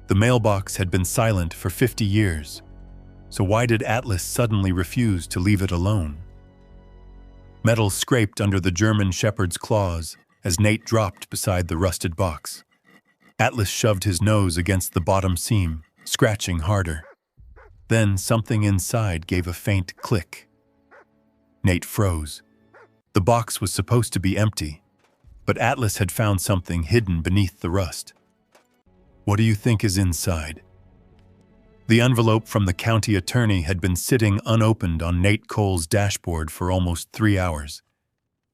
The mailbox had been silent for 50 years, so why did Atlas suddenly refuse to leave it alone? Metal scraped under the German shepherd's claws as Nate dropped beside the rusted box. Atlas shoved his nose against the bottom seam, scratching harder. Then something inside gave a faint click. Nate froze. The box was supposed to be empty, but Atlas had found something hidden beneath the rust. What do you think is inside? The envelope from the county attorney had been sitting unopened on Nate Cole's dashboard for almost 3 hours.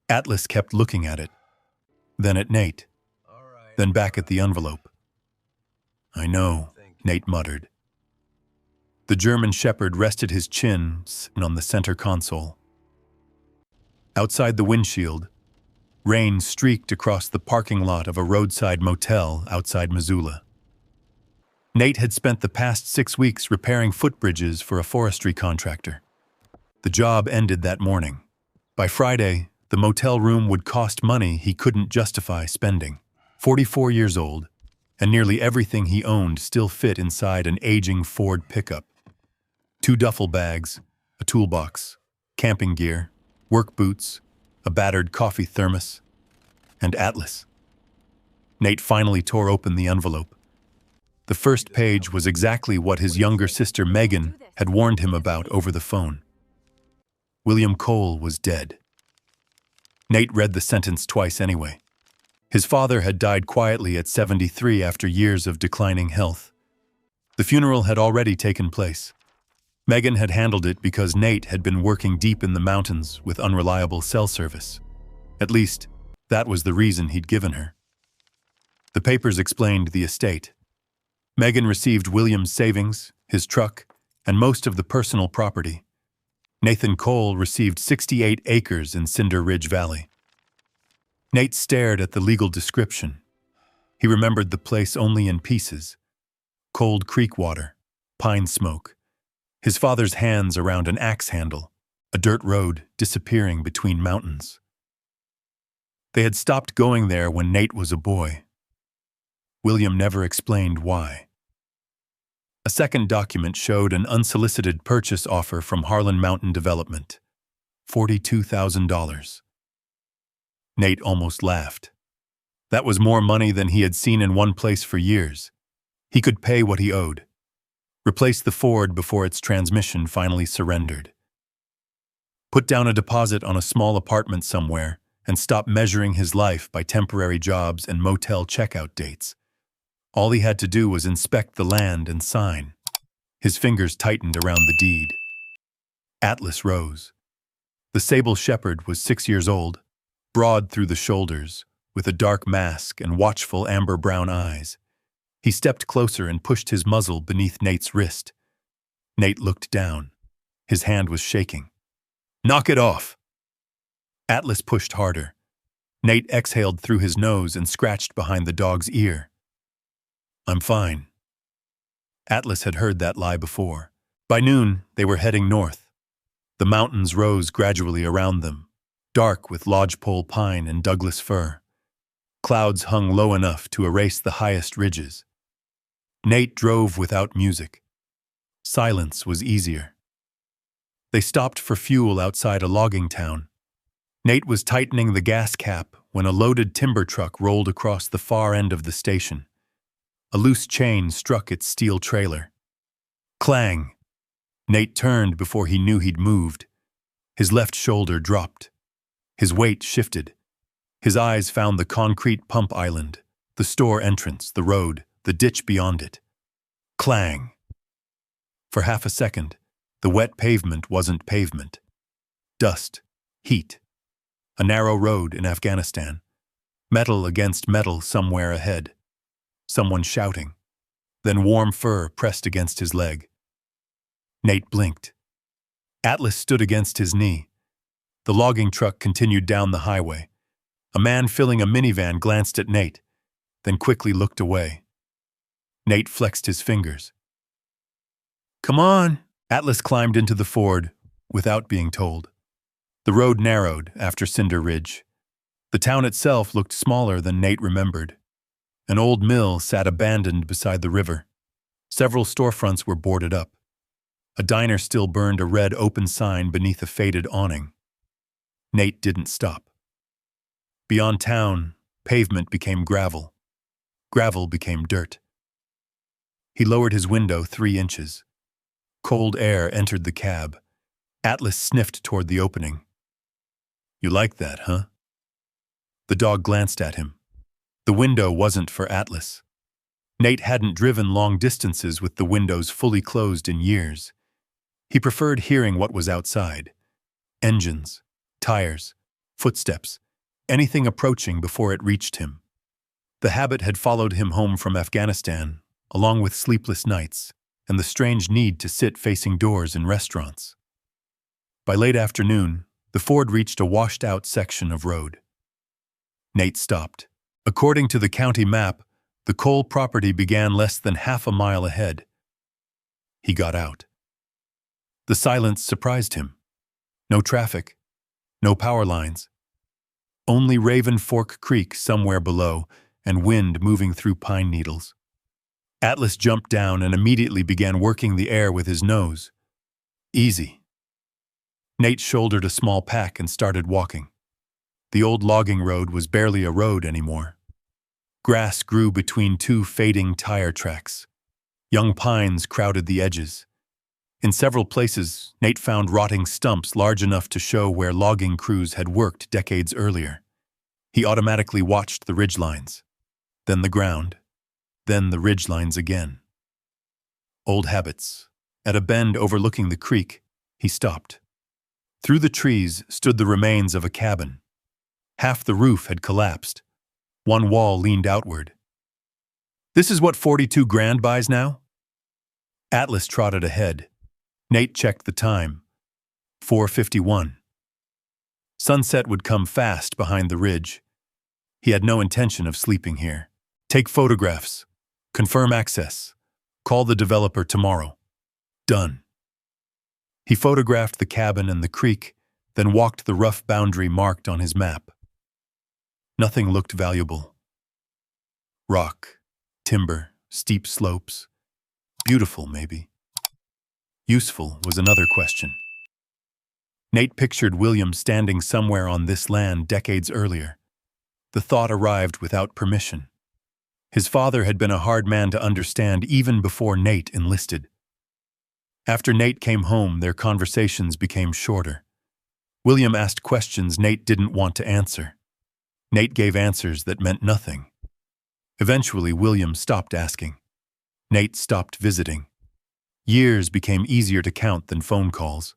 Atlas kept looking at it, then at Nate, then back at the envelope. I know, Nate muttered. The German shepherd rested his chin on the center console. Outside the windshield, rain streaked across the parking lot of a roadside motel outside Missoula. Nate had spent the past 6 weeks repairing footbridges for a forestry contractor. The job ended that morning. By Friday, the motel room would cost money he couldn't justify spending. 44 years old, and nearly everything he owned still fit inside an aging Ford pickup. 2 duffel bags, a toolbox, camping gear, work boots, a battered coffee thermos, and Atlas. Nate finally tore open the envelope. The first page was exactly what his younger sister Megan had warned him about over the phone. William Cole was dead. Nate read the sentence twice anyway. His father had died quietly at 73 after years of declining health. The funeral had already taken place. Megan had handled it because Nate had been working deep in the mountains with unreliable cell service. At least, that was the reason he'd given her. The papers explained the estate. Megan received William's savings, his truck, and most of the personal property. Nathan Cole received 68 acres in Cinder Ridge Valley. Nate stared at the legal description. He remembered the place only in pieces. Cold creek water, pine smoke, his father's hands around an axe handle, a dirt road disappearing between mountains. They had stopped going there when Nate was a boy. William never explained why. A second document showed an unsolicited purchase offer from Harlan Mountain Development, $42,000. Nate almost laughed. That was more money than he had seen in one place for years. He could pay what he owed. Replace the Ford before its transmission finally surrendered. Put down a deposit on a small apartment somewhere and stop measuring his life by temporary jobs and motel checkout dates. All he had to do was inspect the land and sign. His fingers tightened around the deed. Atlas rose. The sable shepherd was 6 years old, broad through the shoulders, with a dark mask and watchful amber-brown eyes. He stepped closer and pushed his muzzle beneath Nate's wrist. Nate looked down. His hand was shaking. "Knock it off!" Atlas pushed harder. Nate exhaled through his nose and scratched behind the dog's ear. "I'm fine." Atlas had heard that lie before. By noon, they were heading north. The mountains rose gradually around them, dark with lodgepole pine and Douglas fir. Clouds hung low enough to erase the highest ridges. Nate drove without music. Silence was easier. They stopped for fuel outside a logging town. Nate was tightening the gas cap when a loaded timber truck rolled across the far end of the station. A loose chain struck its steel trailer. Clang! Nate turned before he knew he'd moved. His left shoulder dropped. His weight shifted. His eyes found the concrete pump island, the store entrance, the road, the ditch beyond it. Clang! For half a second, the wet pavement wasn't pavement. Dust, heat. A narrow road in Afghanistan. Metal against metal somewhere ahead. Someone shouting. Then warm fur pressed against his leg. Nate blinked. Atlas stood against his knee. The logging truck continued down the highway. A man filling a minivan glanced at Nate, then quickly looked away. Nate flexed his fingers. "Come on!" Atlas climbed into the Ford, without being told. The road narrowed after Cinder Ridge. The town itself looked smaller than Nate remembered. An old mill sat abandoned beside the river. Several storefronts were boarded up. A diner still burned a red open sign beneath a faded awning. Nate didn't stop. Beyond town, pavement became gravel. Gravel became dirt. He lowered his window 3 inches. Cold air entered the cab. Atlas sniffed toward the opening. "You like that, huh?" The dog glanced at him. The window wasn't for Atlas. Nate hadn't driven long distances with the windows fully closed in years. He preferred hearing what was outside. Engines, tires, footsteps, anything approaching before it reached him. The habit had followed him home from Afghanistan, along with sleepless nights and the strange need to sit facing doors in restaurants. By late afternoon, the Ford reached a washed-out section of road. Nate stopped. According to the county map, the Cole property began less than half a mile ahead. He got out. The silence surprised him. No traffic, no power lines. Only Raven Fork Creek somewhere below and wind moving through pine needles. Atlas jumped down and immediately began working the air with his nose. Easy. Nate shouldered a small pack and started walking. The old logging road was barely a road anymore. Grass grew between 2 fading tire tracks. Young pines crowded the edges. In several places, Nate found rotting stumps large enough to show where logging crews had worked decades earlier. He automatically watched the ridgelines, then the ground, then the ridgelines again. Old habits. At a bend overlooking the creek, he stopped. Through the trees stood the remains of a cabin. Half the roof had collapsed. One wall leaned outward. "This is what 42 grand buys now?" Atlas trotted ahead. Nate checked the time. 4:51. Sunset would come fast behind the ridge. He had no intention of sleeping here. "Take photographs. Confirm access. Call the developer tomorrow." Done. He photographed the cabin and the creek, then walked the rough boundary marked on his map. Nothing looked valuable. Rock, timber, steep slopes. Beautiful, maybe. Useful was another question. Nate pictured William standing somewhere on this land decades earlier. The thought arrived without permission. His father had been a hard man to understand even before Nate enlisted. After Nate came home, their conversations became shorter. William asked questions Nate didn't want to answer. Nate gave answers that meant nothing. Eventually, William stopped asking. Nate stopped visiting. Years became easier to count than phone calls.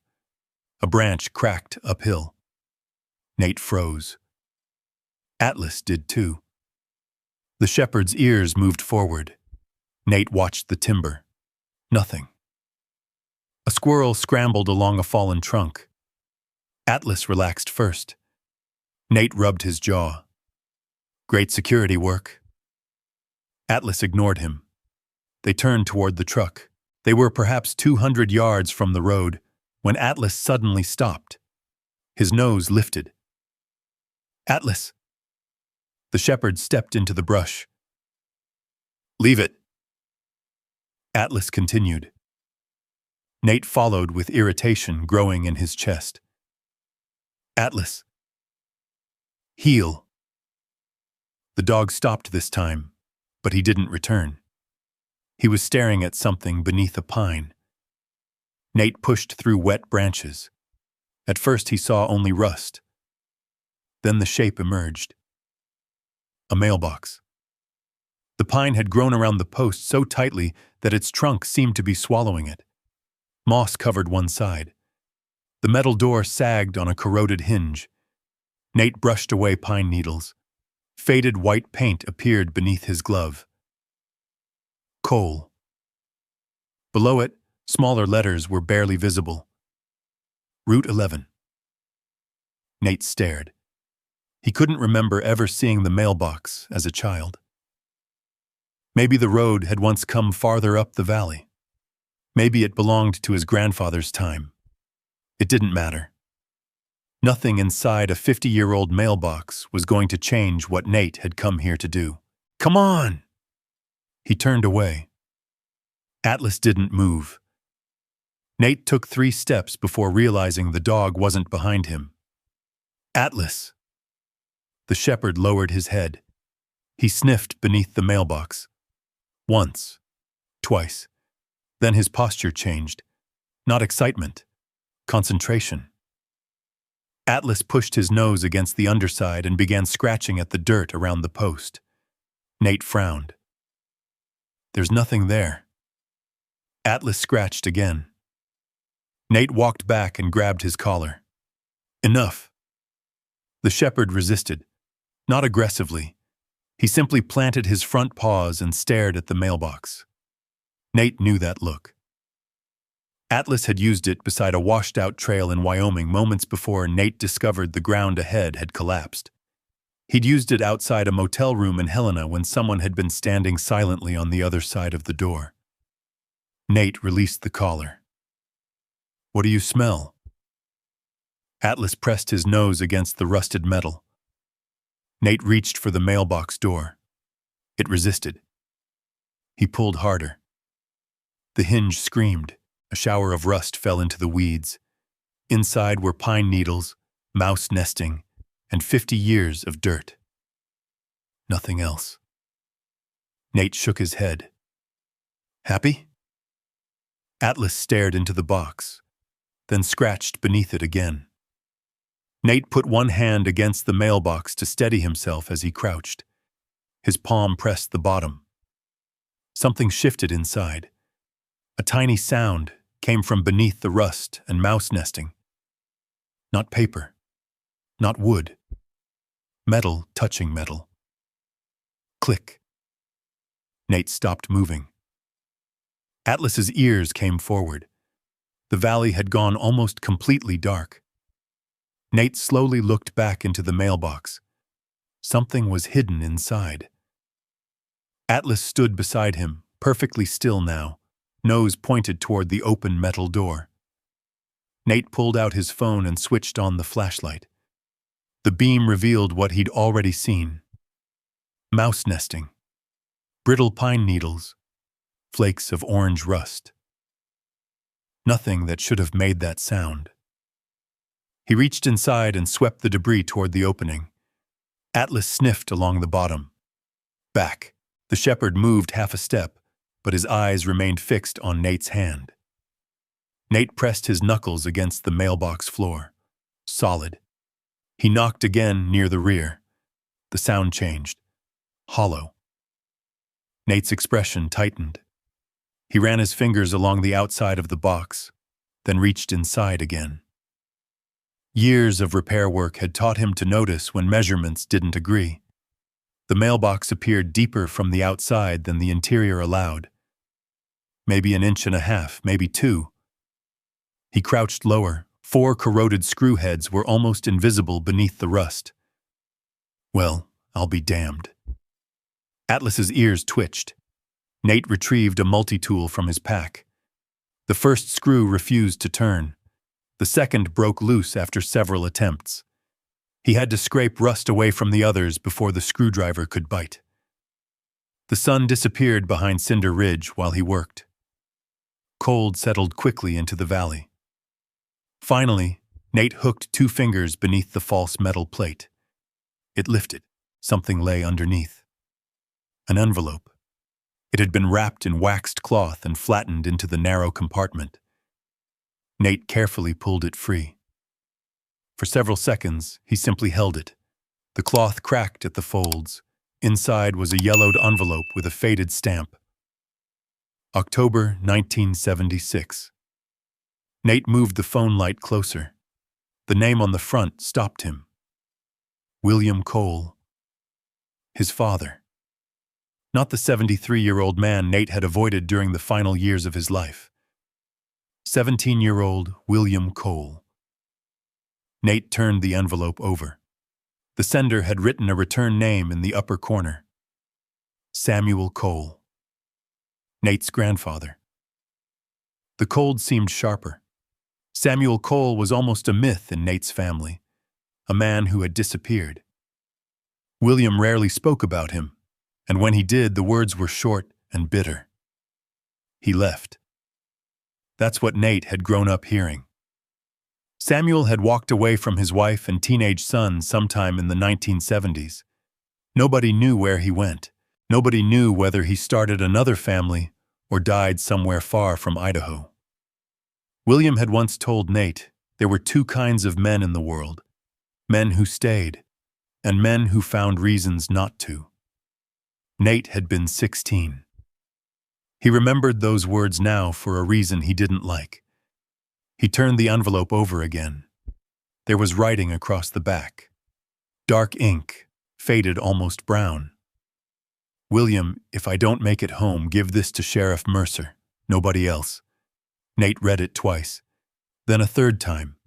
A branch cracked uphill. Nate froze. Atlas did too. The shepherd's ears moved forward. Nate watched the timber. Nothing. A squirrel scrambled along a fallen trunk. Atlas relaxed first. Nate rubbed his jaw. "Great security work." Atlas ignored him. They turned toward the truck. They were perhaps 200 yards from the road when Atlas suddenly stopped. His nose lifted. "Atlas!" The shepherd stepped into the brush. "Leave it." Atlas continued. Nate followed with irritation growing in his chest. "Atlas." "Heel." The dog stopped this time, but he didn't return. He was staring at something beneath a pine. Nate pushed through wet branches. At first he saw only rust. Then the shape emerged. A mailbox. The pine had grown around the post so tightly that its trunk seemed to be swallowing it. Moss covered one side. The metal door sagged on a corroded hinge. Nate brushed away pine needles. Faded white paint appeared beneath his glove. Coal. Below it, smaller letters were barely visible. Route 11. Nate stared. He couldn't remember ever seeing the mailbox as a child. Maybe the road had once come farther up the valley. Maybe it belonged to his grandfather's time. It didn't matter. Nothing inside a 50-year-old mailbox was going to change what Nate had come here to do. "Come on!" He turned away. Atlas didn't move. Nate took 3 steps before realizing the dog wasn't behind him. Atlas! The shepherd lowered his head. He sniffed beneath the mailbox. Once. Twice. Then his posture changed. Not excitement. Concentration. Atlas pushed his nose against the underside and began scratching at the dirt around the post. Nate frowned. There's nothing there. Atlas scratched again. Nate walked back and grabbed his collar. Enough. The shepherd resisted. Not aggressively. He simply planted his front paws and stared at the mailbox. Nate knew that look. Atlas had used it beside a washed-out trail in Wyoming moments before Nate discovered the ground ahead had collapsed. He'd used it outside a motel room in Helena when someone had been standing silently on the other side of the door. Nate released the collar. What do you smell? Atlas pressed his nose against the rusted metal. Nate reached for the mailbox door. It resisted. He pulled harder. The hinge screamed. A shower of rust fell into the weeds. Inside were pine needles, mouse nesting, and 50 years of dirt. Nothing else. Nate shook his head. Happy? Atlas stared into the box, then scratched beneath it again. Nate put one hand against the mailbox to steady himself as he crouched. His palm pressed the bottom. Something shifted inside. A tiny sound came from beneath the rust and mouse nesting. Not paper. Not wood. Metal touching metal. Click. Nate stopped moving. Atlas's ears came forward. The valley had gone almost completely dark. Nate slowly looked back into the mailbox. Something was hidden inside. Atlas stood beside him, perfectly still now, nose pointed toward the open metal door. Nate pulled out his phone and switched on the flashlight. The beam revealed what he'd already seen. Mouse nesting. Brittle pine needles. Flakes of orange rust. Nothing that should have made that sound. He reached inside and swept the debris toward the opening. Atlas sniffed along the bottom. Back. The shepherd moved half a step, but his eyes remained fixed on Nate's hand. Nate pressed his knuckles against the mailbox floor. Solid. He knocked again near the rear. The sound changed. Hollow. Nate's expression tightened. He ran his fingers along the outside of the box, then reached inside again. Years of repair work had taught him to notice when measurements didn't agree. The mailbox appeared deeper from the outside than the interior allowed. Maybe 1.5 inches, maybe 2. He crouched lower. 4 corroded screw heads were almost invisible beneath the rust. Well, I'll be damned. Atlas's ears twitched. Nate retrieved a multi-tool from his pack. The first screw refused to turn. The second broke loose after several attempts. He had to scrape rust away from the others before the screwdriver could bite. The sun disappeared behind Cinder Ridge while he worked. Cold settled quickly into the valley. Finally, Nate hooked 2 fingers beneath the false metal plate. It lifted. Something lay underneath. An envelope. It had been wrapped in waxed cloth and flattened into the narrow compartment. Nate carefully pulled it free. For several seconds, he simply held it. The cloth cracked at the folds. Inside was a yellowed envelope with a faded stamp. October 1976. Nate moved the phone light closer. The name on the front stopped him. William Cole. His father. Not the 73-year-old man Nate had avoided during the final years of his life. 17-year-old William Cole. Nate turned the envelope over. The sender had written a return name in the upper corner. Samuel Cole. Nate's grandfather. The cold seemed sharper. Samuel Cole was almost a myth in Nate's family, a man who had disappeared. William rarely spoke about him, and when he did, the words were short and bitter. He left. That's what Nate had grown up hearing. Samuel had walked away from his wife and teenage son sometime in the 1970s. Nobody knew where he went. Nobody knew whether he started another family or died somewhere far from Idaho. William had once told Nate there were two kinds of men in the world: men who stayed and men who found reasons not to. Nate had been 16. He remembered those words now for a reason he didn't like. He turned the envelope over again. There was writing across the back. Dark ink, faded almost brown. "William, if I don't make it home, give this to Sheriff Mercer. Nobody else." Nate read it twice. Then a third time.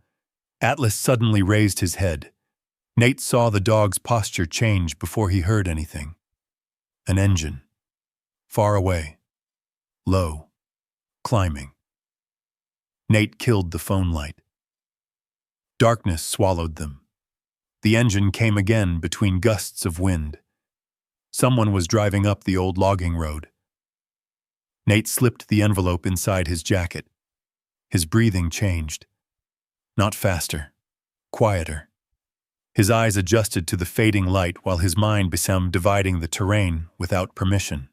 Atlas suddenly raised his head. Nate saw the dog's posture change before he heard anything. An engine. Far away. Low. Climbing. Nate killed the phone light. Darkness swallowed them. The engine came again between gusts of wind. Someone was driving up the old logging road. Nate slipped the envelope inside his jacket. His breathing changed. Not faster. Quieter. His eyes adjusted to the fading light while his mind began dividing the terrain without permission.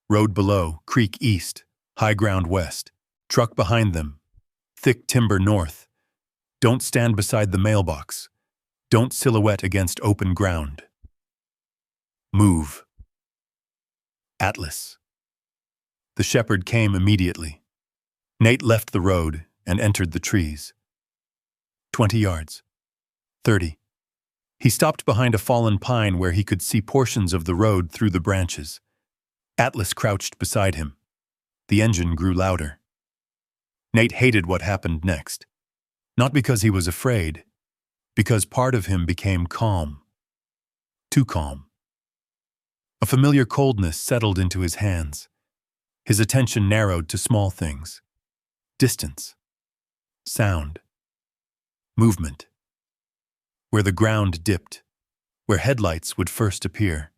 Road below, creek east, high ground west. Truck behind them. Thick timber north. Don't stand beside the mailbox. Don't silhouette against open ground. Move. Atlas. The shepherd came immediately. Nate left the road and entered the trees. 20 yards. 30. He stopped behind a fallen pine where he could see portions of the road through the branches. Atlas crouched beside him. The engine grew louder. Nate hated what happened next. Not because he was afraid, because part of him became calm. Too calm. A familiar coldness settled into his hands. His attention narrowed to small things. Distance. Sound. Movement. Where the ground dipped. Where headlights would first appear.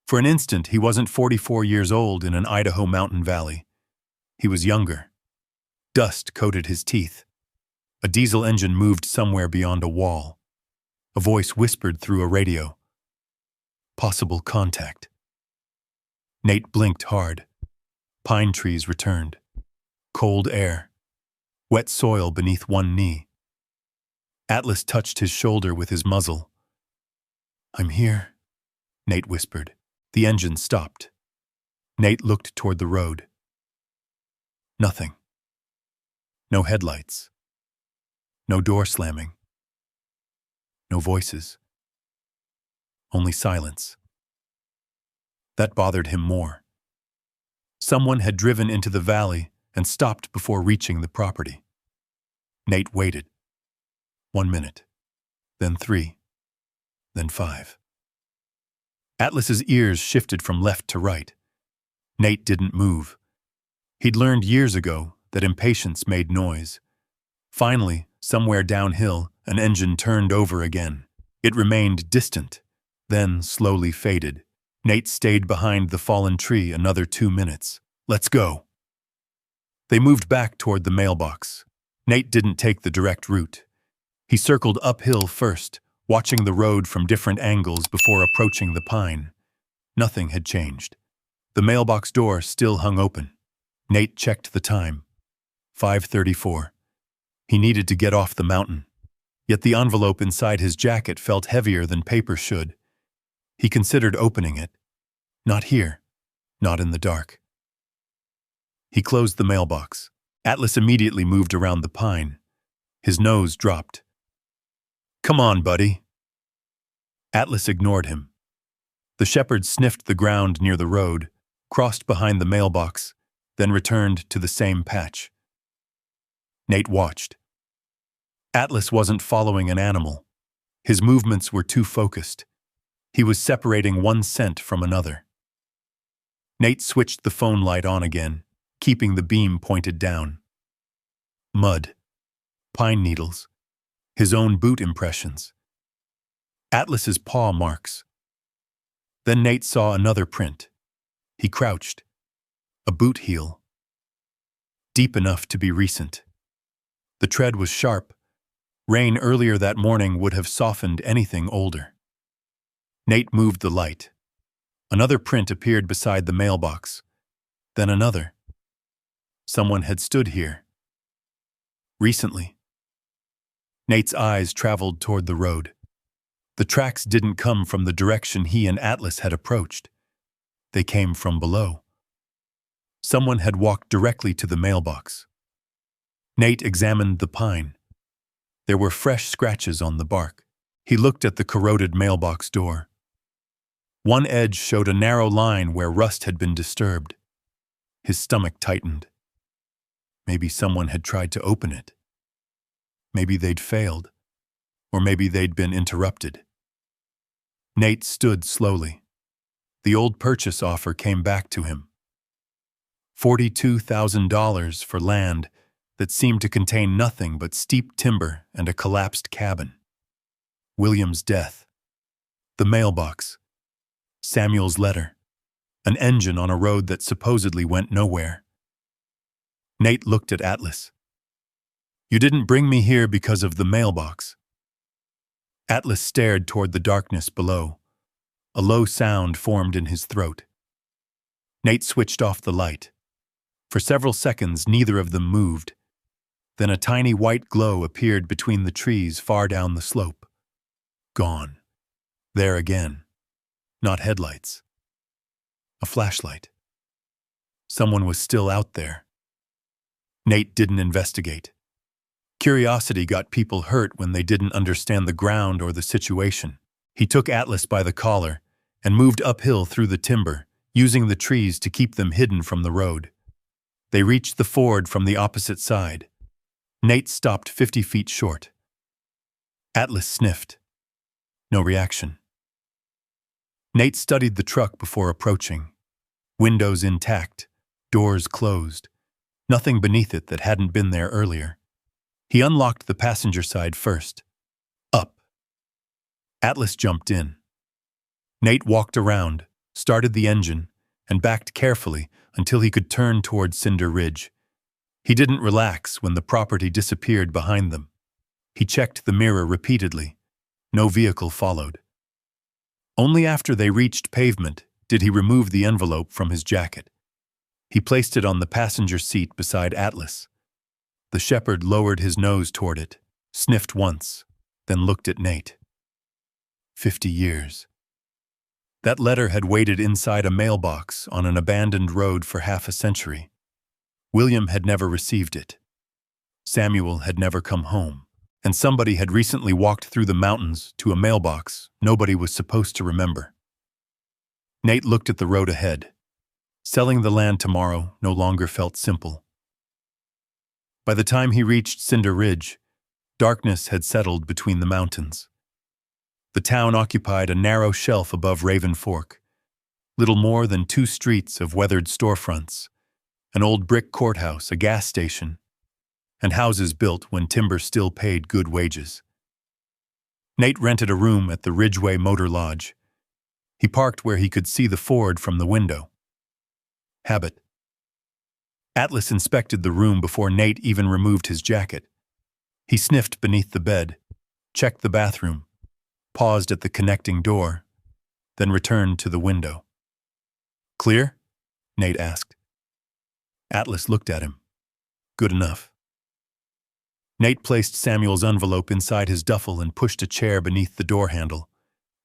For an instant, he wasn't 44 years old in an Idaho mountain valley. He was younger. Dust coated his teeth. A diesel engine moved somewhere beyond a wall. A voice whispered through a radio. Possible contact. Nate blinked hard. Pine trees returned. Cold air. Wet soil beneath one knee. Atlas touched his shoulder with his muzzle. "I'm here," Nate whispered. The engine stopped. Nate looked toward the road. Nothing. No headlights. No door slamming. No voices. Only silence. That bothered him more. Someone had driven into the valley and stopped before reaching the property. Nate waited. 1 minute. Then 3. Then 5. Atlas's ears shifted from left to right. Nate didn't move. He'd learned years ago that impatience made noise. Finally, somewhere downhill, an engine turned over again. It remained distant, then slowly faded. Nate stayed behind the fallen tree another 2 minutes. "Let's go." They moved back toward the mailbox. Nate didn't take the direct route. He circled uphill first, watching the road from different angles before approaching the pine. Nothing had changed. The mailbox door still hung open. Nate checked the time. 5:34. He needed to get off the mountain. Yet the envelope inside his jacket felt heavier than paper should. He considered opening it. Not here. Not in the dark. He closed the mailbox. Atlas immediately moved around the pine. His nose dropped. "Come on, buddy." Atlas ignored him. The shepherd sniffed the ground near the road, crossed behind the mailbox, then returned to the same patch. Nate watched. Atlas wasn't following an animal. His movements were too focused. He was separating one scent from another. Nate switched the phone light on again, keeping the beam pointed down. Mud. Pine needles. His own boot impressions. Atlas's paw marks. Then Nate saw another print. He crouched. A boot heel, deep enough to be recent. The tread was sharp. Rain earlier that morning would have softened anything older. Nate moved the light. Another print appeared beside the mailbox. Then another. Someone had stood here. Recently. Nate's eyes traveled toward the road. The tracks didn't come from the direction he and Atlas had approached. They came from below. Someone had walked directly to the mailbox. Nate examined the pine. There were fresh scratches on the bark. He looked at the corroded mailbox door. One edge showed a narrow line where rust had been disturbed. His stomach tightened. Maybe someone had tried to open it. Maybe they'd failed. Or maybe they'd been interrupted. Nate stood slowly. The old purchase offer came back to him. $42,000 for land that seemed to contain nothing but steep timber and a collapsed cabin. William's death. The mailbox. Samuel's letter. An engine on a road that supposedly went nowhere. Nate looked at Atlas. "You didn't bring me here because of the mailbox." Atlas stared toward the darkness below. A low sound formed in his throat. Nate switched off the light. For several seconds, neither of them moved. Then a tiny white glow appeared between the trees far down the slope. Gone. There again. Not headlights. A flashlight. Someone was still out there. Nate didn't investigate. Curiosity got people hurt when they didn't understand the ground or the situation. He took Atlas by the collar and moved uphill through the timber, using the trees to keep them hidden from the road. They reached the ford from the opposite side. Nate stopped 50 feet short. Atlas sniffed. No reaction. Nate studied the truck before approaching. Windows intact, doors closed. Nothing beneath it that hadn't been there earlier. He unlocked the passenger side first. Up. Atlas jumped in. Nate walked around, started the engine, and backed carefully until he could turn toward Cinder Ridge. He didn't relax when the property disappeared behind them. He checked the mirror repeatedly. No vehicle followed. Only after they reached pavement did he remove the envelope from his jacket. He placed it on the passenger seat beside Atlas. The shepherd lowered his nose toward it, sniffed once, then looked at Nate. 50 years. That letter had waited inside a mailbox on an abandoned road for half a century. William had never received it. Samuel had never come home, and somebody had recently walked through the mountains to a mailbox nobody was supposed to remember. Nate looked at the road ahead. Selling the land tomorrow no longer felt simple. By the time he reached Cinder Ridge, darkness had settled between the mountains. The town occupied a narrow shelf above Raven Fork, little more than 2 streets of weathered storefronts, an old brick courthouse, a gas station, and houses built when timber still paid good wages. Nate rented a room at the Ridgeway Motor Lodge. He parked where he could see the ford from the window. Habit. Atlas inspected the room before Nate even removed his jacket. He sniffed beneath the bed, checked the bathroom, paused at the connecting door, then returned to the window. "Clear?" Nate asked. Atlas looked at him. "Good enough." Nate placed Samuel's envelope inside his duffel and pushed a chair beneath the door handle.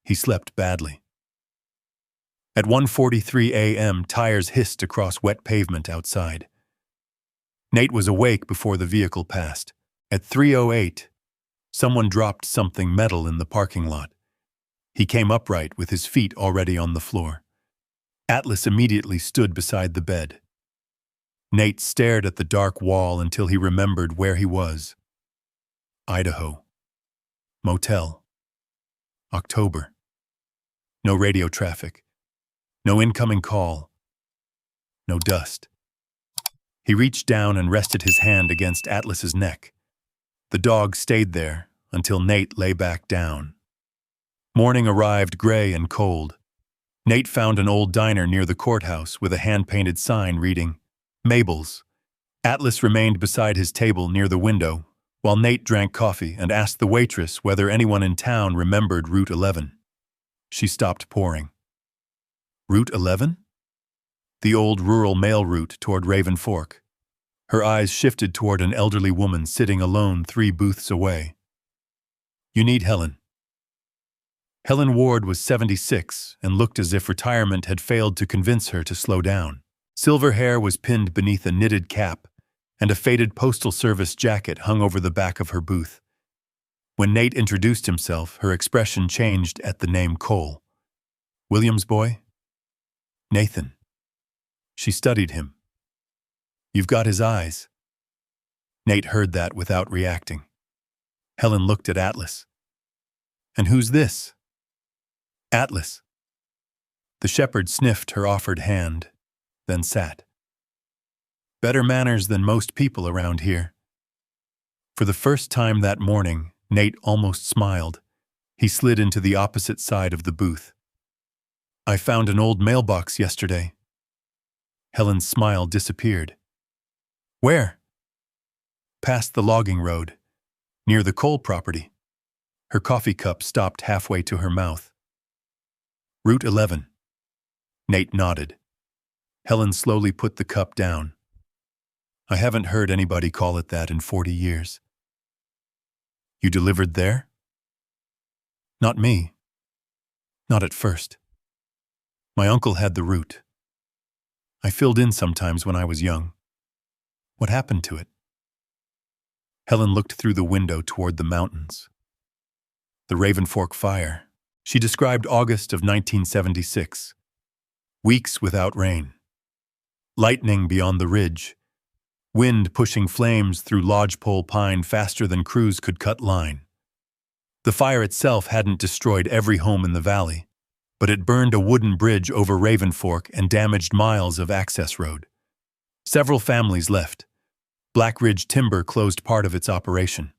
He slept badly. At 1:43 a.m., tires hissed across wet pavement outside. Nate was awake before the vehicle passed. At 3:08, someone dropped something metal in the parking lot. He came upright with his feet already on the floor. Atlas immediately stood beside the bed. Nate stared at the dark wall until he remembered where he was. Idaho. Motel. October. No radio traffic. No incoming call. No dust. He reached down and rested his hand against Atlas's neck. The dog stayed there until Nate lay back down. Morning arrived gray and cold. Nate found an old diner near the courthouse with a hand-painted sign reading, Mabel's. Atlas remained beside his table near the window, while Nate drank coffee and asked the waitress whether anyone in town remembered Route 11. She stopped pouring. Route 11? The old rural mail route toward Raven Fork. Her eyes shifted toward an elderly woman sitting alone 3 booths away. You need Helen. Helen Ward was 76 and looked as if retirement had failed to convince her to slow down. Silver hair was pinned beneath a knitted cap, and a faded postal service jacket hung over the back of her booth. When Nate introduced himself, her expression changed at the name Cole. William's boy? Nathan. She studied him. You've got his eyes. Nate heard that without reacting. Helen looked at Atlas. And who's this? Atlas. The shepherd sniffed her offered hand, then sat. Better manners than most people around here. For the first time that morning, Nate almost smiled. He slid into the opposite side of the booth. I found an old mailbox yesterday. Helen's smile disappeared. Where? Past the logging road, near the coal property. Her coffee cup stopped halfway to her mouth. Route 11. Nate nodded. Helen slowly put the cup down. I haven't heard anybody call it that in 40 years. You delivered there? Not me. Not at first. My uncle had the route. I filled in sometimes when I was young. What happened to it? Helen looked through the window toward the mountains. The Raven Fork fire. She described August of 1976. Weeks without rain. Lightning beyond the ridge. Wind pushing flames through lodgepole pine faster than crews could cut line. The fire itself hadn't destroyed every home in the valley, but it burned a wooden bridge over Raven Fork and damaged miles of access road. Several families left. Black Ridge Timber closed part of its operation.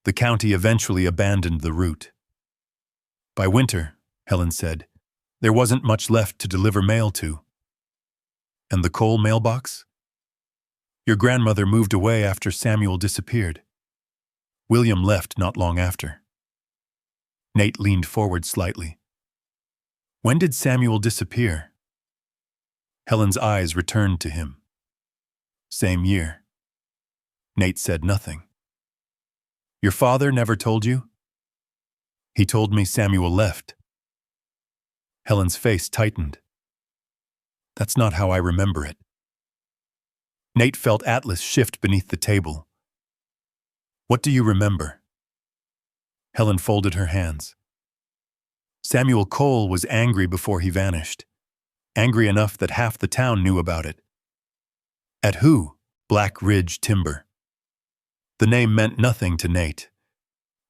The county eventually abandoned the route. By winter, Helen said, there wasn't much left to deliver mail to. And the coal mailbox? Your grandmother moved away after Samuel disappeared. William left not long after. Nate leaned forward slightly. When did Samuel disappear? Helen's eyes returned to him. Same year. Nate said nothing. Your father never told you? He told me Samuel left. Helen's face tightened. That's not how I remember it. Nate felt Atlas shift beneath the table. What do you remember? Helen folded her hands. Samuel Cole was angry before he vanished. Angry enough that half the town knew about it. At who? Black Ridge Timber. The name meant nothing to Nate.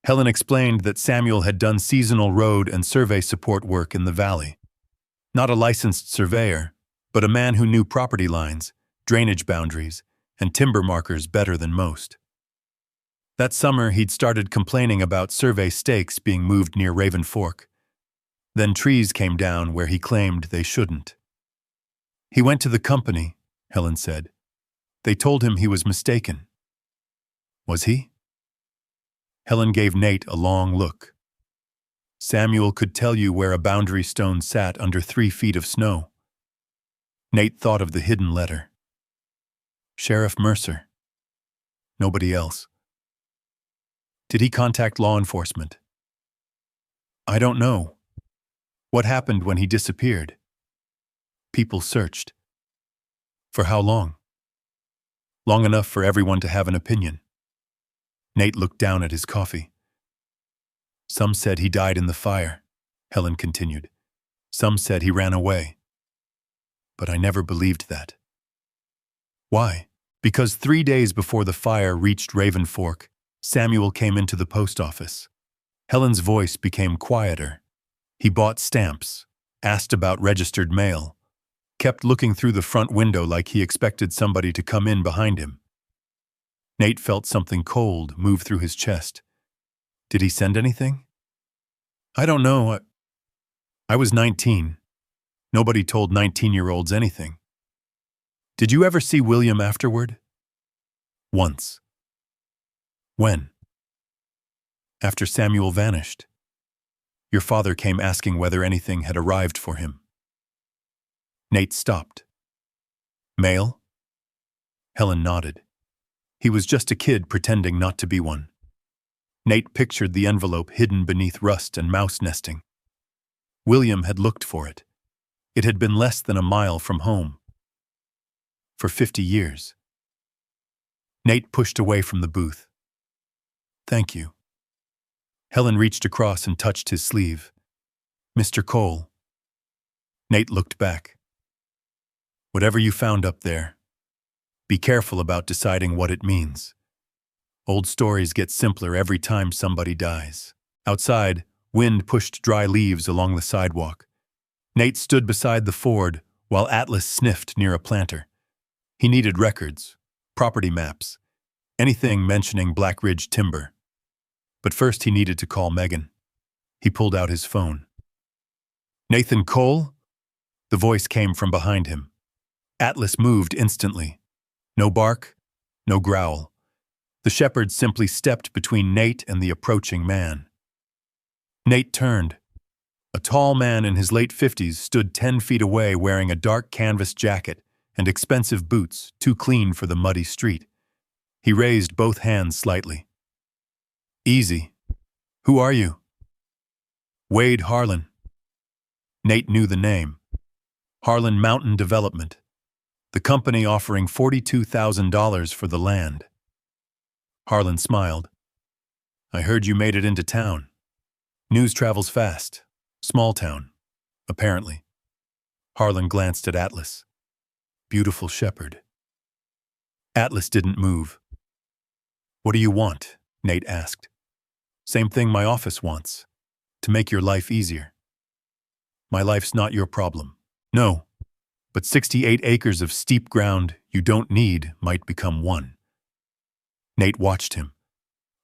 Helen explained that Samuel had done seasonal road and survey support work in the valley. Not a licensed surveyor, but a man who knew property lines, drainage boundaries, and timber markers better than most. That summer, he'd started complaining about survey stakes being moved near Raven Fork. Then trees came down where he claimed they shouldn't. He went to the company, Helen said. They told him he was mistaken. Was he? Helen gave Nate a long look. Samuel could tell you where a boundary stone sat under 3 feet of snow. Nate thought of the hidden letter. Sheriff Mercer. Nobody else. Did he contact law enforcement? I don't know. What happened when he disappeared? People searched. For how long? Long enough for everyone to have an opinion. Nate looked down at his coffee. Some said he died in the fire, Helen continued. Some said he ran away. But I never believed that. Why? Because 3 days before the fire reached Raven Fork, Samuel came into the post office. Helen's voice became quieter. He bought stamps, asked about registered mail, kept looking through the front window like he expected somebody to come in behind him. Nate felt something cold move through his chest. Did he send anything? I don't know. I was 19. Nobody told 19-year-olds anything. Did you ever see William afterward? Once. When? After Samuel vanished. Your father came asking whether anything had arrived for him. Nate stopped. Mail? Helen nodded. He was just a kid pretending not to be one. Nate pictured the envelope hidden beneath rust and mouse nesting. William had looked for it. It had been less than a mile from home. For 50 years. Nate pushed away from the booth. Thank you. Helen reached across and touched his sleeve. Mr. Cole. Nate looked back. Whatever you found up there, be careful about deciding what it means. Old stories get simpler every time somebody dies. Outside, wind pushed dry leaves along the sidewalk. Nate stood beside the Ford while Atlas sniffed near a planter. He needed records, property maps, anything mentioning Black Ridge timber. But first he needed to call Megan. He pulled out his phone. Nathan Cole? The voice came from behind him. Atlas moved instantly. No bark, no growl. The shepherd simply stepped between Nate and the approaching man. Nate turned. A tall man in his late 50s stood 10 feet away wearing a dark canvas jacket and expensive boots too clean for the muddy street. He raised both hands slightly. Easy. Who are you? Wade Harlan. Nate knew the name. Harlan Mountain Development. The company offering $42,000 for the land. Harlan smiled. I heard you made it into town. News travels fast. Small town, apparently. Harlan glanced at Atlas. Beautiful shepherd. Atlas didn't move. What do you want? Nate asked. Same thing my office wants. To make your life easier. My life's not your problem. No. But 68 acres of steep ground you don't need might become one. Nate watched him.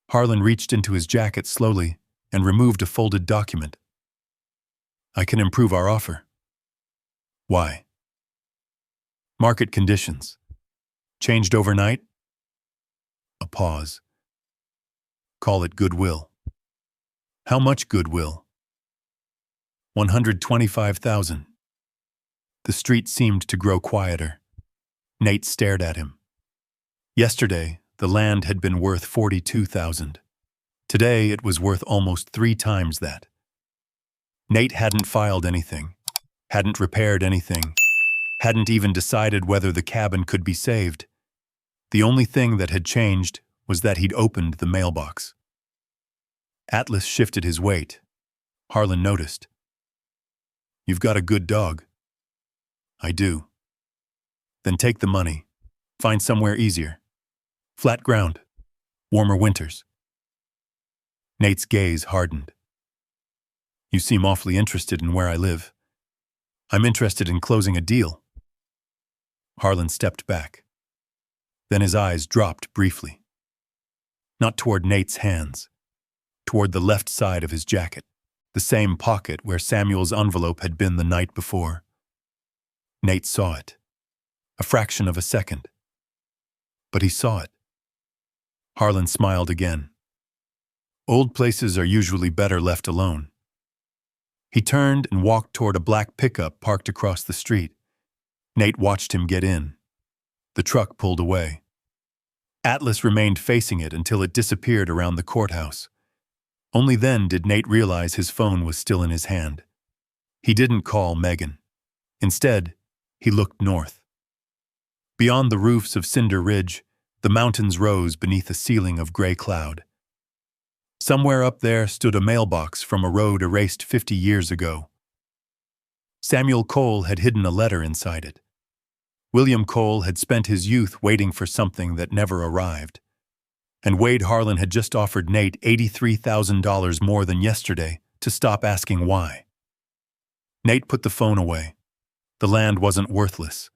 Harlan reached into his jacket slowly and removed a folded document. I can improve our offer. Why? Market conditions. Changed overnight? A pause. Call it goodwill. How much goodwill? 125,000. The street seemed to grow quieter. Nate stared at him. Yesterday, the land had been worth 42,000. Today, it was worth almost 3 times that. Nate hadn't filed anything, hadn't repaired anything, hadn't even decided whether the cabin could be saved. The only thing that had changed was that he'd opened the mailbox. Atlas shifted his weight. Harlan noticed. You've got a good dog. I do. Then take the money. Find somewhere easier. Flat ground. Warmer winters. Nate's gaze hardened. You seem awfully interested in where I live. I'm interested in closing a deal. Harlan stepped back. Then his eyes dropped briefly. Not toward Nate's hands. Toward the left side of his jacket. The same pocket where Samuel's envelope had been the night before. Nate saw it. A fraction of a second. But he saw it. Harlan smiled again. Old places are usually better left alone. He turned and walked toward a black pickup parked across the street. Nate watched him get in. The truck pulled away. Atlas remained facing it until it disappeared around the courthouse. Only then did Nate realize his phone was still in his hand. He didn't call Megan. Instead, he looked north. Beyond the roofs of Cinder Ridge, the mountains rose beneath a ceiling of gray cloud. Somewhere up there stood a mailbox from a road erased 50 years ago. Samuel Cole had hidden a letter inside it. William Cole had spent his youth waiting for something that never arrived. And Wade Harlan had just offered Nate $83,000 more than yesterday to stop asking why. Nate put the phone away. The land wasn't worthless.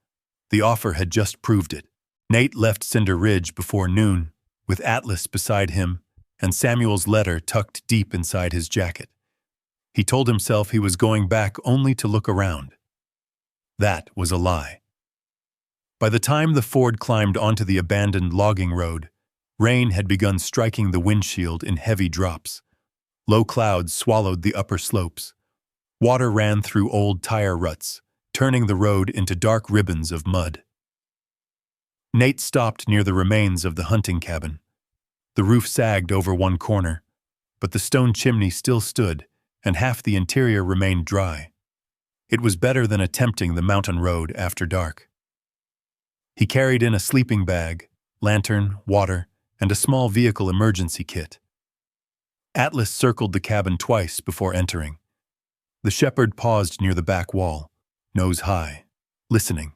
The offer had just proved it. Nate left Cinder Ridge before noon, with Atlas beside him and Samuel's letter tucked deep inside his jacket. He told himself he was going back only to look around. That was a lie. By the time the Ford climbed onto the abandoned logging road, rain had begun striking the windshield in heavy drops. Low clouds swallowed the upper slopes. Water ran through old tire ruts, turning the road into dark ribbons of mud. Nate stopped near the remains of the hunting cabin. The roof sagged over one corner, but the stone chimney still stood, and half the interior remained dry. It was better than attempting the mountain road after dark. He carried in a sleeping bag, lantern, water, and a small vehicle emergency kit. Atlas circled the cabin twice before entering. The shepherd paused near the back wall, nose high, listening.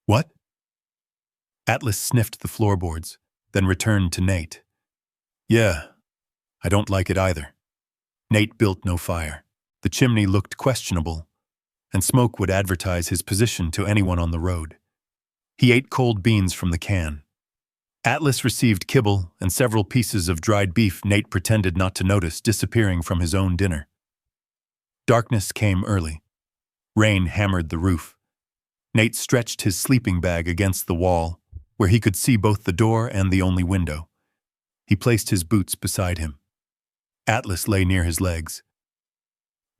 "What?" Atlas sniffed the floorboards, then returned to Nate. "Yeah, I don't like it either." Nate built no fire. The chimney looked questionable, and smoke would advertise his position to anyone on the road. He ate cold beans from the can. Atlas received kibble and several pieces of dried beef Nate pretended not to notice disappearing from his own dinner. Darkness came early. Rain hammered the roof. Nate stretched his sleeping bag against the wall, where he could see both the door and the only window. He placed his boots beside him. Atlas lay near his legs.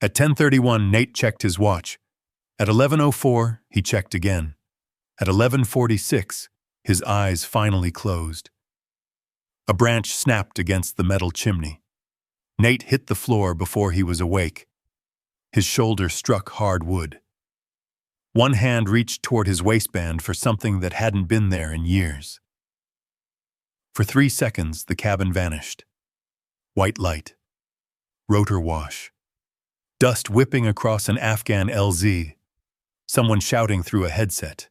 At 10:31, Nate checked his watch. At 11:04, he checked again. At 11:46, his eyes finally closed. A branch snapped against the metal chimney. Nate hit the floor before he was awake. His shoulder struck hard wood. One hand reached toward his waistband for something that hadn't been there in years. For 3 seconds, the cabin vanished. White light. Rotor wash. Dust whipping across an Afghan LZ. Someone shouting through a headset.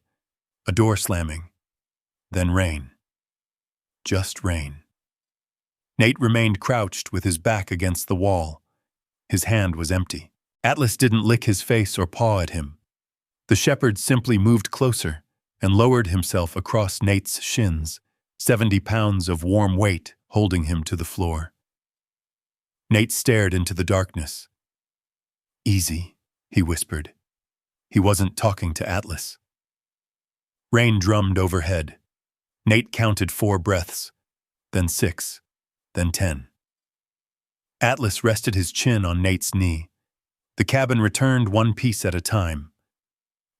A door slamming. Then rain. Just rain. Nate remained crouched with his back against the wall. His hand was empty. Atlas didn't lick his face or paw at him. The shepherd simply moved closer and lowered himself across Nate's shins, 70 pounds of warm weight holding him to the floor. Nate stared into the darkness. "Easy," he whispered. He wasn't talking to Atlas. Rain drummed overhead. Nate counted 4 breaths, then 6, then 10. Atlas rested his chin on Nate's knee. The cabin returned one piece at a time.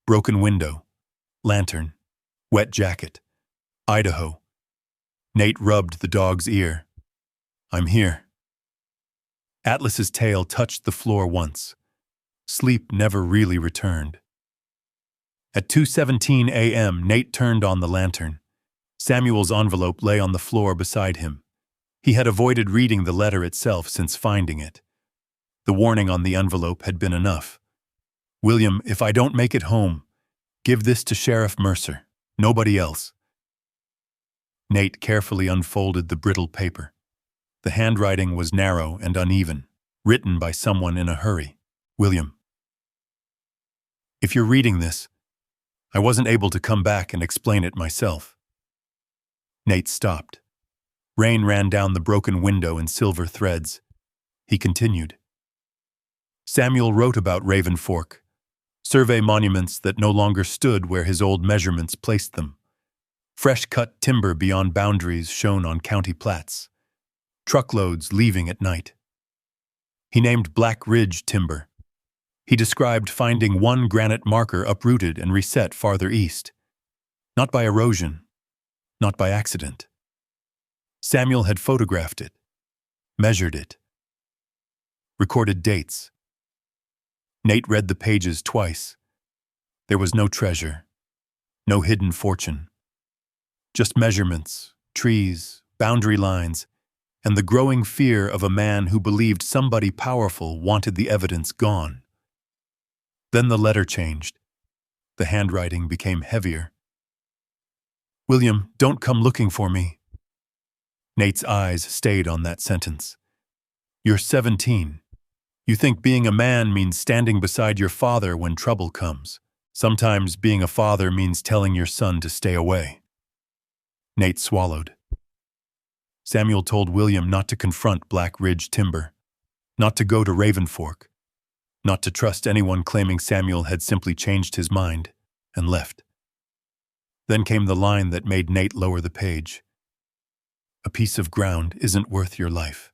Broken window, lantern, wet jacket, Idaho. Nate rubbed the dog's ear. "I'm here." Atlas's tail touched the floor once. Sleep never really returned. At 2:17 a.m., Nate turned on the lantern. Samuel's envelope lay on the floor beside him. He had avoided reading the letter itself since finding it. The warning on the envelope had been enough. "William, if I don't make it home, give this to Sheriff Mercer. Nobody else." Nate carefully unfolded the brittle paper. The handwriting was narrow and uneven, written by someone in a hurry. "William, if you're reading this, I wasn't able to come back and explain it myself." Nate stopped. Rain ran down the broken window in silver threads. He continued. "Samuel wrote about Raven Fork. Survey monuments that no longer stood where his old measurements placed them. Fresh-cut timber beyond boundaries shown on county plats. Truckloads leaving at night. He named Black Ridge timber. He described finding one granite marker uprooted and reset farther east. Not by erosion, not by accident. Samuel had photographed it, measured it, recorded dates. Nate read the pages twice. There was no treasure, no hidden fortune. Just measurements, trees, boundary lines, and the growing fear of a man who believed somebody powerful wanted the evidence gone. Then the letter changed. The handwriting became heavier. "William, don't come looking for me." Nate's eyes stayed on that sentence. "You're 17. You think being a man means standing beside your father when trouble comes. Sometimes being a father means telling your son to stay away." Nate swallowed. Samuel told William not to confront Black Ridge timber, not to go to Raven Fork. not to trust anyone claiming Samuel had simply changed his mind and left. Then came the line that made Nate lower the page. A piece of ground isn't worth your life.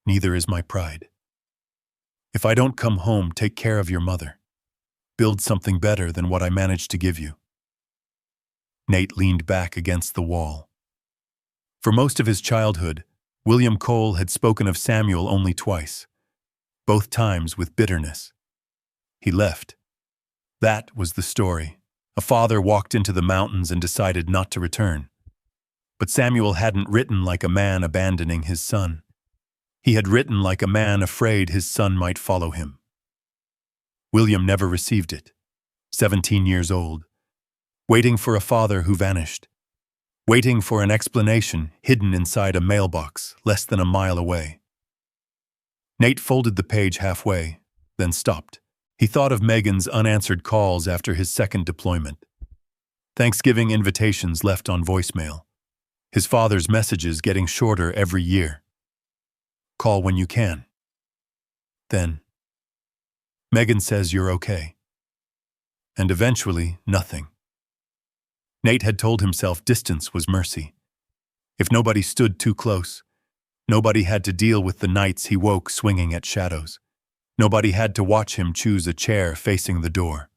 Neither is my pride. If I don't come home, take care of your mother. Build something better than what I managed to give you. Nate leaned back against the wall. For most of his childhood, William Cole had spoken of Samuel only twice, both times with bitterness. He left. That was the story. A father walked into the mountains and decided not to return. But Samuel hadn't written like a man abandoning his son. He had written like a man afraid his son might follow him. William never received it, 17 years old, waiting for a father who vanished, waiting for an explanation hidden inside a mailbox less than a mile away. Nate folded the page halfway, then stopped. He thought of Megan's unanswered calls after his second deployment, Thanksgiving invitations left on voicemail, his father's messages getting shorter every year. Call when you can. Then, Megan says you're okay. And eventually, nothing. Nate had told himself distance was mercy. If nobody stood too close, nobody had to deal with the nights he woke swinging at shadows. Nobody had to watch him choose a chair facing the door.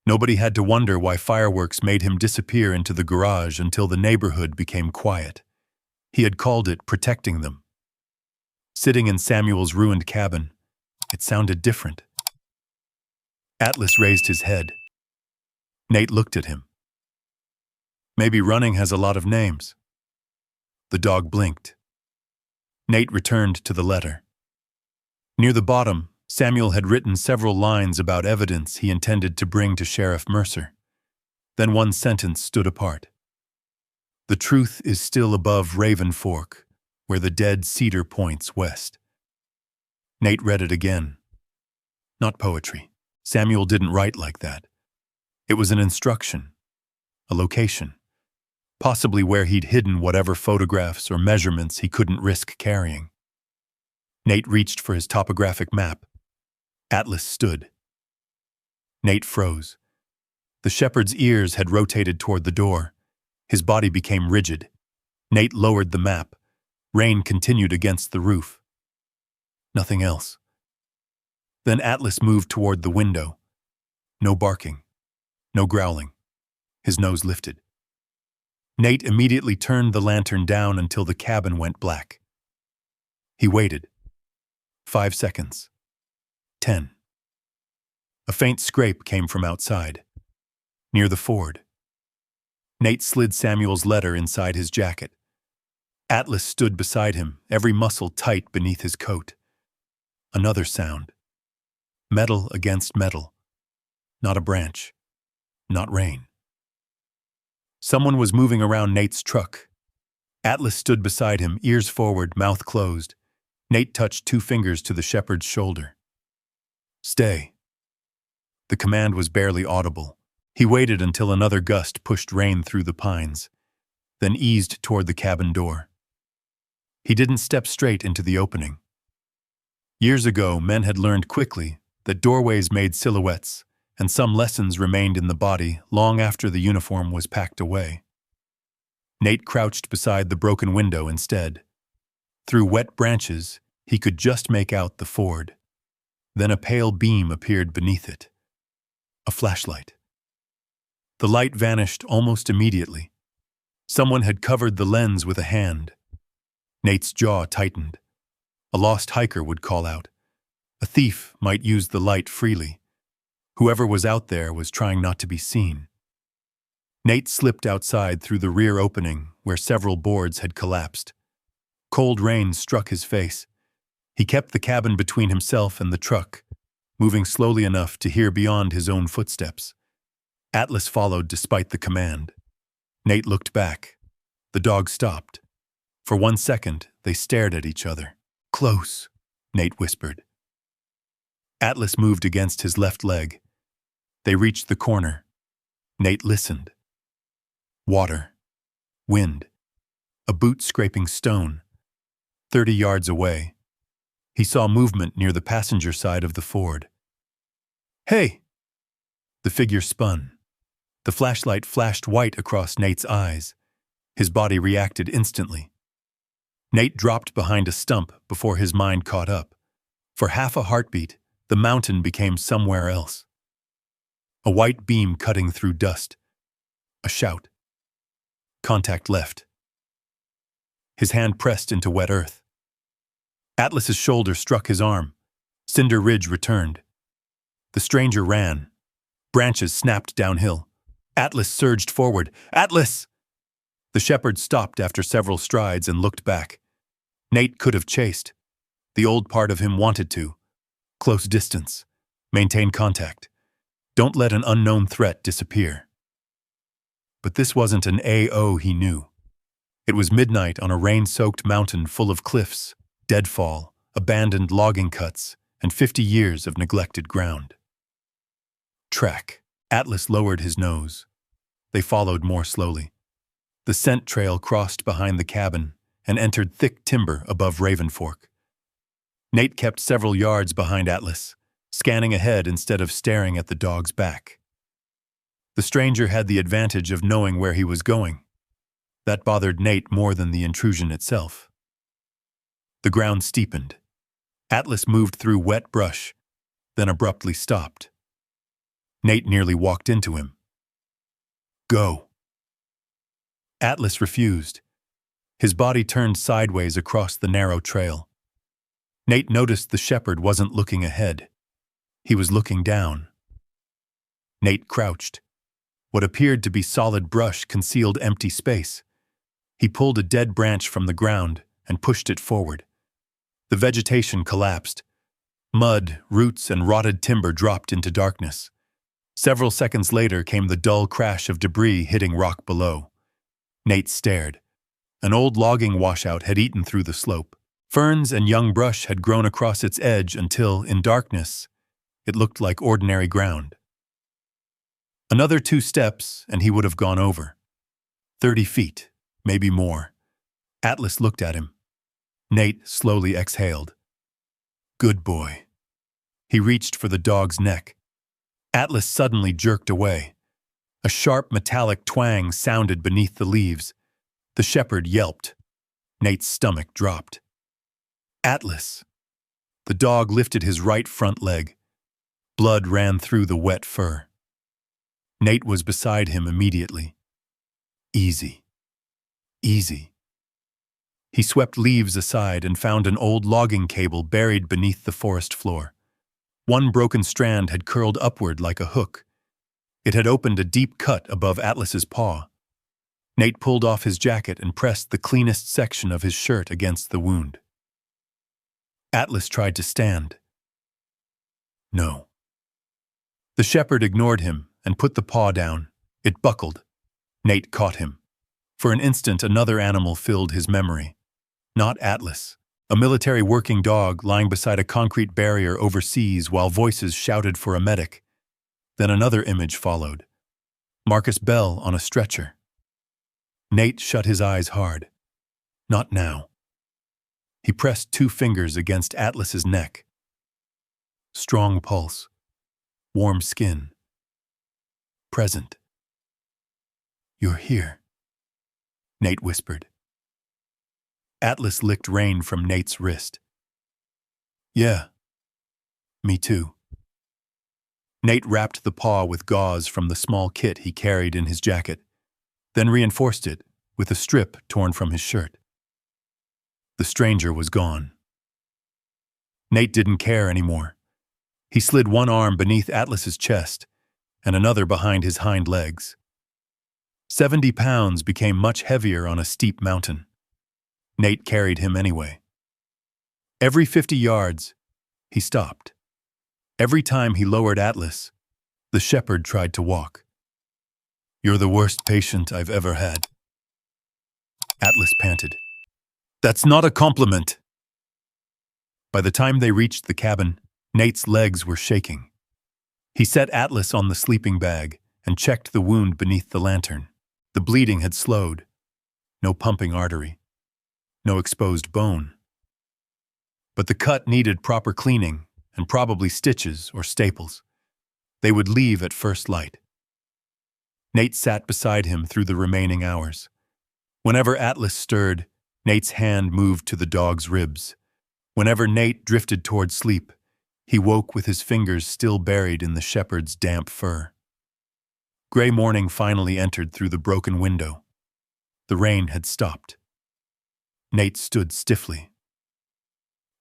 Nobody had to wonder why fireworks made him disappear into the garage until the neighborhood became quiet. He had called it protecting them. Sitting in Samuel's ruined cabin, it sounded different. Atlas raised his head. Nate looked at him. Maybe running has a lot of names. The dog blinked. Nate returned to the letter. Near the bottom, Samuel had written several lines about evidence he intended to bring to Sheriff Mercer. Then one sentence stood apart. The truth is still above Raven Fork, where the dead cedar points west. Nate read it again. Not poetry. Samuel didn't write like that. It was an instruction, a location, possibly where he'd hidden whatever photographs or measurements he couldn't risk carrying. Nate reached for his topographic map. Atlas stood. Nate froze. The shepherd's ears had rotated toward the door. His body became rigid. Nate lowered the map. Rain continued against the roof. Nothing else. Then Atlas moved toward the window. No barking. No growling. His nose lifted. Nate immediately turned the lantern down until the cabin went black. He waited. 5 seconds. 10. A faint scrape came from outside, near the ford. Nate slid Samuel's letter inside his jacket. Atlas stood beside him, every muscle tight beneath his coat. Another sound. Metal against metal. Not a branch. Not rain. Someone was moving around Nate's truck. Atlas stood beside him, ears forward, mouth closed. Nate touched 2 fingers to the shepherd's shoulder. Stay. The command was barely audible. He waited until another gust pushed rain through the pines, then eased toward the cabin door. He didn't step straight into the opening. Years ago, men had learned quickly that doorways made silhouettes, and some lessons remained in the body long after the uniform was packed away. Nate crouched beside the broken window instead. Through wet branches, he could just make out the ford. Then a pale beam appeared beneath it. A flashlight. The light vanished almost immediately. Someone had covered the lens with a hand. Nate's jaw tightened. A lost hiker would call out. A thief might use the light freely. Whoever was out there was trying not to be seen. Nate slipped outside through the rear opening where several boards had collapsed. Cold rain struck his face. He kept the cabin between himself and the truck, moving slowly enough to hear beyond his own footsteps. Atlas followed despite the command. Nate looked back. The dog stopped. For 1 second, they stared at each other. Close, Nate whispered. Atlas moved against his left leg. They reached the corner. Nate listened. Water. Wind. A boot scraping stone. 30 yards away. He saw movement near the passenger side of the Ford. "Hey!" The figure spun. The flashlight flashed white across Nate's eyes. His body reacted instantly. Nate dropped behind a stump before his mind caught up. For half a heartbeat, the mountain became somewhere else. A white beam cutting through dust. A shout. Contact left. His hand pressed into wet earth. Atlas's shoulder struck his arm. Cinder Ridge returned. The stranger ran. Branches snapped downhill. Atlas surged forward. "Atlas!" The shepherd stopped after several strides and looked back. Nate could have chased. The old part of him wanted to. Close distance. Maintain contact. Don't let an unknown threat disappear. But this wasn't an AO he knew. It was midnight on a rain-soaked mountain full of cliffs, deadfall, abandoned logging cuts, and 50 years of neglected ground. Track. Atlas lowered his nose. They followed more slowly. The scent trail crossed behind the cabin and entered thick timber above Raven Fork. Nate kept several yards behind Atlas, scanning ahead instead of staring at the dog's back. The stranger had the advantage of knowing where he was going. That bothered Nate more than the intrusion itself. The ground steepened. Atlas moved through wet brush, then abruptly stopped. Nate nearly walked into him. "Go." Atlas refused. His body turned sideways across the narrow trail. Nate noticed the shepherd wasn't looking ahead. He was looking down. Nate crouched. What appeared to be solid brush concealed empty space. He pulled a dead branch from the ground and pushed it forward. The vegetation collapsed. Mud, roots, and rotted timber dropped into darkness. Several seconds later came the dull crash of debris hitting rock below. Nate stared. An old logging washout had eaten through the slope. Ferns and young brush had grown across its edge until, in darkness, it looked like ordinary ground. Another 2 steps, and he would have gone over. 30 feet, maybe more. Atlas looked at him. Nate slowly exhaled. "Good boy." He reached for the dog's neck. Atlas suddenly jerked away. A sharp metallic twang sounded beneath the leaves. The shepherd yelped. Nate's stomach dropped. "Atlas!" The dog lifted his right front leg. Blood ran through the wet fur. Nate was beside him immediately. "Easy. Easy." He swept leaves aside and found an old logging cable buried beneath the forest floor. One broken strand had curled upward like a hook. It had opened a deep cut above Atlas's paw. Nate pulled off his jacket and pressed the cleanest section of his shirt against the wound. Atlas tried to stand. No. The shepherd ignored him and put the paw down. It buckled. Nate caught him. For an instant, another animal filled his memory. Not Atlas. A military working dog lying beside a concrete barrier overseas while voices shouted for a medic. Then another image followed. Marcus Bell on a stretcher. Nate shut his eyes hard. Not now. He pressed 2 fingers against Atlas's neck. Strong pulse. Warm skin. Present. "You're here," Nate whispered. Atlas licked rain from Nate's wrist. "Yeah. Me too." Nate wrapped the paw with gauze from the small kit he carried in his jacket, then reinforced it with a strip torn from his shirt. The stranger was gone. Nate didn't care anymore. He slid one arm beneath Atlas's chest and another behind his hind legs. 70 pounds became much heavier on a steep mountain. Nate carried him anyway. Every 50 yards, he stopped. Every time he lowered Atlas, the shepherd tried to walk. "You're the worst patient I've ever had." Atlas panted. "That's not a compliment." By the time they reached the cabin, Nate's legs were shaking. He set Atlas on the sleeping bag and checked the wound beneath the lantern. The bleeding had slowed. No pumping artery. No exposed bone. but the cut needed proper cleaning and probably stitches or staples. They would leave at first light. Nate sat beside him through the remaining hours. Whenever Atlas stirred, Nate's hand moved to the dog's ribs. Whenever Nate drifted toward sleep, he woke with his fingers still buried in the shepherd's damp fur. Gray morning finally entered through the broken window. The rain had stopped. Nate stood stiffly.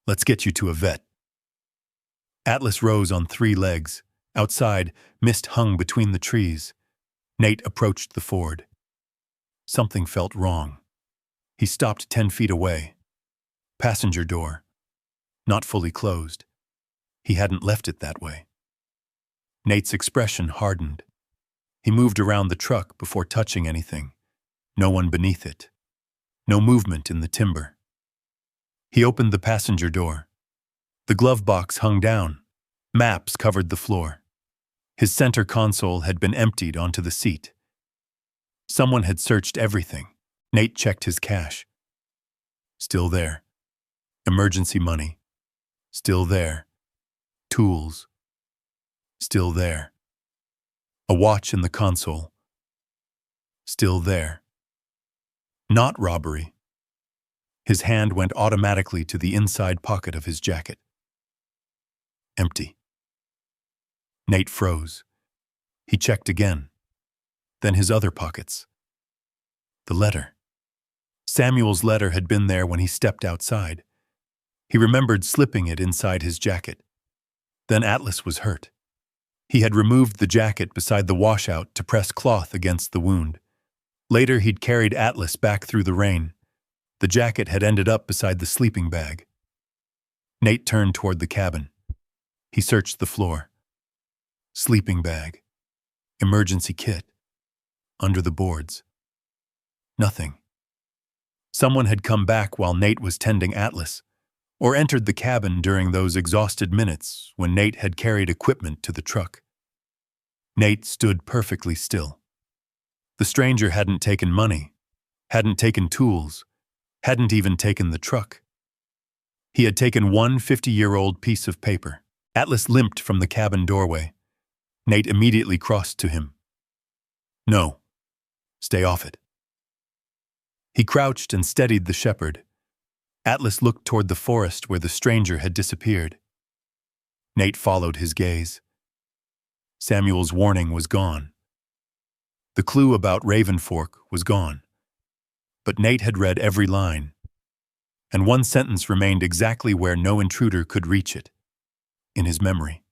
"Let's get you to a vet." Atlas rose on 3 legs. Outside, mist hung between the trees. Nate approached the ford. Something felt wrong. He stopped 10 feet away. Passenger door. Not fully closed. He hadn't left it that way. Nate's expression hardened. He moved around the truck before touching anything. No one beneath it. No movement in the timber. He opened the passenger door. The glove box hung down. Maps covered the floor. His center console had been emptied onto the seat. Someone had searched everything. Nate checked his cash. Still there. Emergency money. Still there. Tools. Still there. A watch in the console. Still there. Not robbery. His hand went automatically to the inside pocket of his jacket. Empty. Nate froze. He checked again. Then his other pockets. The letter. Samuel's letter had been there when he stepped outside. He remembered slipping it inside his jacket. Then Atlas was hurt. He had removed the jacket beside the washout to press cloth against the wound. Later, he'd carried Atlas back through the rain. The jacket had ended up beside the sleeping bag. Nate turned toward the cabin. He searched the floor. Sleeping bag. Emergency kit. Under the boards. Nothing. Someone had come back while Nate was tending Atlas, or entered the cabin during those exhausted minutes when Nate had carried equipment to the truck. Nate stood perfectly still. The stranger hadn't taken money, hadn't taken tools, hadn't even taken the truck. He had taken one 50-year-old piece of paper. Atlas limped from the cabin doorway. Nate immediately crossed to him. "No. Stay off it." He crouched and steadied the shepherd. Atlas looked toward the forest where the stranger had disappeared. Nate followed his gaze. Samuel's warning was gone. The clue about Raven Fork was gone. But Nate had read every line, and one sentence remained exactly where no intruder could reach it, in his memory.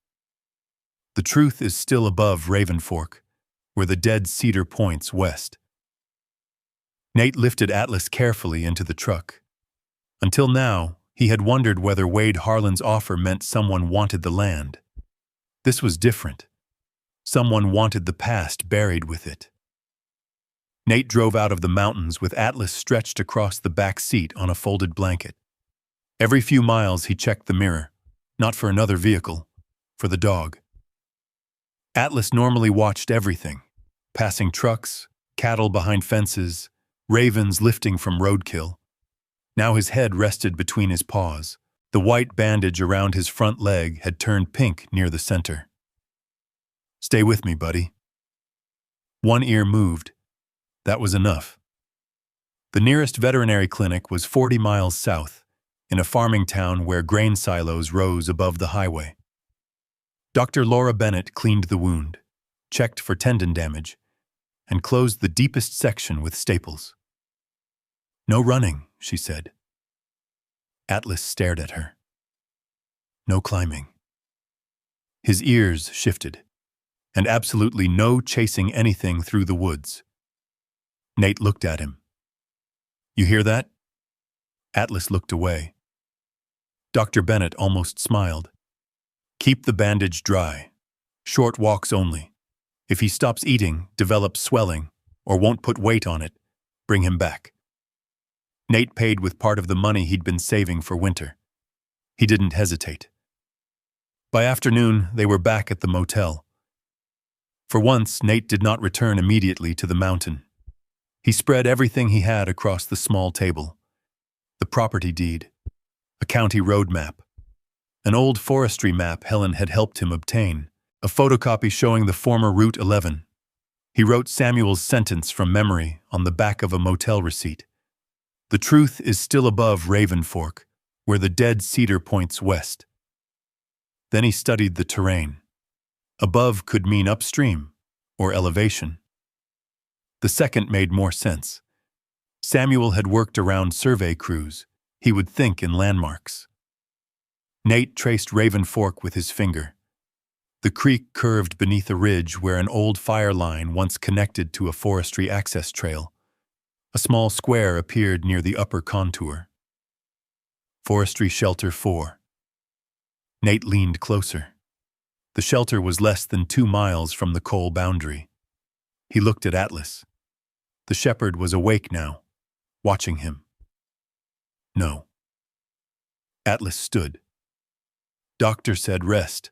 The truth is still above Raven Fork, where the dead cedar points west. Nate lifted Atlas carefully into the truck. Until now, he had wondered whether Wade Harlan's offer meant someone wanted the land. This was different. Someone wanted the past buried with it. Nate drove out of the mountains with Atlas stretched across the back seat on a folded blanket. Every few miles he checked the mirror, not for another vehicle, for the dog. Atlas normally watched everything, passing trucks, cattle behind fences, ravens lifting from roadkill. Now his head rested between his paws. The white bandage around his front leg had turned pink near the center. "Stay with me, buddy." One ear moved. That was enough. The nearest veterinary clinic was 40 miles south, in a farming town where grain silos rose above the highway. Dr. Laura Bennett cleaned the wound, checked for tendon damage, and closed the deepest section with staples. "No running," she said. Atlas stared at her. "No climbing." His ears shifted, and absolutely no chasing anything through the woods. Nate looked at him. "You hear that?" Atlas looked away. Dr. Bennett almost smiled. "Keep the bandage dry. Short walks only. If he stops eating, develops swelling, or won't put weight on it, bring him back." Nate paid with part of the money he'd been saving for winter. He didn't hesitate. By afternoon, they were back at the motel. For once, Nate did not return immediately to the mountain. He spread everything he had across the small table. The property deed, a county road map, an old forestry map Helen had helped him obtain, a photocopy showing the former Route 11. He wrote Samuel's sentence from memory on the back of a motel receipt. The truth is still above Raven Fork, where the dead cedar points west. Then he studied the terrain. Above could mean upstream, or elevation. The second made more sense. Samuel had worked around survey crews. He would think in landmarks. Nate traced Raven Fork with his finger. The creek curved beneath a ridge where an old fire line once connected to a forestry access trail. A small square appeared near the upper contour. Forestry Shelter 4. Nate leaned closer. The shelter was less than 2 miles from the coal boundary. He looked at Atlas. The shepherd was awake now, watching him. No. Atlas stood. Doctor said rest.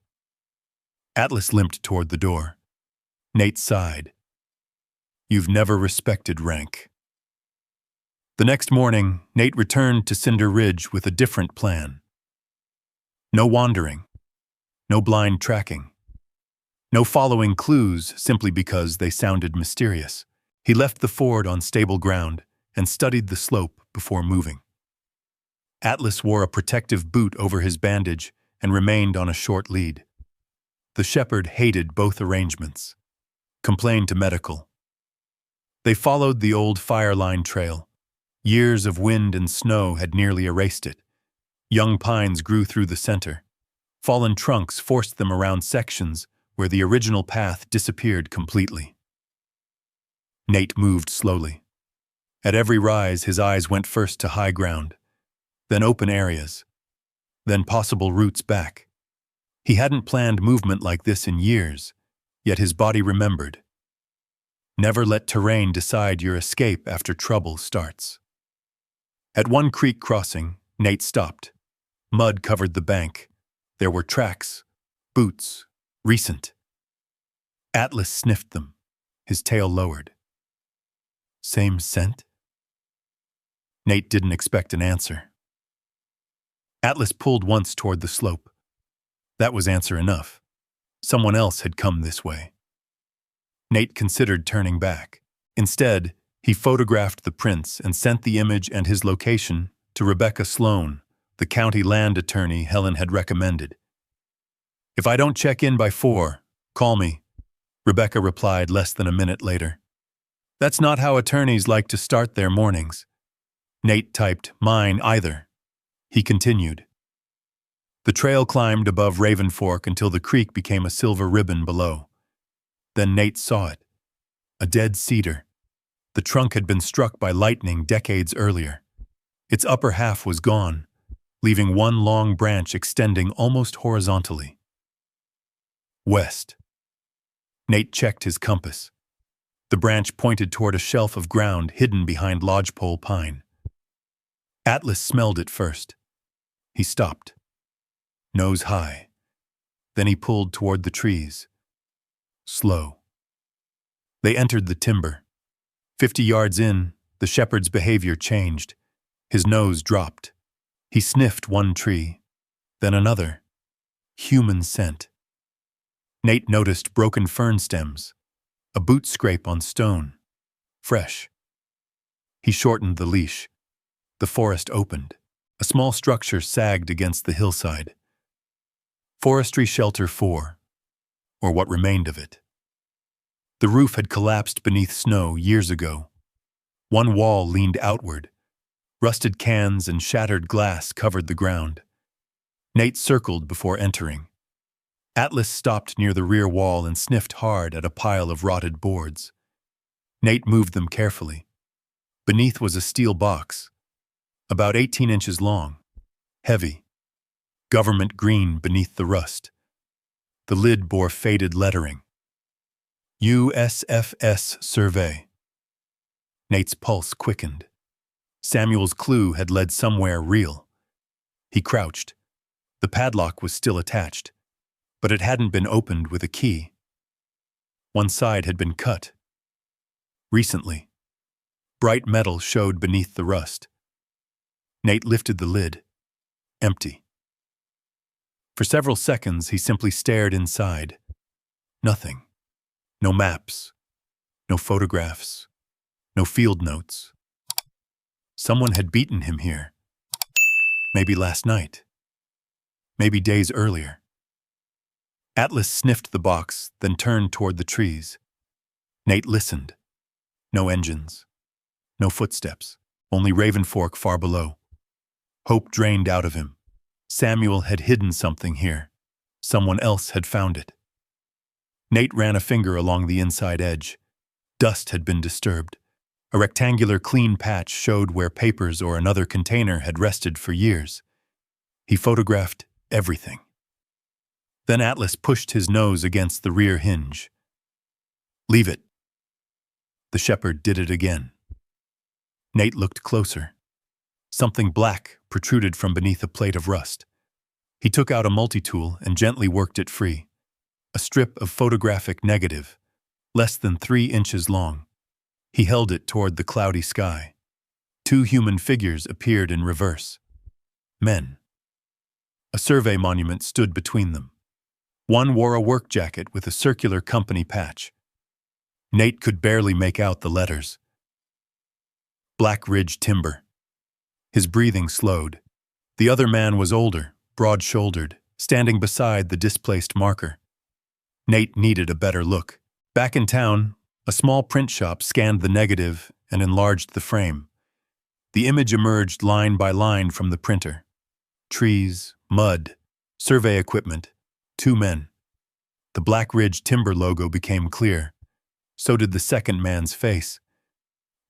Atlas limped toward the door. Nate sighed. You've never respected rank. The next morning, Nate returned to Cinder Ridge with a different plan. No wandering. No blind tracking. No following clues simply because they sounded mysterious. He left the ford on stable ground and studied the slope before moving. Atlas wore a protective boot over his bandage and remained on a short lead. The shepherd hated both arrangements. Complained to medical. They followed the old fire line trail. Years of wind and snow had nearly erased it. Young pines grew through the center. Fallen trunks forced them around sections where the original path disappeared completely. Nate moved slowly. At every rise, his eyes went first to high ground, then open areas, then possible routes back. He hadn't planned movement like this in years, yet his body remembered. Never let terrain decide your escape after trouble starts. At one creek crossing, Nate stopped. Mud covered the bank. There were tracks, boots, recent. Atlas sniffed them, his tail lowered. Same scent? Nate didn't expect an answer. Atlas pulled once toward the slope. That was answer enough. Someone else had come this way. Nate considered turning back. Instead, he photographed the prints and sent the image and his location to Rebecca Sloan, the county land attorney Helen had recommended. If I don't check in by 4, call me, Rebecca replied less than a minute later. That's not how attorneys like to start their mornings. Nate typed, mine either. He continued. The trail climbed above Raven Fork until the creek became a silver ribbon below. Then Nate saw it. A dead cedar. The trunk had been struck by lightning decades earlier. Its upper half was gone, leaving one long branch extending almost horizontally. West. Nate checked his compass. The branch pointed toward a shelf of ground hidden behind lodgepole pine. Atlas smelled it first. He stopped. Nose high. Then he pulled toward the trees. Slow. They entered the timber. 50 yards in, the shepherd's behavior changed. His nose dropped. He sniffed one tree, then another. Human scent. Nate noticed broken fern stems, a boot scrape on stone. Fresh. He shortened the leash. The forest opened. A small structure sagged against the hillside. Forestry Shelter 4, or what remained of it. The roof had collapsed beneath snow years ago. One wall leaned outward. Rusted cans and shattered glass covered the ground. Nate circled before entering. Atlas stopped near the rear wall and sniffed hard at a pile of rotted boards. Nate moved them carefully. Beneath was a steel box, about 18 inches long, heavy, government green beneath the rust. The lid bore faded lettering. USFS Survey. Nate's pulse quickened. Samuel's clue had led somewhere real. He crouched. The padlock was still attached, but it hadn't been opened with a key. One side had been cut. Recently. Bright metal showed beneath the rust. Nate lifted the lid. Empty. For several seconds, he simply stared inside. Nothing. No maps. No photographs. No field notes. Someone had beaten him here. Maybe last night. Maybe days earlier. Atlas sniffed the box, then turned toward the trees. Nate listened. No engines. No footsteps. Only Raven Fork far below. Hope drained out of him. Samuel had hidden something here. Someone else had found it. Nate ran a finger along the inside edge. Dust had been disturbed. A rectangular clean patch showed where papers or another container had rested for years. He photographed everything. Then Atlas pushed his nose against the rear hinge. Leave it. The shepherd did it again. Nate looked closer. Something black protruded from beneath a plate of rust. He took out a multi-tool and gently worked it free. A strip of photographic negative, less than 3 inches long. He held it toward the cloudy sky. 2 human figures appeared in reverse. Men. A survey monument stood between them. One wore a work jacket with a circular company patch. Nate could barely make out the letters. Black Ridge Timber. His breathing slowed. The other man was older, broad-shouldered, standing beside the displaced marker. Nate needed a better look. Back in town, a small print shop scanned the negative and enlarged the frame. The image emerged line by line from the printer. Trees, mud, survey equipment, 2 men. The Black Ridge Timber logo became clear. So did the second man's face.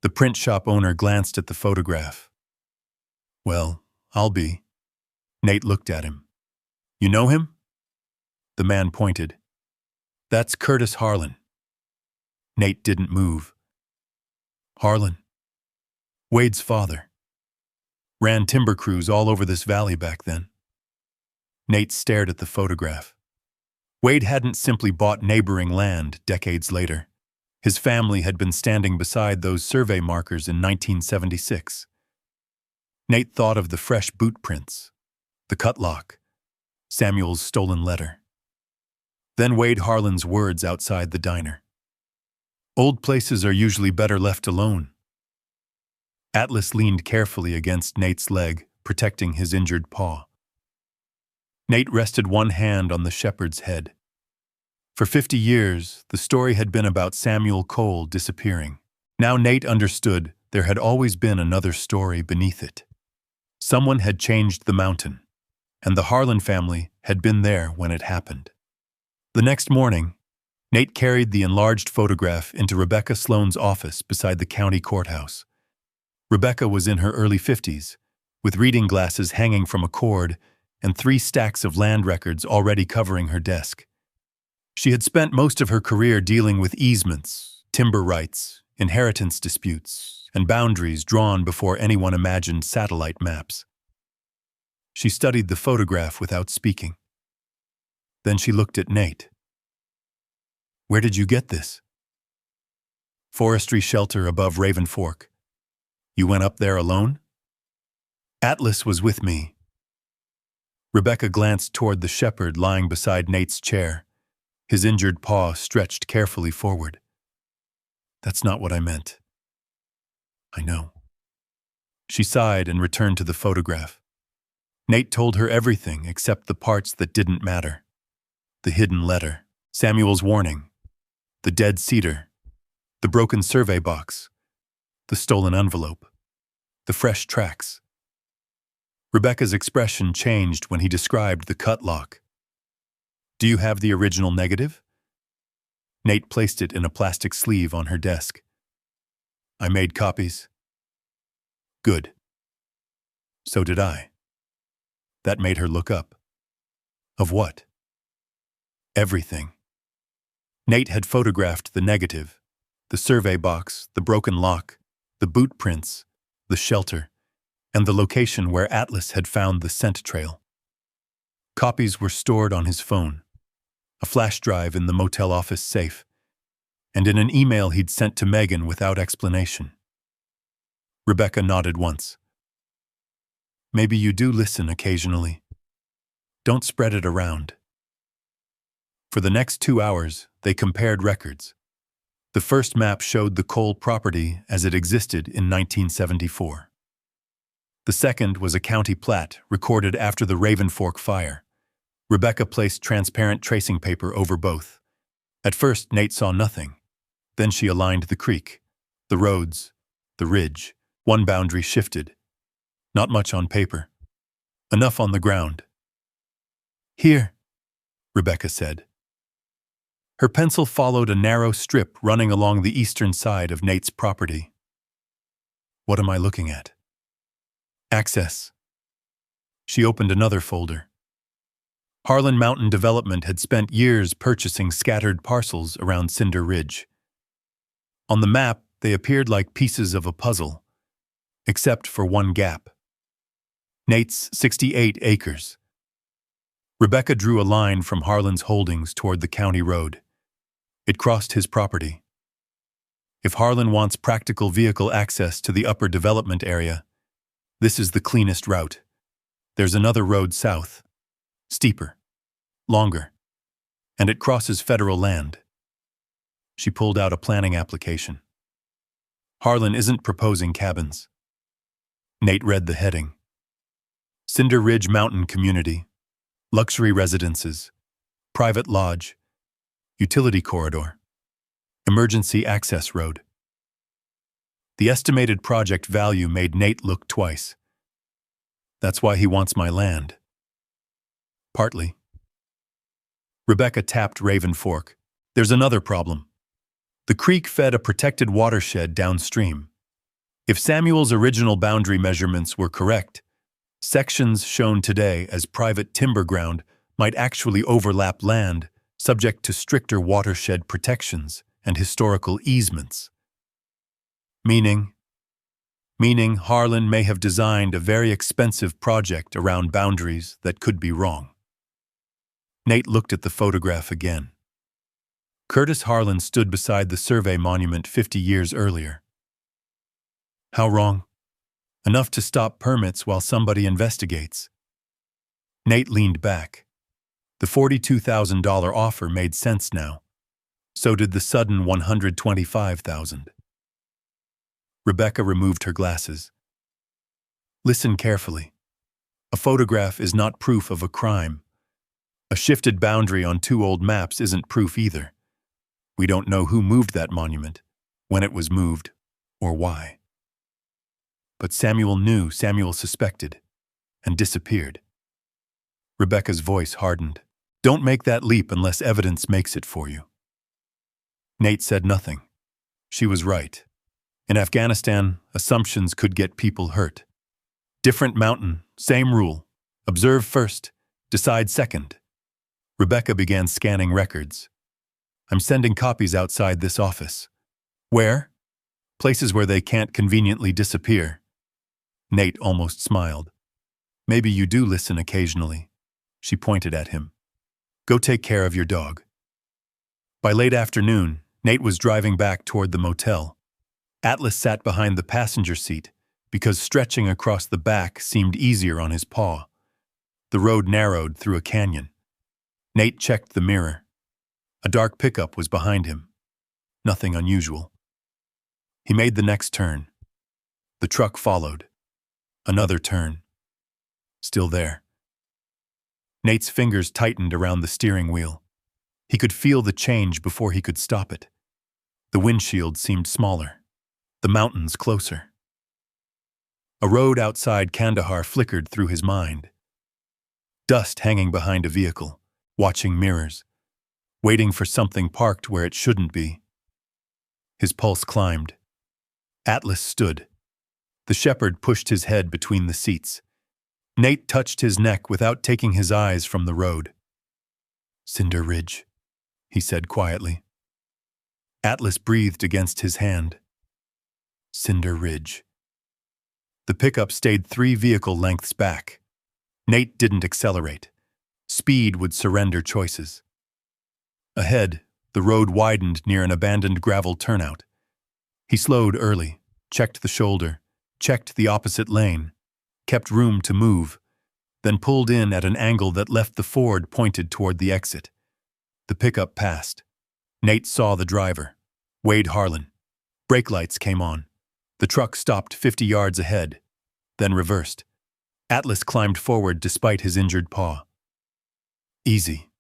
The print shop owner glanced at the photograph. Well, I'll be. Nate looked at him. You know him? The man pointed. That's Curtis Harlan. Nate didn't move. Harlan. Wade's father. Ran timber crews all over this valley back then. Nate stared at the photograph. Wade hadn't simply bought neighboring land decades later. His family had been standing beside those survey markers in 1976. Nate thought of the fresh boot prints, the cut lock, Samuel's stolen letter. Then Wade Harlan's words outside the diner. Old places are usually better left alone. Atlas leaned carefully against Nate's leg, protecting his injured paw. Nate rested one hand on the shepherd's head. For 50 years, the story had been about Samuel Cole disappearing. Now Nate understood there had always been another story beneath it. Someone had changed the mountain, and the Harlan family had been there when it happened. The next morning, Nate carried the enlarged photograph into Rebecca Sloan's office beside the county courthouse. Rebecca was in her early 50s, with reading glasses hanging from a cord and 3 stacks of land records already covering her desk. She had spent most of her career dealing with easements, timber rights, inheritance disputes, and boundaries drawn before anyone imagined satellite maps. She studied the photograph without speaking. Then she looked at Nate. Where did you get this? Forestry shelter above Raven Fork. You went up there alone? Atlas was with me. Rebecca glanced toward the shepherd lying beside Nate's chair, his injured paw stretched carefully forward. That's not what I meant. I know. She sighed and returned to the photograph. Nate told her everything except the parts that didn't matter. The hidden letter, Samuel's warning, the dead cedar, the broken survey box, the stolen envelope, the fresh tracks. Rebecca's expression changed when he described the cut lock. Do you have the original negative? Nate placed it in a plastic sleeve on her desk. I made copies. Good. So did I. That made her look up. Of what? Everything. Nate had photographed the negative, the survey box, the broken lock, the boot prints, the shelter, and the location where Atlas had found the scent trail. Copies were stored on his phone, a flash drive in the motel office safe, and in an email he'd sent to Megan without explanation. Rebecca nodded once. Maybe you do listen occasionally. Don't spread it around. For the next 2 hours, they compared records. The first map showed the Cole property as it existed in 1974. The second was a county plat recorded after the Raven Fork fire. Rebecca placed transparent tracing paper over both. At first, Nate saw nothing. Then she aligned the creek, the roads, the ridge. One boundary shifted. Not much on paper. Enough on the ground. Here, Rebecca said. Her pencil followed a narrow strip running along the eastern side of Nate's property. What am I looking at? Access. She opened another folder. Harlan Mountain Development had spent years purchasing scattered parcels around Cinder Ridge. On the map, they appeared like pieces of a puzzle, except for one gap. Nate's 68 acres. Rebecca drew a line from Harlan's holdings toward the county road. It crossed his property. If Harlan wants practical vehicle access to the upper development area, this is the cleanest route. There's another road south, steeper, longer, and it crosses federal land. She pulled out a planning application. Harlan isn't proposing cabins. Nate read the heading. Cinder Ridge Mountain Community, luxury residences, private lodge, utility corridor, emergency access road. The estimated project value made Nate look twice. That's why he wants my land. Partly. Rebecca tapped Raven Fork. There's another problem. The creek fed a protected watershed downstream. If Samuel's original boundary measurements were correct, sections shown today as private timber ground might actually overlap land subject to stricter watershed protections and historical easements. Meaning Harlan may have designed a very expensive project around boundaries that could be wrong. Nate looked at the photograph again. Curtis Harlan stood beside the survey monument 50 years earlier. How wrong? Enough to stop permits while somebody investigates. Nate leaned back. The $42,000 offer made sense now. So did the sudden $125,000. Rebecca removed her glasses. Listen carefully. A photograph is not proof of a crime. A shifted boundary on 2 old maps isn't proof either. We don't know who moved that monument, when it was moved, or why. But Samuel knew, Samuel suspected, and disappeared. Rebecca's voice hardened. Don't make that leap unless evidence makes it for you. Nate said nothing. She was right. In Afghanistan, assumptions could get people hurt. Different mountain, same rule. Observe first, decide second. Rebecca began scanning records. I'm sending copies outside this office. Where? Places where they can't conveniently disappear. Nate almost smiled. Maybe you do listen occasionally. She pointed at him. Go take care of your dog. By late afternoon, Nate was driving back toward the motel. Atlas sat behind the passenger seat because stretching across the back seemed easier on his paw. The road narrowed through a canyon. Nate checked the mirror. A dark pickup was behind him. Nothing unusual. He made the next turn. The truck followed. Another turn. Still there. Nate's fingers tightened around the steering wheel. He could feel the change before he could stop it. The windshield seemed smaller. The mountains closer. A road outside Kandahar flickered through his mind. Dust hanging behind a vehicle, watching mirrors, waiting for something parked where it shouldn't be. His pulse climbed. Atlas stood. The shepherd pushed his head between the seats. Nate touched his neck without taking his eyes from the road. Cinder Ridge, he said quietly. Atlas breathed against his hand. Cinder Ridge. The pickup stayed 3 vehicle lengths back. Nate didn't accelerate. Speed would surrender choices. Ahead, the road widened near an abandoned gravel turnout. He slowed early, checked the shoulder, checked the opposite lane. kept room to move, then pulled in at an angle that left the Ford pointed toward the exit. The pickup passed. Nate saw the driver, Wade Harlan. Brake lights came on. The truck stopped 50 yards ahead, then reversed. Atlas climbed forward despite his injured paw. Easy.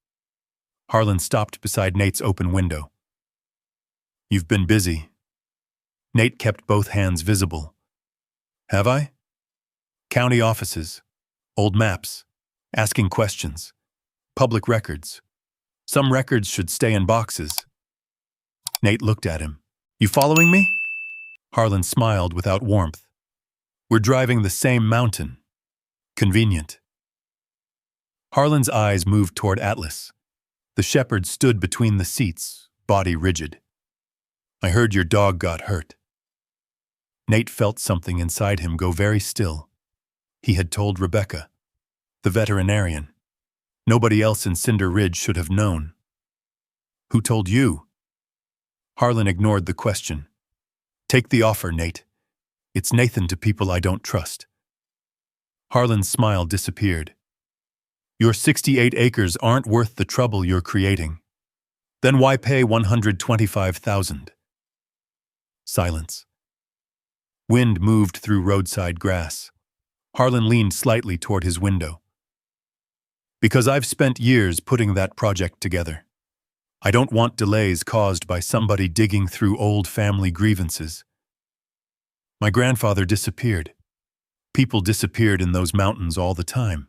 Harlan stopped beside Nate's open window. You've been busy. Nate kept both hands visible. Have I? County offices, old maps, asking questions, public records. Some records should stay in boxes. Nate looked at him. You following me? Harlan smiled without warmth. We're driving the same mountain. Convenient. Harlan's eyes moved toward Atlas. The shepherd stood between the seats, body rigid. I heard your dog got hurt. Nate felt something inside him go very still. He had told Rebecca, the veterinarian. Nobody else in Cinder Ridge should have known. Who told you? Harlan ignored the question. Take the offer, Nate. It's Nathan to people I don't trust. Harlan's smile disappeared. Your 68 acres aren't worth the trouble you're creating. Then why pay $125,000? Silence. Wind moved through roadside grass. Harlan leaned slightly toward his window. Because I've spent years putting that project together. I don't want delays caused by somebody digging through old family grievances. My grandfather disappeared. People disappeared in those mountains all the time.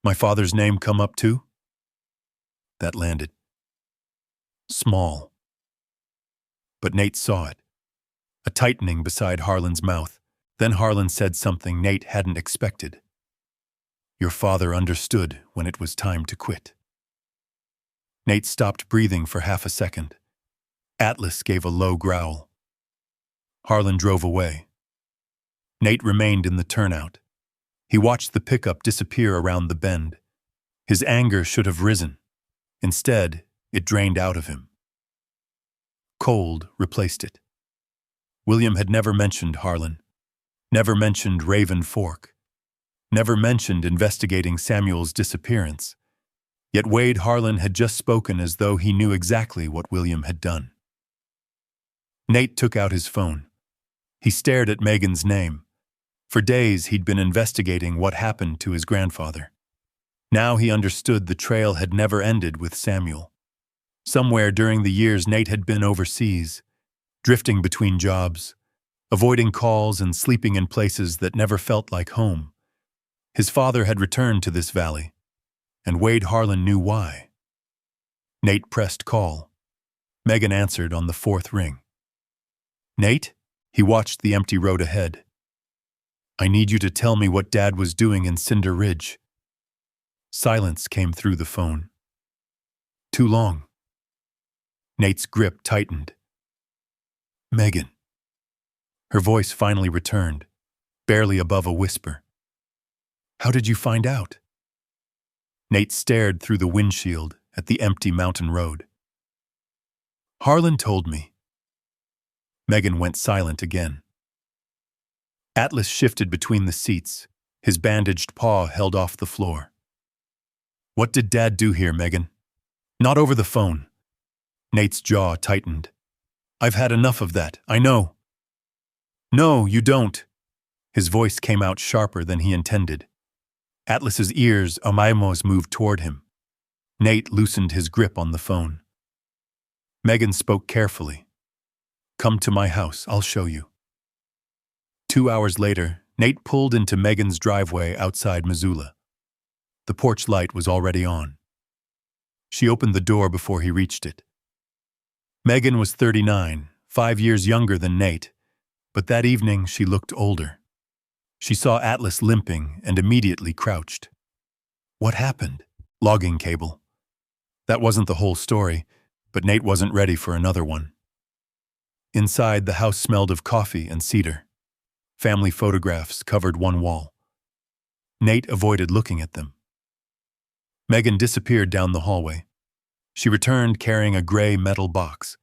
My father's name come up too? That landed. Small. But Nate saw it. A tightening beside Harlan's mouth. Then Harlan said something Nate hadn't expected. Your father understood when it was time to quit. Nate stopped breathing for half a second. Atlas gave a low growl. Harlan drove away. Nate remained in the turnout. He watched the pickup disappear around the bend. His anger should have risen. Instead, it drained out of him. Cold replaced it. William had never mentioned Harlan, never mentioned Raven Fork, never mentioned investigating Samuel's disappearance. Yet Wade Harlan had just spoken as though he knew exactly what William had done. Nate took out his phone. He stared at Megan's name. For days he'd been investigating what happened to his grandfather. Now he understood the trail had never ended with Samuel. Somewhere during the years Nate had been overseas, drifting between jobs, avoiding calls and sleeping in places that never felt like home. His father had returned to this valley, and Wade Harlan knew why. Nate pressed call. Megan answered on the fourth ring. Nate? He watched the empty road ahead. I need you to tell me what Dad was doing in Cinder Ridge. Silence came through the phone. Too long. Nate's grip tightened. Megan. Her voice finally returned, barely above a whisper. How did you find out? Nate stared through the windshield at the empty mountain road. Harlan told me. Megan went silent again. Atlas shifted between the seats, his bandaged paw held off the floor. What did Dad do here, Megan? Not over the phone. Nate's jaw tightened. I've had enough of that, I know. No, you don't. His voice came out sharper than he intended. Atlas's ears almost moved toward him. Nate loosened his grip on the phone. Megan spoke carefully. Come to my house, I'll show you. 2 hours later, Nate pulled into Megan's driveway outside Missoula. The porch light was already on. She opened the door before he reached it. Megan was 39, 5 years younger than Nate, but that evening she looked older. She saw Atlas limping and immediately crouched. What happened? Logging cable. That wasn't the whole story, but Nate wasn't ready for another one. Inside, the house smelled of coffee and cedar. Family photographs covered one wall. Nate avoided looking at them. Megan disappeared down the hallway. She returned carrying a gray metal box.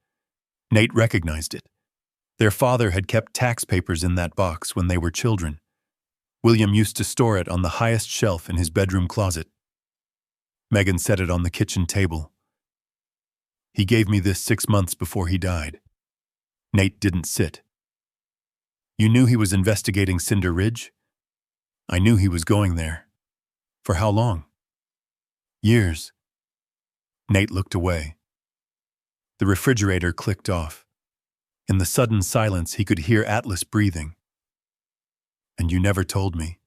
Nate recognized it. Their father had kept tax papers in that box when they were children. William used to store it on the highest shelf in his bedroom closet. Megan set it on the kitchen table. He gave me this 6 months before he died. Nate didn't sit. You knew he was investigating Cinder Ridge? I knew he was going there. For how long? Years. Nate looked away. The refrigerator clicked off. In the sudden silence, he could hear Atlas breathing. And you never told me.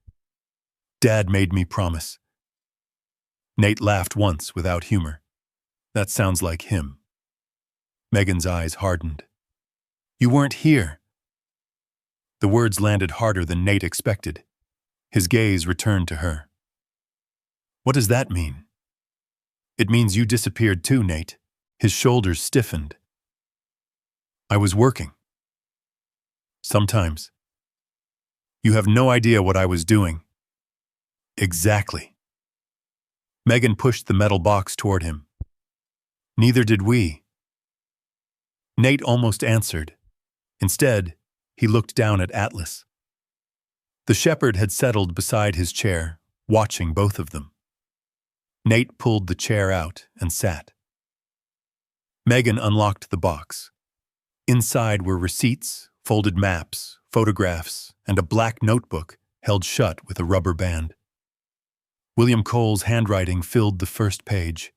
Dad made me promise. Nate laughed once without humor. That sounds like him. Megan's eyes hardened. You weren't here. The words landed harder than Nate expected. His gaze returned to her. What does that mean? It means you disappeared too, Nate. His shoulders stiffened. I was working. Sometimes. You have no idea what I was doing. Exactly. Megan pushed the metal box toward him. Neither did we. Nate almost answered. Instead, he looked down at Atlas. The shepherd had settled beside his chair, watching both of them. Nate pulled the chair out and sat. Megan unlocked the box. Inside were receipts, folded maps, photographs, and a black notebook held shut with a rubber band. William Cole's handwriting filled the first page.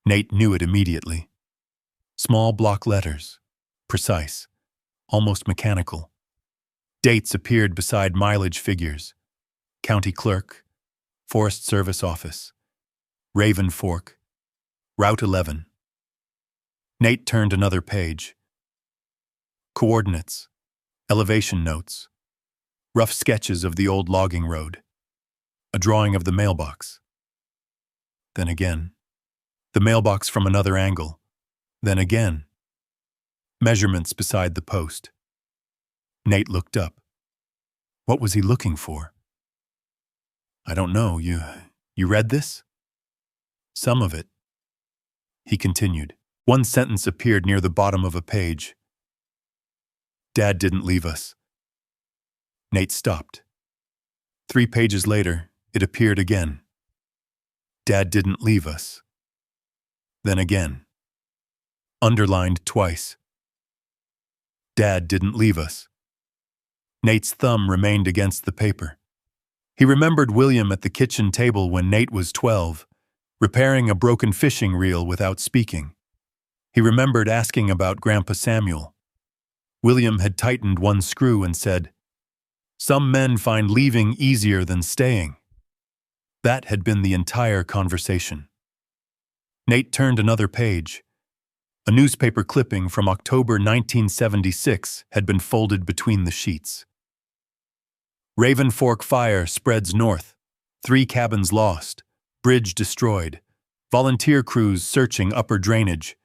Nate knew it immediately. Small block letters, precise, almost mechanical. Dates appeared beside mileage figures. County Clerk, Forest Service Office, Raven Fork, Route 11. Nate turned another page. Coordinates, elevation notes, rough sketches of the old logging road, a drawing of the mailbox. Then again, the mailbox from another angle. Then again, measurements beside the post. Nate looked up. What was he looking for? I don't know. You read this? Some of it. He continued. One sentence appeared near the bottom of a page. Dad didn't leave us. Nate stopped. 3 pages later, it appeared again. Dad didn't leave us. Then again. Underlined twice. Dad didn't leave us. Nate's thumb remained against the paper. He remembered William at the kitchen table when Nate was 12, repairing a broken fishing reel without speaking. He remembered asking about Grandpa Samuel. William had tightened one screw and said, "Some men find leaving easier than staying." That had been the entire conversation. Nate turned another page. A newspaper clipping from October 1976 had been folded between the sheets. Raven Fork fire spreads north. 3 cabins lost. Bridge destroyed. Volunteer crews searching upper drainage.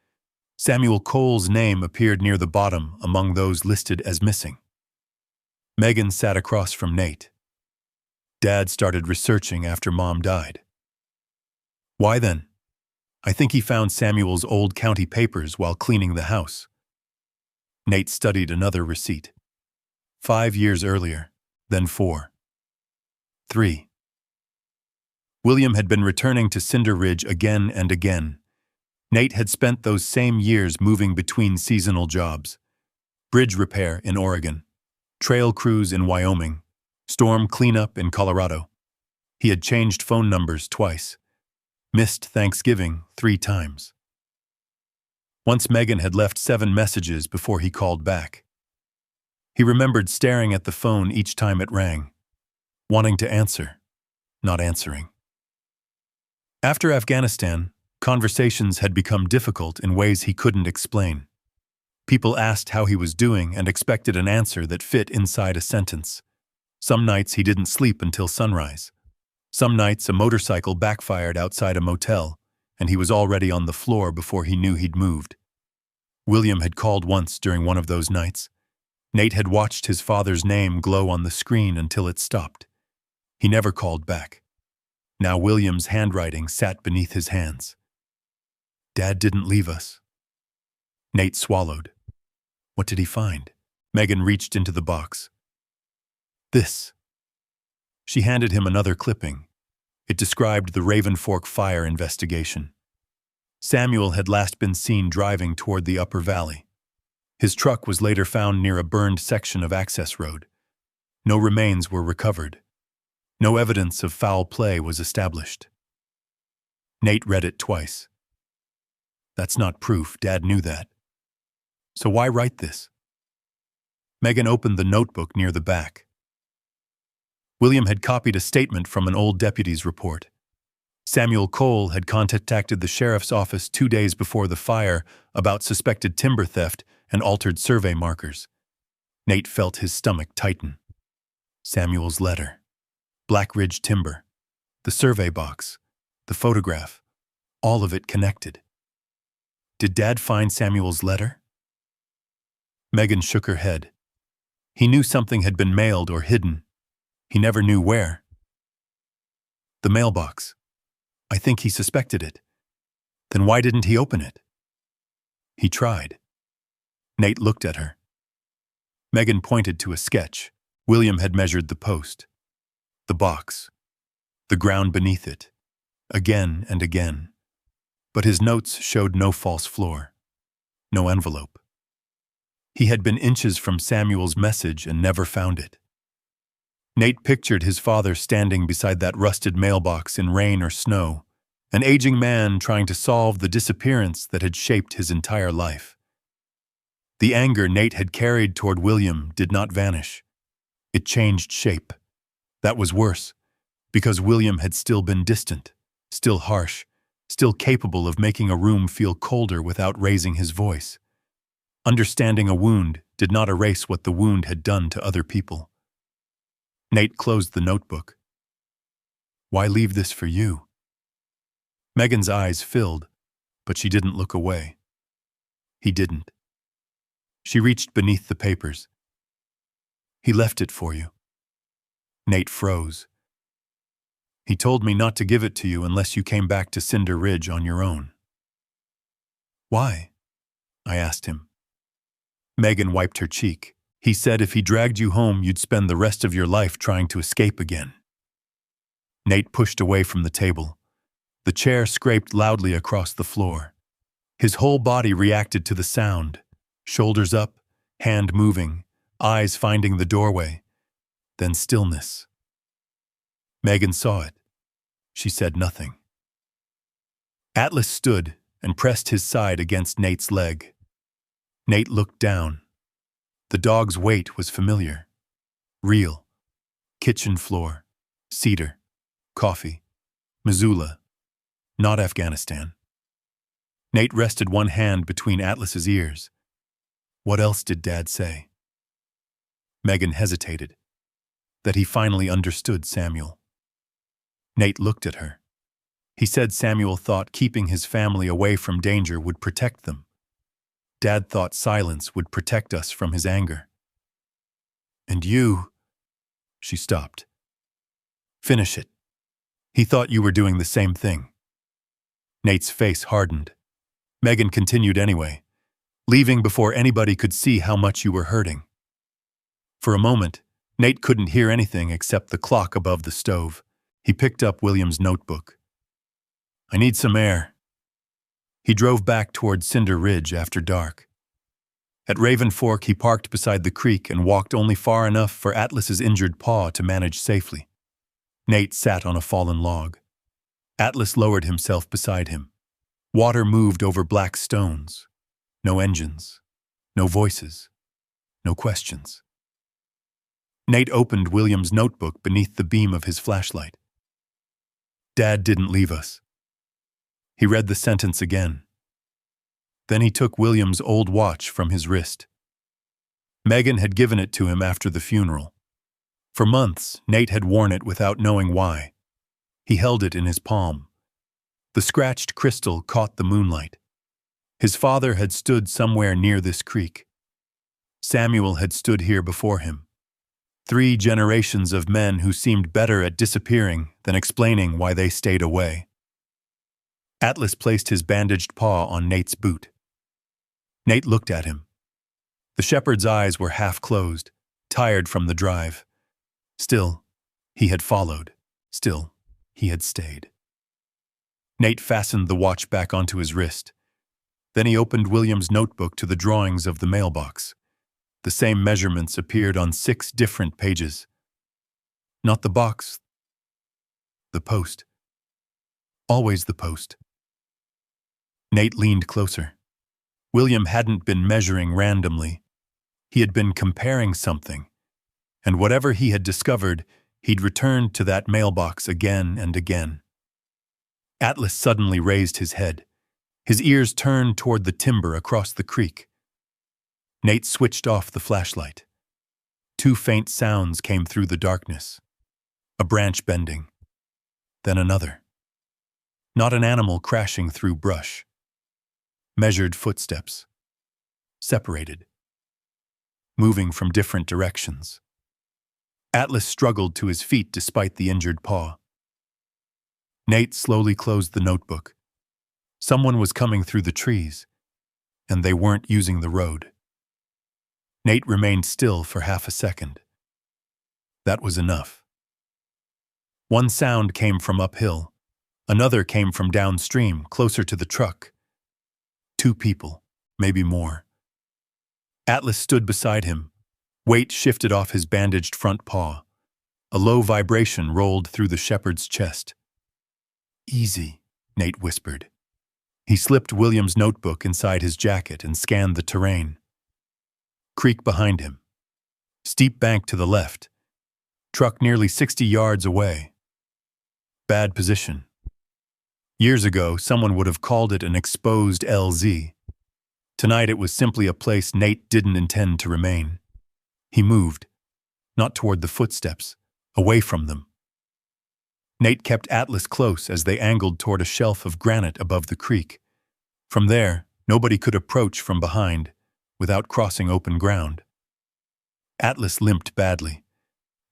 Samuel Cole's name appeared near the bottom among those listed as missing. Megan sat across from Nate. Dad started researching after Mom died. Why then? I think he found Samuel's old county papers while cleaning the house. Nate studied another receipt. 5 years earlier, then 4. 3. William had been returning to Cinder Ridge again and again. Nate had spent those same years moving between seasonal jobs. Bridge repair in Oregon, trail crews in Wyoming, storm cleanup in Colorado. He had changed phone numbers twice, missed Thanksgiving 3 times. Once Megan had left 7 messages before he called back. He remembered staring at the phone each time it rang, wanting to answer, not answering. After Afghanistan, conversations had become difficult in ways he couldn't explain. People asked how he was doing and expected an answer that fit inside a sentence. Some nights he didn't sleep until sunrise. Some nights a motorcycle backfired outside a motel, and he was already on the floor before he knew he'd moved. William had called once during one of those nights. Nate had watched his father's name glow on the screen until it stopped. He never called back. Now William's handwriting sat beneath his hands. Dad didn't leave us. Nate swallowed. What did he find? Megan reached into the box. This. She handed him another clipping. It described the Raven Fork fire investigation. Samuel had last been seen driving toward the upper valley. His truck was later found near a burned section of access road. No remains were recovered. No evidence of foul play was established. Nate read it twice. That's not proof, Dad knew that. So why write this? Megan opened the notebook near the back. William had copied a statement from an old deputy's report. Samuel Cole had contacted the sheriff's office 2 days before the fire about suspected timber theft and altered survey markers. Nate felt his stomach tighten. Samuel's letter. Black Ridge Timber. The survey box. The photograph. All of it connected. Did Dad find Samuel's letter? Megan shook her head. He knew something had been mailed or hidden. He never knew where. The mailbox. I think he suspected it. Then why didn't he open it? He tried. Nate looked at her. Megan pointed to a sketch. William had measured the post. The box. The ground beneath it. Again and again. But his notes showed no false floor. No envelope. He had been inches from Samuel's message and never found it. Nate pictured his father standing beside that rusted mailbox in rain or snow, an aging man trying to solve the disappearance that had shaped his entire life. The anger Nate had carried toward William did not vanish. It changed shape. That was worse, because William had still been distant, still harsh, still capable of making a room feel colder without raising his voice. Understanding a wound did not erase what the wound had done to other people. Nate closed the notebook. Why leave this for you? Megan's eyes filled, but she didn't look away. He didn't. She reached beneath the papers. He left it for you. Nate froze. He told me not to give it to you unless you came back to Cinder Ridge on your own. Why? I asked him. Megan wiped her cheek. He said if he dragged you home, you'd spend the rest of your life trying to escape again. Nate pushed away from the table. The chair scraped loudly across the floor. His whole body reacted to the sound. Shoulders up, hand moving, eyes finding the doorway. Then stillness. Megan saw it. She said nothing. Atlas stood and pressed his side against Nate's leg. Nate looked down. The dog's weight was familiar. Real. Kitchen floor. Cedar. Coffee. Missoula. Not Afghanistan. Nate rested one hand between Atlas's ears. What else did Dad say? Megan hesitated. That he finally understood Samuel. Nate looked at her. He said Samuel thought keeping his family away from danger would protect them. Dad thought silence would protect us from his anger. And you... She stopped. Finish it. He thought you were doing the same thing. Nate's face hardened. Megan continued anyway, leaving before anybody could see how much you were hurting. For a moment, Nate couldn't hear anything except the clock above the stove. He picked up William's notebook. I need some air. He drove back toward Cinder Ridge after dark. At Raven Fork, he parked beside the creek and walked only far enough for Atlas's injured paw to manage safely. Nate sat on a fallen log. Atlas lowered himself beside him. Water moved over black stones. No engines. No voices. No questions. Nate opened William's notebook beneath the beam of his flashlight. Dad didn't leave us. He read the sentence again. Then he took William's old watch from his wrist. Megan had given it to him after the funeral. For months, Nate had worn it without knowing why. He held it in his palm. The scratched crystal caught the moonlight. His father had stood somewhere near this creek. Samuel had stood here before him. 3 generations of men who seemed better at disappearing than explaining why they stayed away. Atlas placed his bandaged paw on Nate's boot. Nate looked at him. The shepherd's eyes were half closed, tired from the drive. Still, He had followed. Still, he had stayed. Nate fastened the watch back onto his wrist. Then he opened William's notebook to the drawings of the mailbox. The same measurements appeared on 6 different pages. Not the box, the post. Always the post. Nate leaned closer. William hadn't been measuring randomly. He had been comparing something, and whatever he had discovered, he'd returned to that mailbox again and again. Atlas suddenly raised his head. His ears turned toward the timber across the creek. Nate switched off the flashlight. 2 faint sounds came through the darkness. A branch bending, then another. Not an animal crashing through brush. Measured footsteps. Separated. Moving from different directions. Atlas struggled to his feet despite the injured paw. Nate slowly closed the notebook. Someone was coming through the trees, and they weren't using the road. Nate remained still for half a second. That was enough. One sound came from uphill. Another came from downstream, closer to the truck. 2 people, maybe more. Atlas stood beside him. Weight shifted off his bandaged front paw. A low vibration rolled through the shepherd's chest. "Easy," Nate whispered. He slipped William's notebook inside his jacket and scanned the terrain. Creek behind him. Steep bank to the left. Truck nearly 60 yards away. Bad position. Years ago, someone would have called it an exposed LZ. Tonight it was simply a place Nate didn't intend to remain. He moved, not toward the footsteps, away from them. Nate kept Atlas close as they angled toward a shelf of granite above the creek. From there, nobody could approach from behind without crossing open ground. Atlas limped badly.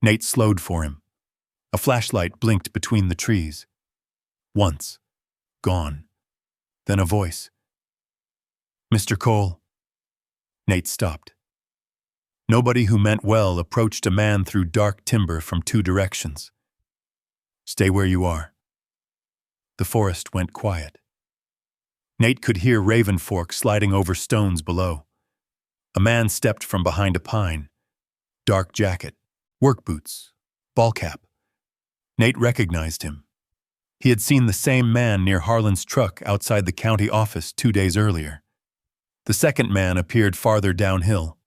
Nate slowed for him. A flashlight blinked between the trees. Once. Gone. Then a voice. "Mr. Cole." Nate stopped. Nobody who meant well approached a man through dark timber from 2 directions. "Stay where you are." The forest went quiet. Nate could hear raven fork sliding over stones below. A man stepped from behind a pine. Dark jacket, work boots, ball cap. Nate recognized him. He had seen the same man near Harlan's truck outside the county office 2 days earlier. The second man appeared farther downhill.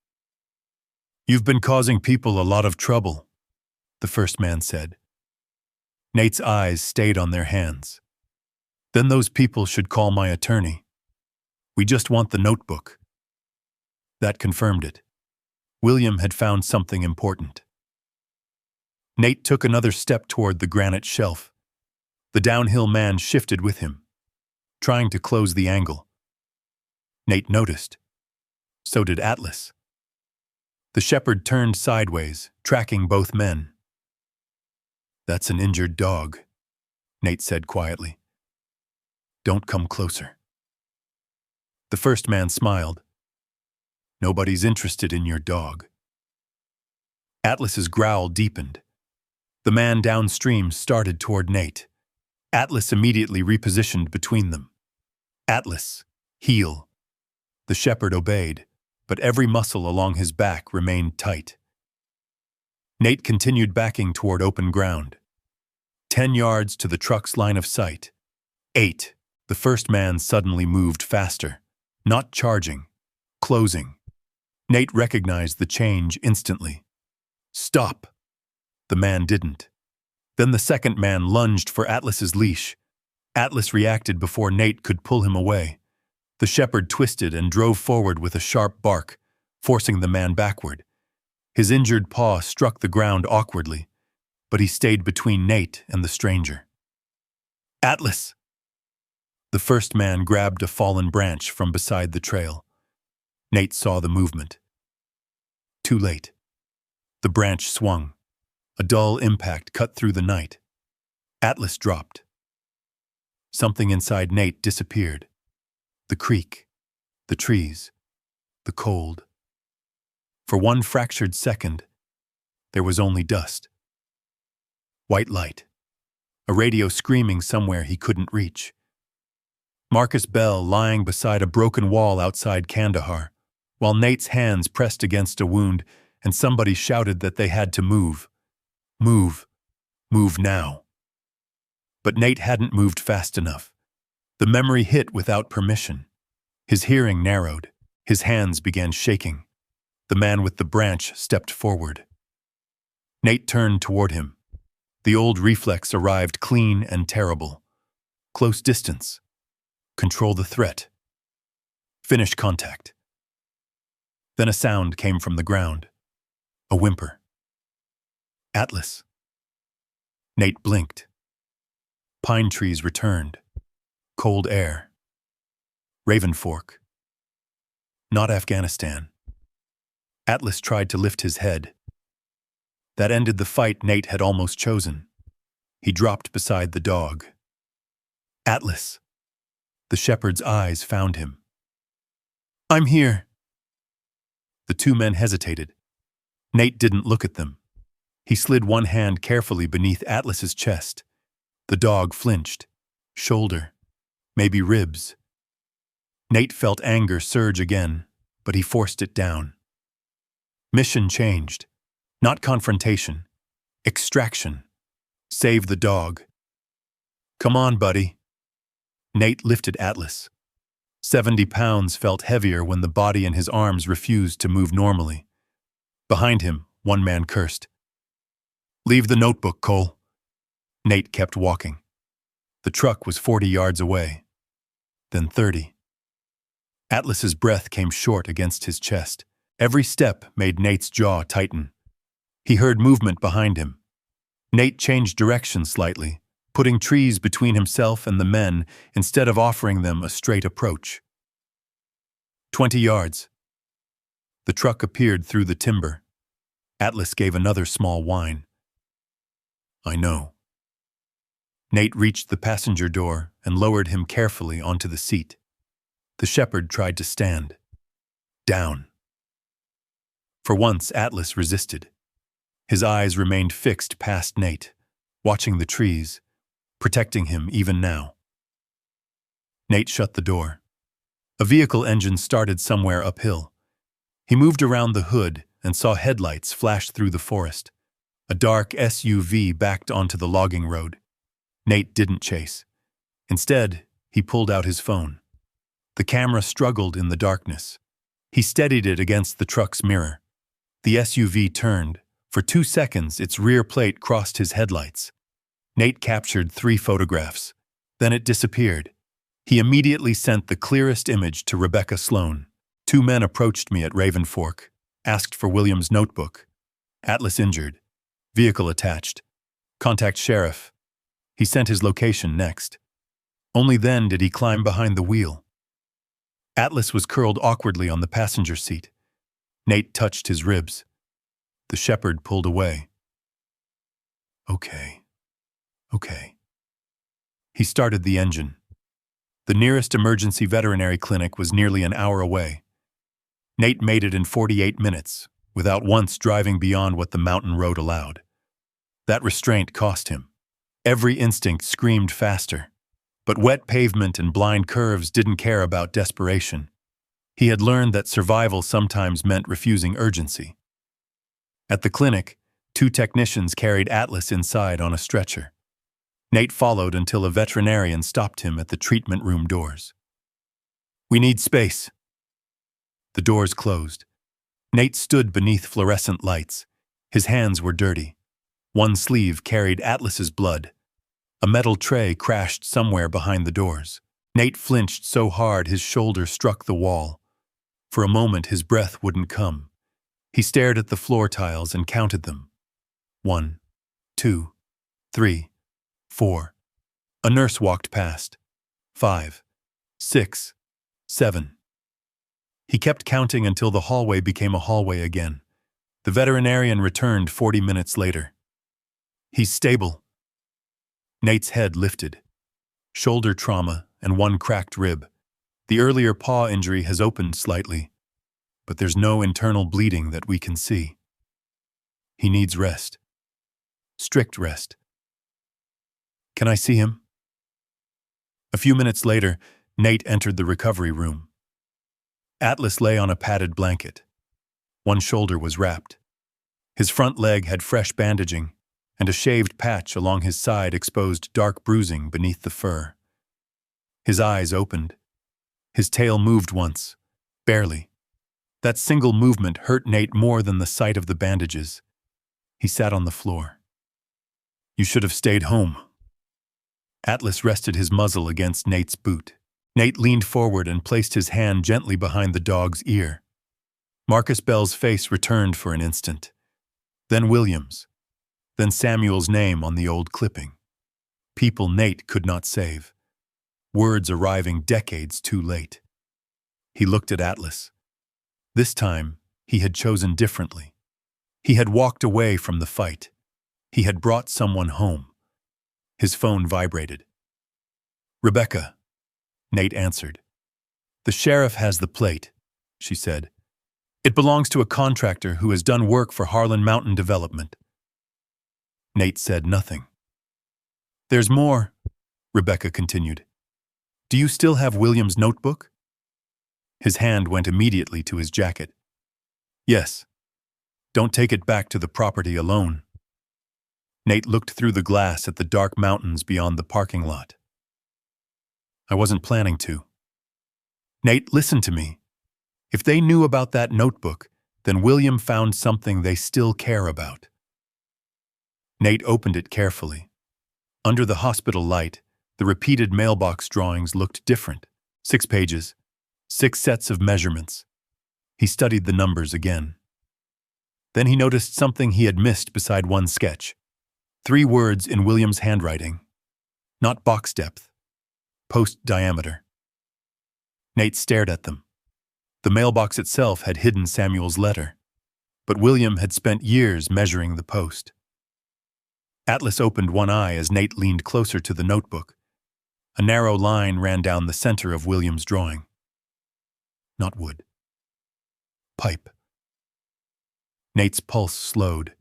"You've been causing people a lot of trouble," the first man said. Nate's eyes stayed on their hands. "Then those people should call my attorney. We just want the notebook." That confirmed it. William had found something important. Nate took another step toward the granite shelf. The downhill man shifted with him, trying to close the angle. Nate noticed. So did Atlas. The shepherd turned sideways, tracking both men. "That's an injured dog," Nate said quietly. "Don't come closer." The first man smiled. "Nobody's interested in your dog." Atlas's growl deepened. The man downstream started toward Nate. Atlas immediately repositioned between them. Atlas, heel. The shepherd obeyed, but every muscle along his back remained tight. Nate continued backing toward open ground. 10 yards to the truck's line of sight. 8. The first man suddenly moved faster, not charging, closing. Nate recognized the change instantly. "Stop!" The man didn't. Then the second man lunged for Atlas's leash. Atlas reacted before Nate could pull him away. The shepherd twisted and drove forward with a sharp bark, forcing the man backward. His injured paw struck the ground awkwardly, but he stayed between Nate and the stranger. "Atlas!" The first man grabbed a fallen branch from beside the trail. Nate saw the movement. Too late. The branch swung. A dull impact cut through the night. Atlas dropped. Something inside Nate disappeared. The creek, the trees, the cold. For one fractured second, there was only dust. White light. A radio screaming somewhere he couldn't reach. Marcus Bell lying beside a broken wall outside Kandahar, while Nate's hands pressed against a wound and somebody shouted that they had to move. Move. Move now. But Nate hadn't moved fast enough. The memory hit without permission. His hearing narrowed. His hands began shaking. The man with the branch stepped forward. Nate turned toward him. The old reflex arrived clean and terrible. Close distance. Control the threat. Finish contact. Then a sound came from the ground. A whimper. Atlas. Nate blinked. Pine trees returned. Cold air. Raven Fork. Not Afghanistan. Atlas tried to lift his head. That ended the fight Nate had almost chosen. He dropped beside the dog. Atlas. The shepherd's eyes found him. I'm here. The two men hesitated. Nate didn't look at them. He slid one hand carefully beneath Atlas's chest. The dog flinched. Shoulder. Maybe ribs. Nate felt anger surge again, but he forced it down. Mission changed. Not confrontation. Extraction. Save the dog. Come on, buddy. Nate lifted Atlas. 70 pounds felt heavier when the body and his arms refused to move normally. Behind him, one man cursed. Leave the notebook, Cole. Nate kept walking. The truck was 40 yards away. Then 30. Atlas's breath came short against his chest. Every step made Nate's jaw tighten. He heard movement behind him. Nate changed direction slightly, putting trees between himself and the men instead of offering them a straight approach. 20 yards. The truck appeared through the timber. Atlas gave another small whine. I know. Nate reached the passenger door and lowered him carefully onto the seat. The shepherd tried to stand. Down. For once, Atlas resisted. His eyes remained fixed past Nate, watching the trees, protecting him even now. Nate shut the door. A vehicle engine started somewhere uphill. He moved around the hood and saw headlights flash through the forest. A dark SUV backed onto the logging road. Nate didn't chase. Instead, he pulled out his phone. The camera struggled in the darkness. He steadied it against the truck's mirror. The SUV turned. For 2 seconds, its rear plate crossed his headlights. Nate captured 3 photographs. Then it disappeared. He immediately sent the clearest image to Rebecca Sloan. 2 men approached me at Raven Fork, asked for William's notebook. Atlas injured. Vehicle attached. Contact sheriff. He sent his location next. Only then did he climb behind the wheel. Atlas was curled awkwardly on the passenger seat. Nate touched his ribs. The shepherd pulled away. Okay. He started the engine. The nearest emergency veterinary clinic was nearly an hour away. Nate made it in 48 minutes, without once driving beyond what the mountain road allowed. That restraint cost him. Every instinct screamed faster. But wet pavement and blind curves didn't care about desperation. He had learned that survival sometimes meant refusing urgency. At the clinic, 2 technicians carried Atlas inside on a stretcher. Nate followed until a veterinarian stopped him at the treatment room doors. We need space. The doors closed. Nate stood beneath fluorescent lights. His hands were dirty. One sleeve carried Atlas's blood. A metal tray crashed somewhere behind the doors. Nate flinched so hard his shoulder struck the wall. For a moment, his breath wouldn't come. He stared at the floor tiles and counted them. 1, 2, 3, 4. A nurse walked past. 5, 6, 7. He kept counting until the hallway became a hallway again. The veterinarian returned 40 minutes later. He's stable. Nate's head lifted. Shoulder trauma and 1 cracked rib. The earlier paw injury has opened slightly, but there's no internal bleeding that we can see. He needs rest. Strict rest. Can I see him? A few minutes later, Nate entered the recovery room. Atlas lay on a padded blanket. One shoulder was wrapped. His front leg had fresh bandaging, and a shaved patch along his side exposed dark bruising beneath the fur. His eyes opened. His tail moved once, barely. That single movement hurt Nate more than the sight of the bandages. He sat on the floor. You should have stayed home. Atlas rested his muzzle against Nate's boot. Nate leaned forward and placed his hand gently behind the dog's ear. Marcus Bell's face returned for an instant. Then William's. Then Samuel's name on the old clipping. People Nate could not save. Words arriving decades too late. He looked at Atlas. This time, he had chosen differently. He had walked away from the fight. He had brought someone home. His phone vibrated. Rebecca, Nate answered. The sheriff has the plate, she said. It belongs to a contractor who has done work for Harlan Mountain Development. Nate said nothing. There's more, Rebecca continued. Do you still have William's notebook? His hand went immediately to his jacket. Yes. Don't take it back to the property alone. Nate looked through the glass at the dark mountains beyond the parking lot. I wasn't planning to. Nate, listen to me. If they knew about that notebook, then William found something they still care about. Nate opened it carefully. Under the hospital light, the repeated mailbox drawings looked different. 6 pages, 6 sets of measurements. He studied the numbers again. Then he noticed something he had missed beside one sketch. 3 words in William's handwriting. Not box depth. Post diameter. Nate stared at them. The mailbox itself had hidden Samuel's letter, but William had spent years measuring the post. Atlas opened one eye as Nate leaned closer to the notebook. A narrow line ran down the center of William's drawing. Not wood. Pipe. Nate's pulse slowed.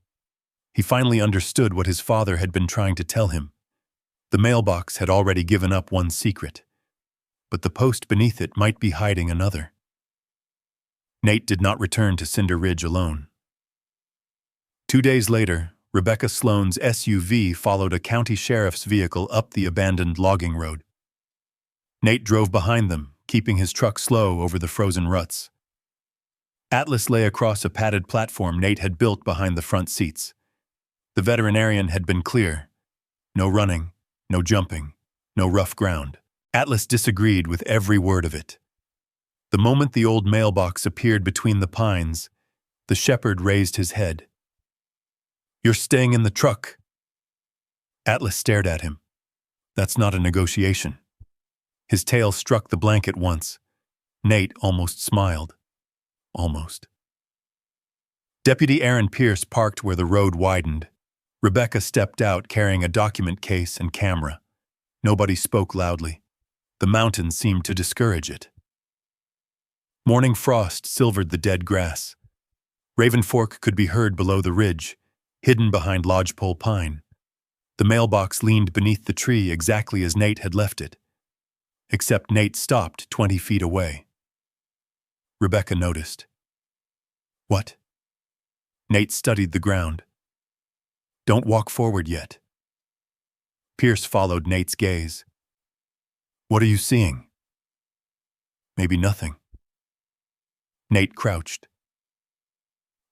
He finally understood what his father had been trying to tell him. The mailbox had already given up one secret, but the post beneath it might be hiding another. Nate did not return to Cinder Ridge alone. 2 days later, Rebecca Sloan's SUV followed a county sheriff's vehicle up the abandoned logging road. Nate drove behind them, keeping his truck slow over the frozen ruts. Atlas lay across a padded platform Nate had built behind the front seats. The veterinarian had been clear. No running, no jumping, no rough ground. Atlas disagreed with every word of it. The moment the old mailbox appeared between the pines, the shepherd raised his head. You're staying in the truck. Atlas stared at him. That's not a negotiation. His tail struck the blanket once. Nate almost smiled. Almost. Deputy Aaron Pierce parked where the road widened. Rebecca stepped out carrying a document case and camera. Nobody spoke loudly. The mountain seemed to discourage it. Morning frost silvered the dead grass. Raven Fork could be heard below the ridge, hidden behind lodgepole pine. The mailbox leaned beneath the tree exactly as Nate had left it. Except Nate stopped 20 feet away. Rebecca noticed. What? Nate studied the ground. Don't walk forward yet. Pierce followed Nate's gaze. What are you seeing? Maybe nothing. Nate crouched.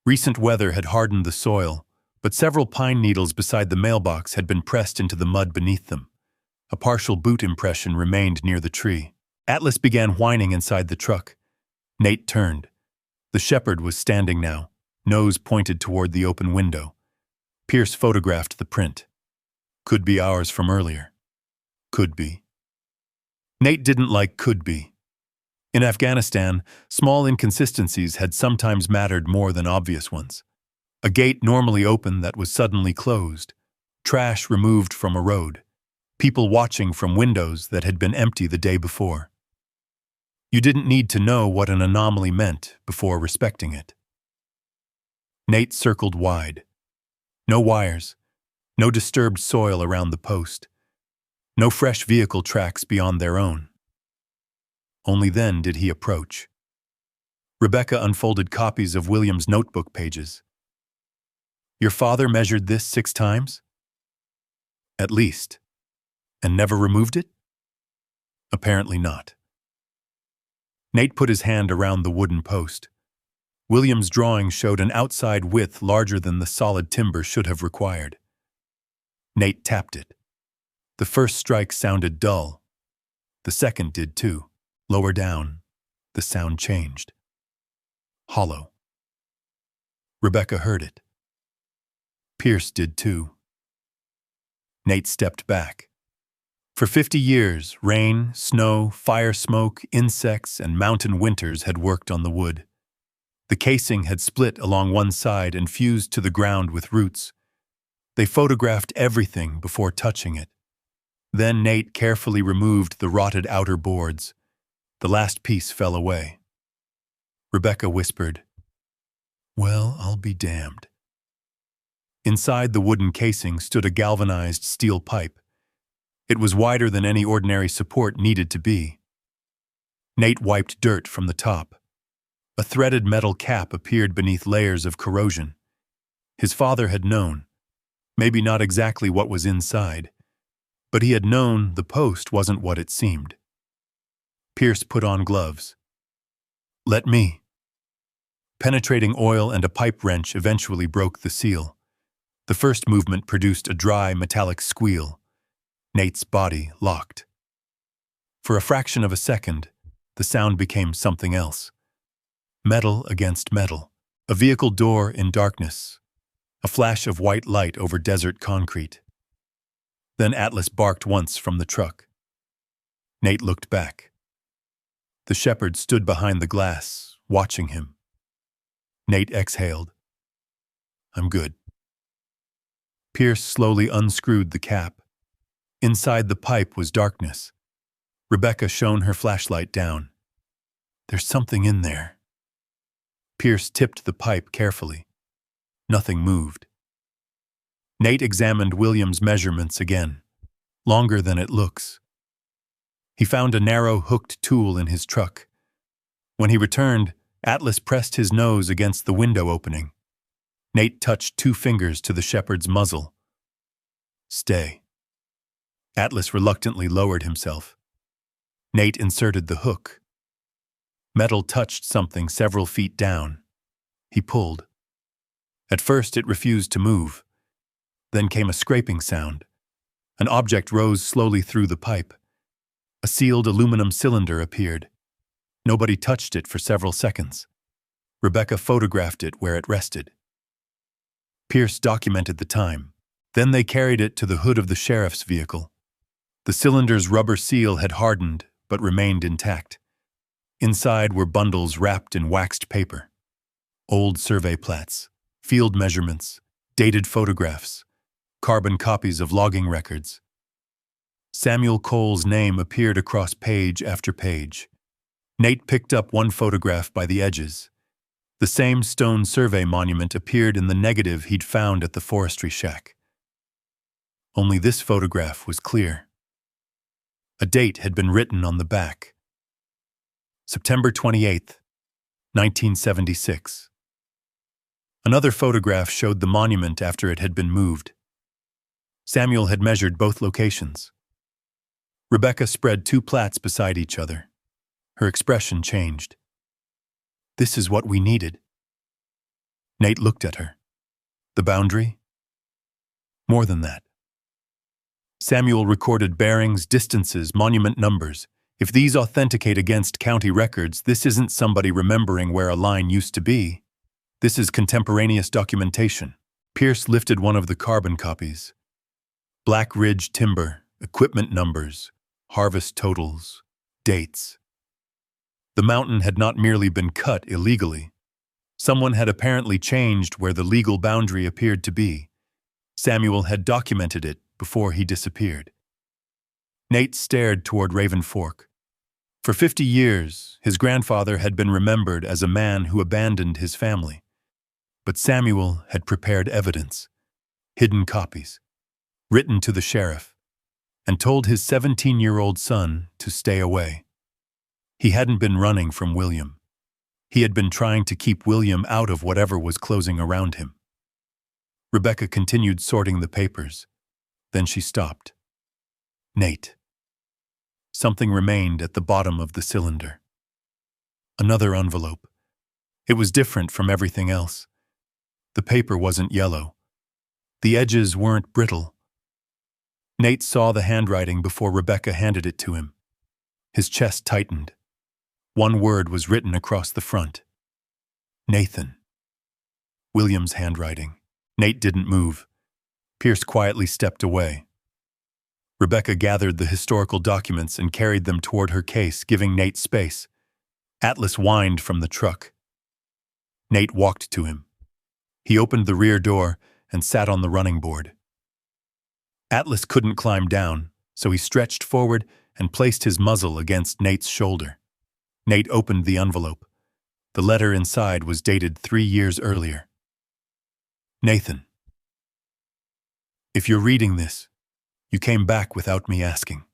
Recent weather had hardened the soil, but several pine needles beside the mailbox had been pressed into the mud beneath them. A partial boot impression remained near the tree. Atlas began whining inside the truck. Nate turned. The shepherd was standing now, nose pointed toward the open window. Pierce photographed the print. Could be ours from earlier. Could be. Nate didn't like could be. In Afghanistan, small inconsistencies had sometimes mattered more than obvious ones. A gate normally open that was suddenly closed. Trash removed from a road. People watching from windows that had been empty the day before. You didn't need to know what an anomaly meant before respecting it. Nate circled wide. No wires, no disturbed soil around the post. No fresh vehicle tracks beyond their own. Only then did he approach. Rebecca unfolded copies of William's notebook pages. "Your father measured this 6 times?" "At least. And never removed it?" "Apparently not." Nate put his hand around the wooden post. William's drawing showed an outside width larger than the solid timber should have required. Nate tapped it. The first strike sounded dull. The second did too. Lower down, the sound changed. Hollow. Rebecca heard it. Pierce did too. Nate stepped back. For 50 years, rain, snow, fire smoke, insects, and mountain winters had worked on the wood. The casing had split along one side and fused to the ground with roots. They photographed everything before touching it. Then Nate carefully removed the rotted outer boards. The last piece fell away. Rebecca whispered, "Well, I'll be damned." Inside the wooden casing stood a galvanized steel pipe. It was wider than any ordinary support needed to be. Nate wiped dirt from the top. A threaded metal cap appeared beneath layers of corrosion. His father had known, maybe not exactly what was inside, but he had known the post wasn't what it seemed. Pierce put on gloves. "Let me." Penetrating oil and a pipe wrench eventually broke the seal. The first movement produced a dry, metallic squeal. Nate's body locked. For a fraction of a second, the sound became something else. Metal against metal. A vehicle door in darkness. A flash of white light over desert concrete. Then Atlas barked once from the truck. Nate looked back. The shepherd stood behind the glass, watching him. Nate exhaled. "I'm good." Pierce slowly unscrewed the cap. Inside the pipe was darkness. Rebecca shone her flashlight down. "There's something in there." Pierce tipped the pipe carefully. Nothing moved. Nate examined William's measurements again. Longer than it looks. He found a narrow, hooked tool in his truck. When he returned, Atlas pressed his nose against the window opening. Nate touched 2 fingers to the shepherd's muzzle. "Stay." Atlas reluctantly lowered himself. Nate inserted the hook. Metal touched something several feet down. He pulled. At first it refused to move. Then came a scraping sound. An object rose slowly through the pipe. A sealed aluminum cylinder appeared. Nobody touched it for several seconds. Rebecca photographed it where it rested. Pierce documented the time. Then they carried it to the hood of the sheriff's vehicle. The cylinder's rubber seal had hardened, but remained intact. Inside were bundles wrapped in waxed paper. Old survey plats, field measurements, dated photographs, carbon copies of logging records. Samuel Cole's name appeared across page after page. Nate picked up one photograph by the edges. The same stone survey monument appeared in the negative he'd found at the forestry shack. Only this photograph was clear. A date had been written on the back. September 28th, 1976. Another photograph showed the monument after it had been moved. Samuel had measured both locations. Rebecca spread 2 plats beside each other. Her expression changed. "This is what we needed." Nate looked at her. "The boundary?" "More than that." Samuel recorded bearings, distances, monument numbers. If these authenticate against county records, this isn't somebody remembering where a line used to be. This is contemporaneous documentation. Pierce lifted one of the carbon copies. Black Ridge timber, equipment numbers, harvest totals, dates. The mountain had not merely been cut illegally. Someone had apparently changed where the legal boundary appeared to be. Samuel had documented it before he disappeared. Nate stared toward Raven Fork. For 50 years, his grandfather had been remembered as a man who abandoned his family. But Samuel had prepared evidence, hidden copies, written to the sheriff. and told his 17-year-old son to stay away. He hadn't been running from William. He had been trying to keep William out of whatever was closing around him. Rebecca continued sorting the papers. Then she stopped. Nate. Something remained at the bottom of the cylinder. Another envelope. It was different from everything else. The paper wasn't yellow. The edges weren't brittle. Nate saw the handwriting before Rebecca handed it to him. His chest tightened. One word was written across the front. Nathan. William's handwriting. Nate didn't move. Pierce quietly stepped away. Rebecca gathered the historical documents and carried them toward her case, giving Nate space. Atlas whined from the truck. Nate walked to him. He opened the rear door and sat on the running board. Atlas couldn't climb down, so he stretched forward and placed his muzzle against Nate's shoulder. Nate opened the envelope. The letter inside was dated 3 years earlier. Nathan. If you're reading this, you came back without me asking.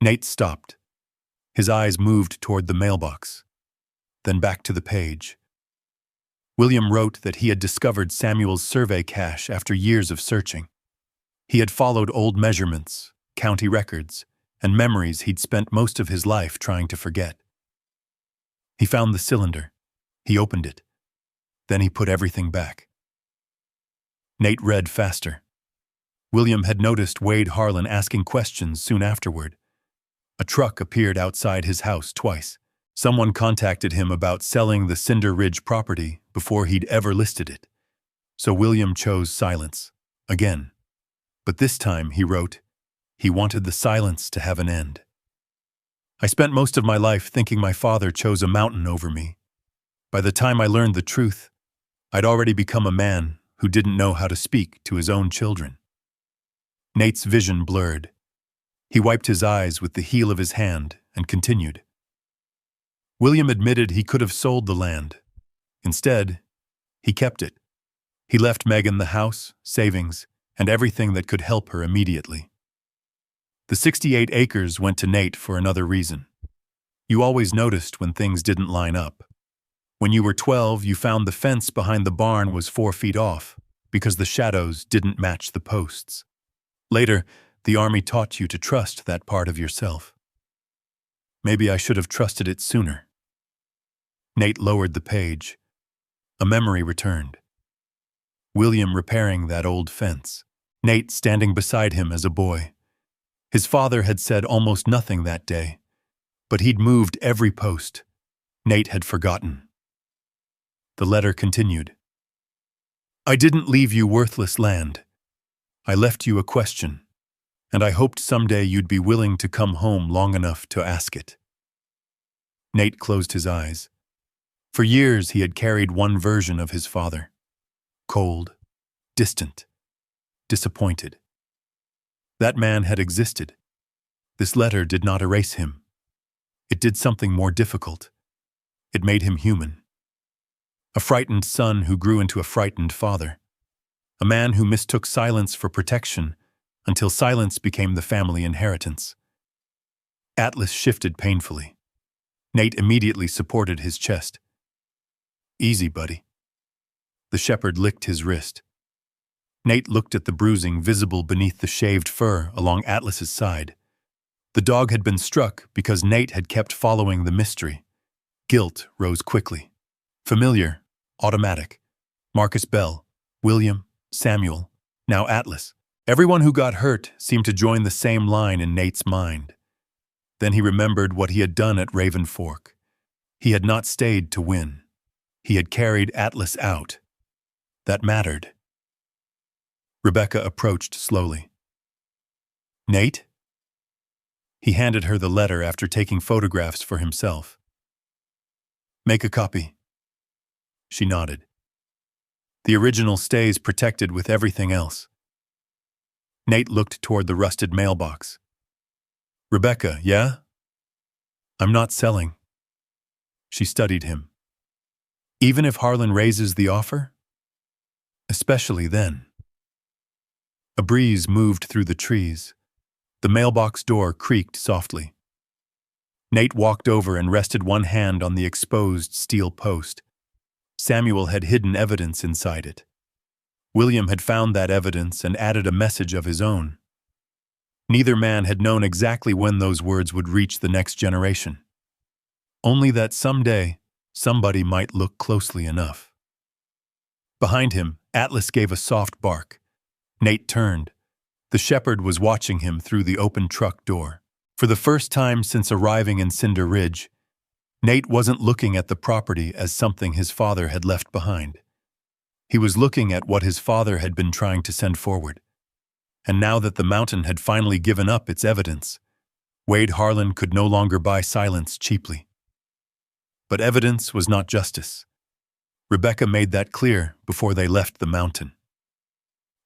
Nate stopped. His eyes moved toward the mailbox, then back to the page. William wrote that he had discovered Samuel's survey cache after years of searching. He had followed old measurements, county records, and memories he'd spent most of his life trying to forget. He found the cylinder. He opened it. Then he put everything back. Nate read faster. William had noticed Wade Harlan asking questions soon afterward. A truck appeared outside his house twice. Someone contacted him about selling the Cinder Ridge property before he'd ever listed it. So William chose silence, again. But this time, he wrote, he wanted the silence to have an end. I spent most of my life thinking my father chose a mountain over me. By the time I learned the truth, I'd already become a man who didn't know how to speak to his own children. Nate's vision blurred. He wiped his eyes with the heel of his hand and continued. William admitted he could have sold the land. Instead, he kept it. He left Megan the house, savings, and everything that could help her immediately. The 68 acres went to Nate for another reason. You always noticed when things didn't line up. When you were 12, you found the fence behind the barn was 4 feet off because the shadows didn't match the posts. Later, the army taught you to trust that part of yourself. Maybe I should have trusted it sooner. Nate lowered the page. A memory returned. William repairing that old fence. Nate standing beside him as a boy. His father had said almost nothing that day, but he'd moved every post. Nate had forgotten. The letter continued. I didn't leave you worthless land. I left you a question, and I hoped someday you'd be willing to come home long enough to ask it. Nate closed his eyes. For years he had carried one version of his father. Cold, distant, disappointed. That man had existed. This letter did not erase him. It did something more difficult. It made him human. A frightened son who grew into a frightened father. A man who mistook silence for protection until silence became the family inheritance. Atlas shifted painfully. Nate immediately supported his chest. Easy, buddy. The shepherd licked his wrist. Nate looked at the bruising visible beneath the shaved fur along Atlas's side. The dog had been struck because Nate had kept following the mystery. Guilt rose quickly. Familiar, automatic. Marcus Bell, William, Samuel, now Atlas. Everyone who got hurt seemed to join the same line in Nate's mind. Then he remembered what he had done at Raven Fork. He had not stayed to win. He had carried Atlas out. That mattered. Rebecca approached slowly. Nate? He handed her the letter after taking photographs for himself. Make a copy. She nodded. The original stays protected with everything else. Nate looked toward the rusted mailbox. Rebecca, yeah? I'm not selling. She studied him. Even if Harlan raises the offer? Especially then. A breeze moved through the trees. The mailbox door creaked softly. Nate walked over and rested one hand on the exposed steel post. Samuel had hidden evidence inside it. William had found that evidence and added a message of his own. Neither man had known exactly when those words would reach the next generation. Only that someday, somebody might look closely enough. Behind him, Atlas gave a soft bark. Nate turned. The shepherd was watching him through the open truck door. For the first time since arriving in Cinder Ridge, Nate wasn't looking at the property as something his father had left behind. He was looking at what his father had been trying to send forward. And now that the mountain had finally given up its evidence, Wade Harlan could no longer buy silence cheaply. But evidence was not justice. Rebecca made that clear before they left the mountain.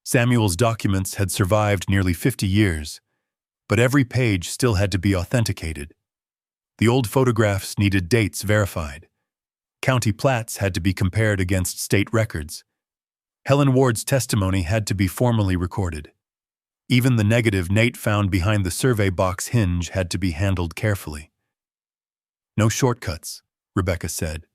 Samuel's documents had survived nearly 50 years, but every page still had to be authenticated. The old photographs needed dates verified. County plats had to be compared against state records. Helen Ward's testimony had to be formally recorded. Even the negative Nate found behind the survey box hinge had to be handled carefully. No shortcuts, Rebecca said.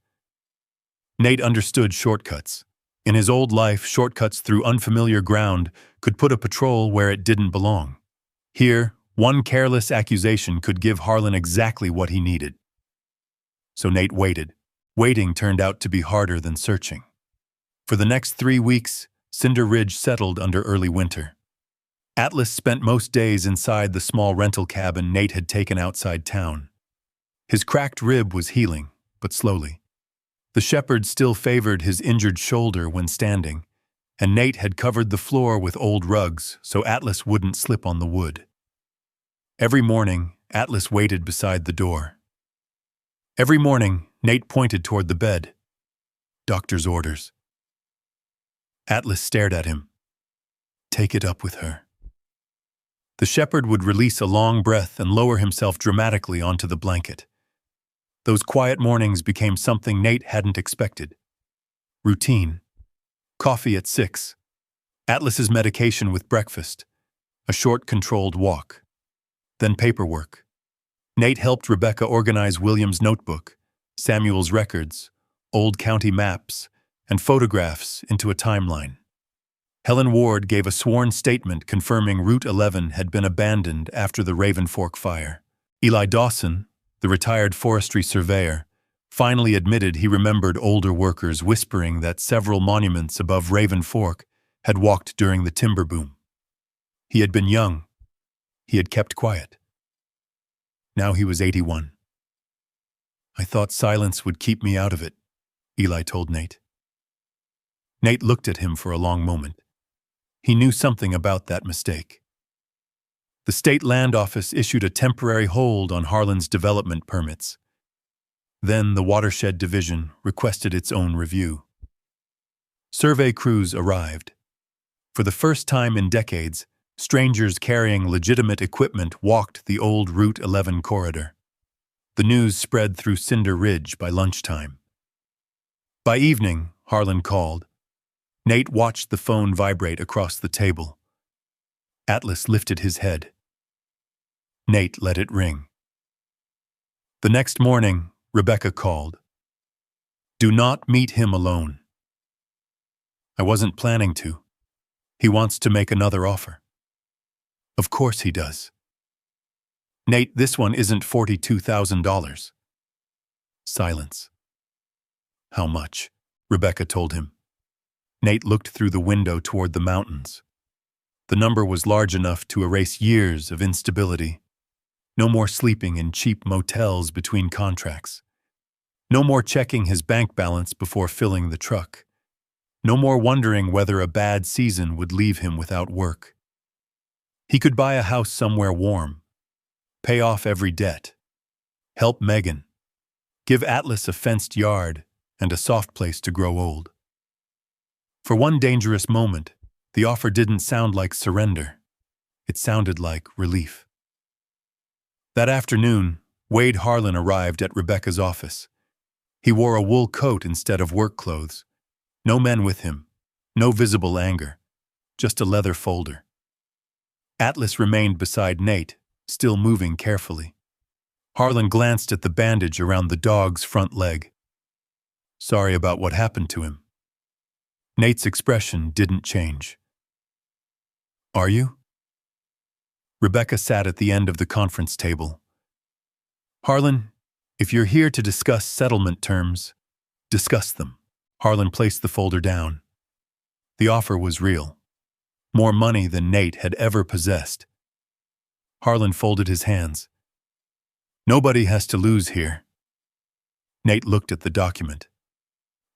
Nate understood shortcuts. In his old life, shortcuts through unfamiliar ground could put a patrol where it didn't belong. Here, one careless accusation could give Harlan exactly what he needed. So Nate waited. Waiting turned out to be harder than searching. For the next 3 weeks, Cinder Ridge settled under early winter. Atlas spent most days inside the small rental cabin Nate had taken outside town. His cracked rib was healing, but slowly. The shepherd still favored his injured shoulder when standing, and Nate had covered the floor with old rugs so Atlas wouldn't slip on the wood. Every morning, Atlas waited beside the door. Every morning, Nate pointed toward the bed. Doctor's orders. Atlas stared at him. Take it up with her. The shepherd would release a long breath and lower himself dramatically onto the blanket. Those quiet mornings became something Nate hadn't expected. Routine. Coffee at 6. Atlas's medication with breakfast. A short, controlled walk. Then paperwork. Nate helped Rebecca organize William's notebook, Samuel's records, old county maps, and photographs into a timeline. Helen Ward gave a sworn statement confirming Route 11 had been abandoned after the Raven Fork fire. Eli Dawson, the retired forestry surveyor, finally admitted he remembered older workers whispering that several monuments above Raven Fork had walked during the timber boom. He had been young. He had kept quiet. Now he was 81. I thought silence would keep me out of it, Eli told Nate. Nate looked at him for a long moment. He knew something about that mistake. The state land office issued a temporary hold on Harlan's development permits. Then the watershed division requested its own review. Survey crews arrived. For the first time in decades, strangers carrying legitimate equipment walked the old Route 11 corridor. The news spread through Cinder Ridge by lunchtime. By evening, Harlan called. Nate watched the phone vibrate across the table. Atlas lifted his head. Nate let it ring. The next morning, Rebecca called. Do not meet him alone. I wasn't planning to. He wants to make another offer. Of course he does. Nate, this one isn't $42,000. Silence. How much? Rebecca told him. Nate looked through the window toward the mountains. The number was large enough to erase years of instability. No more sleeping in cheap motels between contracts. No more checking his bank balance before filling the truck. No more wondering whether a bad season would leave him without work. He could buy a house somewhere warm, pay off every debt, help Megan, give Atlas a fenced yard and a soft place to grow old. For one dangerous moment, the offer didn't sound like surrender. It sounded like relief. That afternoon, Wade Harlan arrived at Rebecca's office. He wore a wool coat instead of work clothes. No men with him, no visible anger, just a leather folder. Atlas remained beside Nate, still moving carefully. Harlan glanced at the bandage around the dog's front leg. Sorry about what happened to him. Nate's expression didn't change. Are you? Rebecca sat at the end of the conference table. Harlan, if you're here to discuss settlement terms, discuss them. Harlan placed the folder down. The offer was real. More money than Nate had ever possessed. Harlan folded his hands. Nobody has to lose here. Nate looked at the document.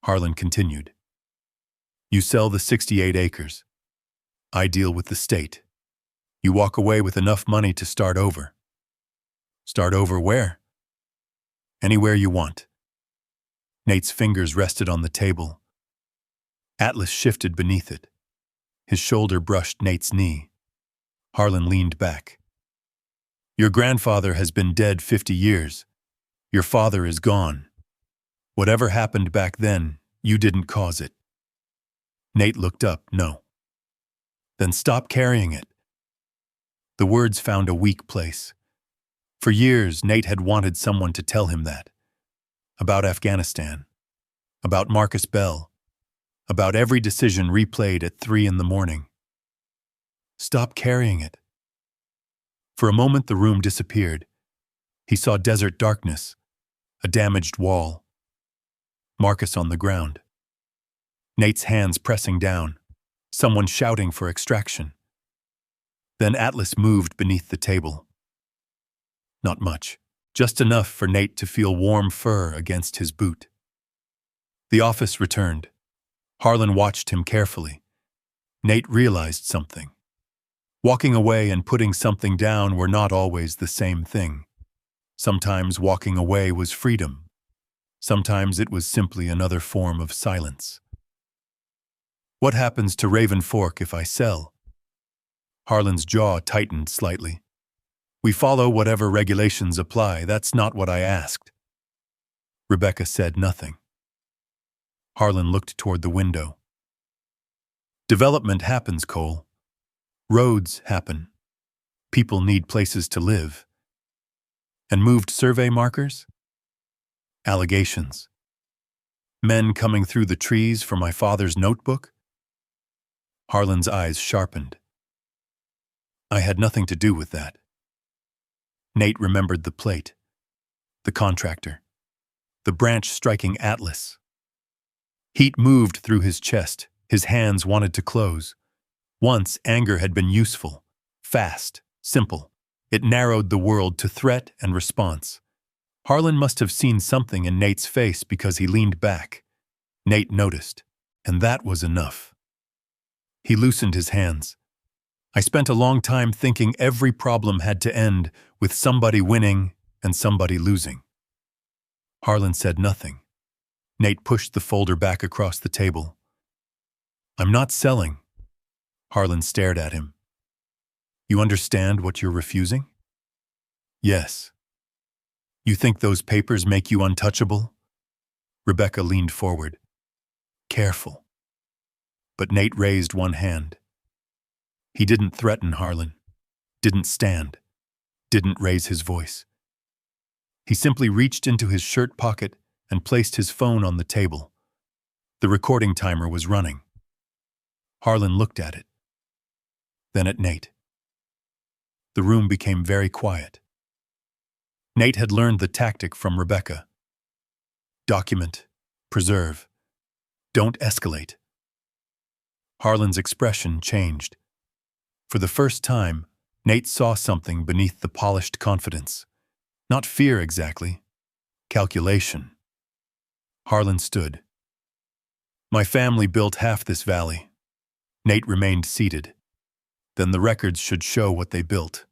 Harlan continued. You sell the 68 acres. I deal with the state. You walk away with enough money to start over. Start over where? Anywhere you want. Nate's fingers rested on the table. Atlas shifted beneath it. His shoulder brushed Nate's knee. Harlan leaned back. Your grandfather has been dead 50 years. Your father is gone. Whatever happened back then, you didn't cause it. Nate looked up, no. Then stop carrying it. The words found a weak place. For years, Nate had wanted someone to tell him that. About Afghanistan. About Marcus Bell. About every decision replayed at 3 a.m. Stop carrying it. For a moment, the room disappeared. He saw desert darkness, a damaged wall. Marcus on the ground. Nate's hands pressing down, someone shouting for extraction. Then Atlas moved beneath the table. Not much, just enough for Nate to feel warm fur against his boot. The office returned. Harlan watched him carefully. Nate realized something. Walking away and putting something down were not always the same thing. Sometimes walking away was freedom. Sometimes it was simply another form of silence. What happens to Raven Fork if I sell? Harlan's jaw tightened slightly. We follow whatever regulations apply. That's not what I asked. Rebecca said nothing. Harlan looked toward the window. Development happens, Cole. Roads happen. People need places to live. And moved survey markers? Allegations. Men coming through the trees for my father's notebook? Harlan's eyes sharpened. I had nothing to do with that. Nate remembered the plate, the contractor, the branch striking Atlas. Heat moved through his chest. His hands wanted to close. Once, anger had been useful, fast, simple. It narrowed the world to threat and response. Harlan must have seen something in Nate's face because he leaned back. Nate noticed, and that was enough. He loosened his hands. I spent a long time thinking every problem had to end with somebody winning and somebody losing. Harlan said nothing. Nate pushed the folder back across the table. I'm not selling. Harlan stared at him. You understand what you're refusing? Yes. You think those papers make you untouchable? Rebecca leaned forward. Careful. But Nate raised one hand. He didn't threaten Harlan, didn't stand, didn't raise his voice. He simply reached into his shirt pocket and placed his phone on the table. The recording timer was running. Harlan looked at it, then at Nate. The room became very quiet. Nate had learned the tactic from Rebecca. Document, preserve, don't escalate. Harlan's expression changed. For the first time, Nate saw something beneath the polished confidence. Not fear exactly, calculation. Harlan stood. My family built half this valley. Nate remained seated. Then the records should show what they built.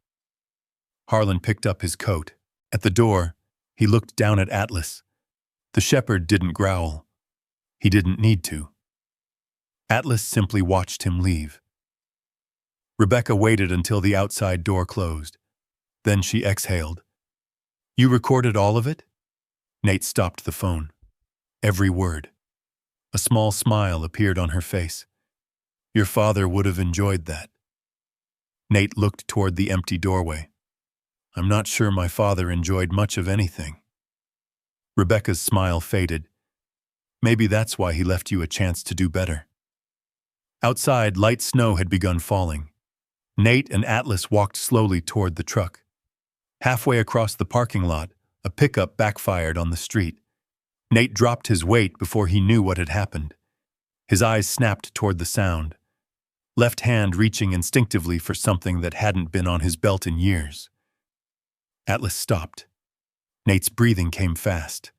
Harlan picked up his coat. At the door, he looked down at Atlas. The shepherd didn't growl. He didn't need to. Atlas simply watched him leave. Rebecca waited until the outside door closed. Then she exhaled. You recorded all of it? Nate stopped the phone. Every word. A small smile appeared on her face. Your father would have enjoyed that. Nate looked toward the empty doorway. I'm not sure my father enjoyed much of anything. Rebecca's smile faded. Maybe that's why he left you a chance to do better. Outside, light snow had begun falling. Nate and Atlas walked slowly toward the truck. Halfway across the parking lot, a pickup backfired on the street. Nate dropped his weight before he knew what had happened. His eyes snapped toward the sound, left hand reaching instinctively for something that hadn't been on his belt in years. Atlas stopped. Nate's breathing came fast.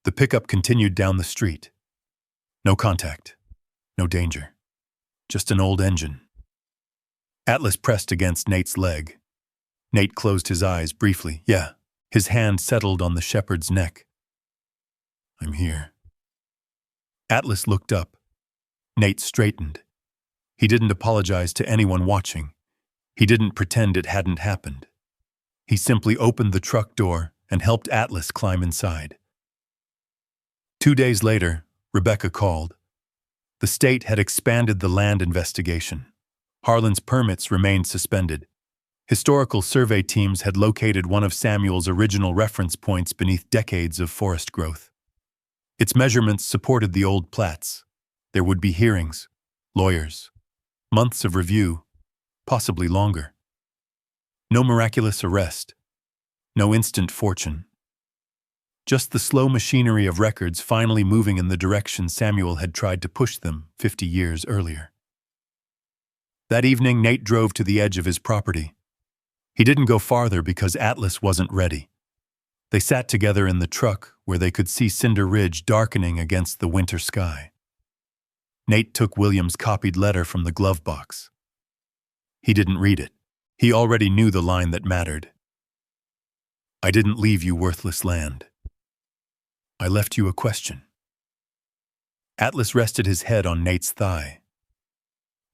The pickup continued down the street. No contact. No danger. Just an old engine. Atlas pressed against Nate's leg. Nate closed his eyes briefly. Yeah. His hand settled on the shepherd's neck. I'm here. Atlas looked up. Nate straightened. He didn't apologize to anyone watching. He didn't pretend it hadn't happened. He simply opened the truck door and helped Atlas climb inside. 2 days later, Rebecca called. The state had expanded the land investigation. Harlan's permits remained suspended. Historical survey teams had located one of Samuel's original reference points beneath decades of forest growth. Its measurements supported the old plats. There would be hearings, lawyers, months of review, possibly longer. No miraculous arrest. No instant fortune. Just the slow machinery of records finally moving in the direction Samuel had tried to push them 50 years earlier. That evening, Nate drove to the edge of his property. He didn't go farther because Atlas wasn't ready. They sat together in the truck where they could see Cinder Ridge darkening against the winter sky. Nate took William's copied letter from the glove box. He didn't read it. He already knew the line that mattered. I didn't leave you worthless land. I left you a question. Atlas rested his head on Nate's thigh.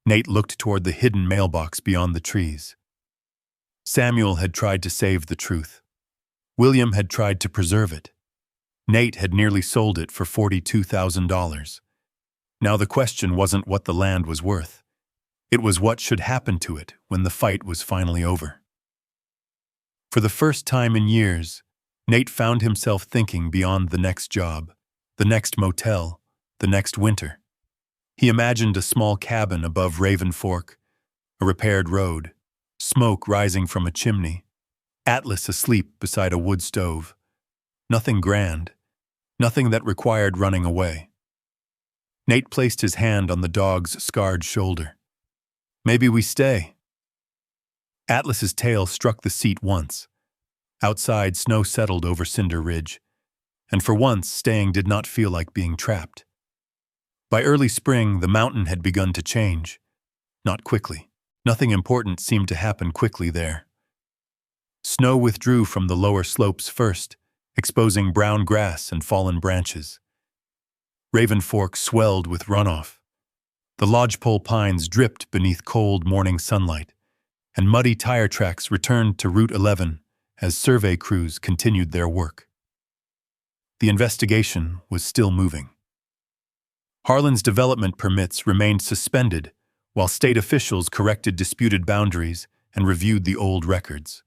Nate looked toward the hidden mailbox beyond the trees. Samuel had tried to save the truth. William had tried to preserve it. Nate had nearly sold it for $42,000. Now the question wasn't what the land was worth. It was what should happen to it when the fight was finally over. For the first time in years, Nate found himself thinking beyond the next job, the next motel, the next winter. He imagined a small cabin above Raven Fork, a repaired road, smoke rising from a chimney, Atlas asleep beside a wood stove. Nothing grand, nothing that required running away. Nate placed his hand on the dog's scarred shoulder. Maybe we stay. Atlas's tail struck the seat once. Outside, snow settled over Cinder Ridge, and for once, staying did not feel like being trapped. By early spring, the mountain had begun to change. Not quickly. Nothing important seemed to happen quickly there. Snow withdrew from the lower slopes first, exposing brown grass and fallen branches. Raven Fork swelled with runoff. The lodgepole pines dripped beneath cold morning sunlight, and muddy tire tracks returned to Route 11 as survey crews continued their work. The investigation was still moving. Harlan's development permits remained suspended while state officials corrected disputed boundaries and reviewed the old records.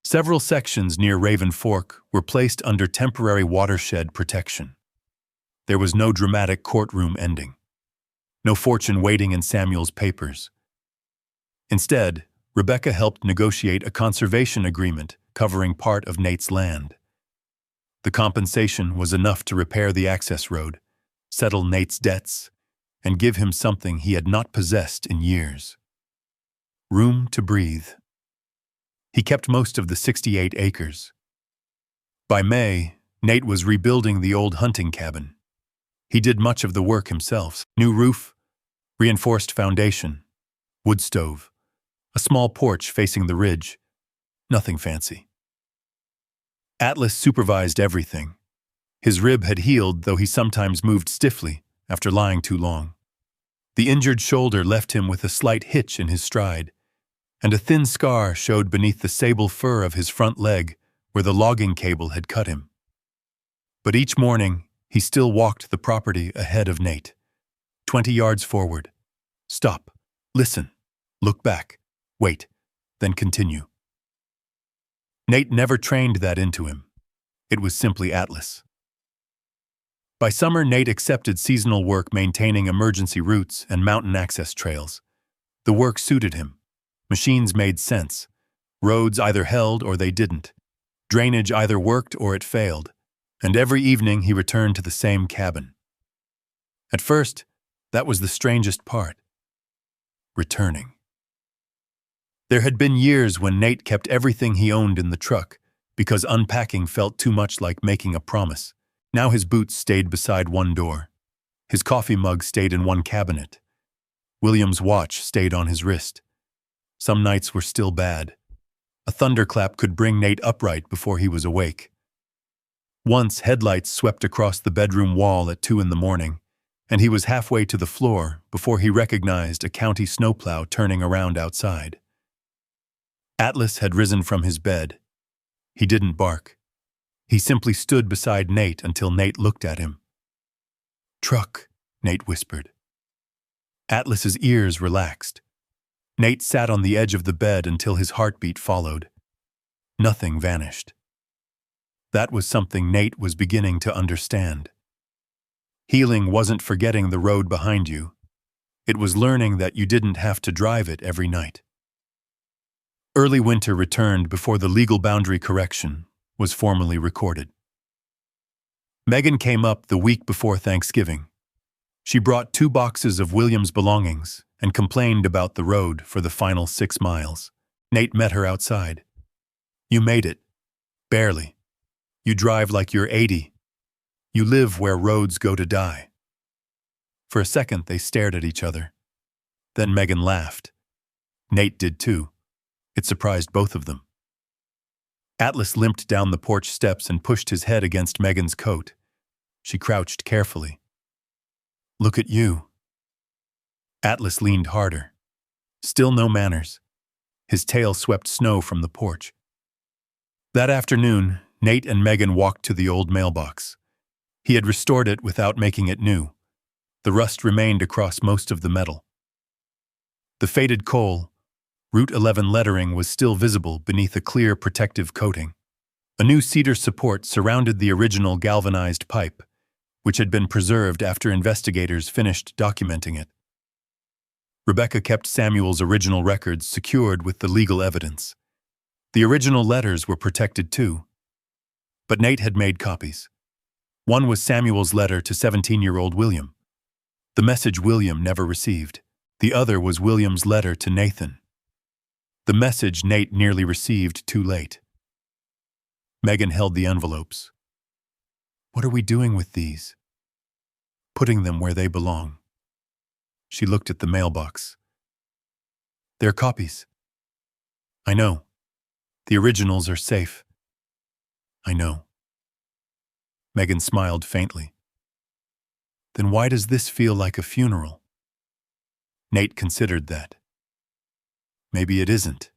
Several sections near Raven Fork were placed under temporary watershed protection. There was no dramatic courtroom ending. No fortune waiting in Samuel's papers. Instead, Rebecca helped negotiate a conservation agreement covering part of Nate's land. The compensation was enough to repair the access road, settle Nate's debts, and give him something he had not possessed in years. Room to breathe. He kept most of the 68 acres. By May, Nate was rebuilding the old hunting cabin. He did much of the work himself. New roof, reinforced foundation, wood stove, a small porch facing the ridge. Nothing fancy. Atlas supervised everything. His rib had healed, though he sometimes moved stiffly after lying too long. The injured shoulder left him with a slight hitch in his stride, and a thin scar showed beneath the sable fur of his front leg where the logging cable had cut him. But each morning, he still walked the property ahead of Nate. 20 yards forward. Stop. Listen. Look back. Wait. Then continue. Nate never trained that into him. It was simply Atlas. By summer, Nate accepted seasonal work maintaining emergency routes and mountain access trails. The work suited him. Machines made sense. Roads either held or they didn't. Drainage either worked or it failed. And every evening he returned to the same cabin. At first, that was the strangest part. Returning. There had been years when Nate kept everything he owned in the truck because unpacking felt too much like making a promise. Now his boots stayed beside one door. His coffee mug stayed in one cabinet. William's watch stayed on his wrist. Some nights were still bad. A thunderclap could bring Nate upright before he was awake. Once headlights swept across the bedroom wall at 2 a.m, and he was halfway to the floor before he recognized a county snowplow turning around outside. Atlas had risen from his bed. He didn't bark. He simply stood beside Nate until Nate looked at him. "Truck," Nate whispered. Atlas's ears relaxed. Nate sat on the edge of the bed until his heartbeat followed. Nothing vanished. That was something Nate was beginning to understand. Healing wasn't forgetting the road behind you. It was learning that you didn't have to drive it every night. Early winter returned before the legal boundary correction was formally recorded. Megan came up the week before Thanksgiving. She brought 2 boxes of William's belongings and complained about the road for the final 6 miles. Nate met her outside. "You made it. Barely. You drive like you're 80. You live where roads go to die." For a second, they stared at each other. Then Megan laughed. Nate did too. It surprised both of them. Atlas limped down the porch steps and pushed his head against Megan's coat. She crouched carefully. "Look at you." Atlas leaned harder. Still no manners. His tail swept snow from the porch. That afternoon, Nate and Megan walked to the old mailbox. He had restored it without making it new. The rust remained across most of the metal. The faded coal, Route 11 lettering was still visible beneath a clear protective coating. A new cedar support surrounded the original galvanized pipe, which had been preserved after investigators finished documenting it. Rebecca kept Samuel's original records secured with the legal evidence. The original letters were protected too. But Nate had made copies. One was Samuel's letter to 17-year-old William. The message William never received. The other was William's letter to Nathan. The message Nate nearly received too late. Megan held the envelopes. "What are we doing with these?" "Putting them where they belong." She looked at the mailbox. "They're copies." "I know. The originals are safe." "I know." Megan smiled faintly. "Then why does this feel like a funeral?" Nate considered that. Maybe it isn't.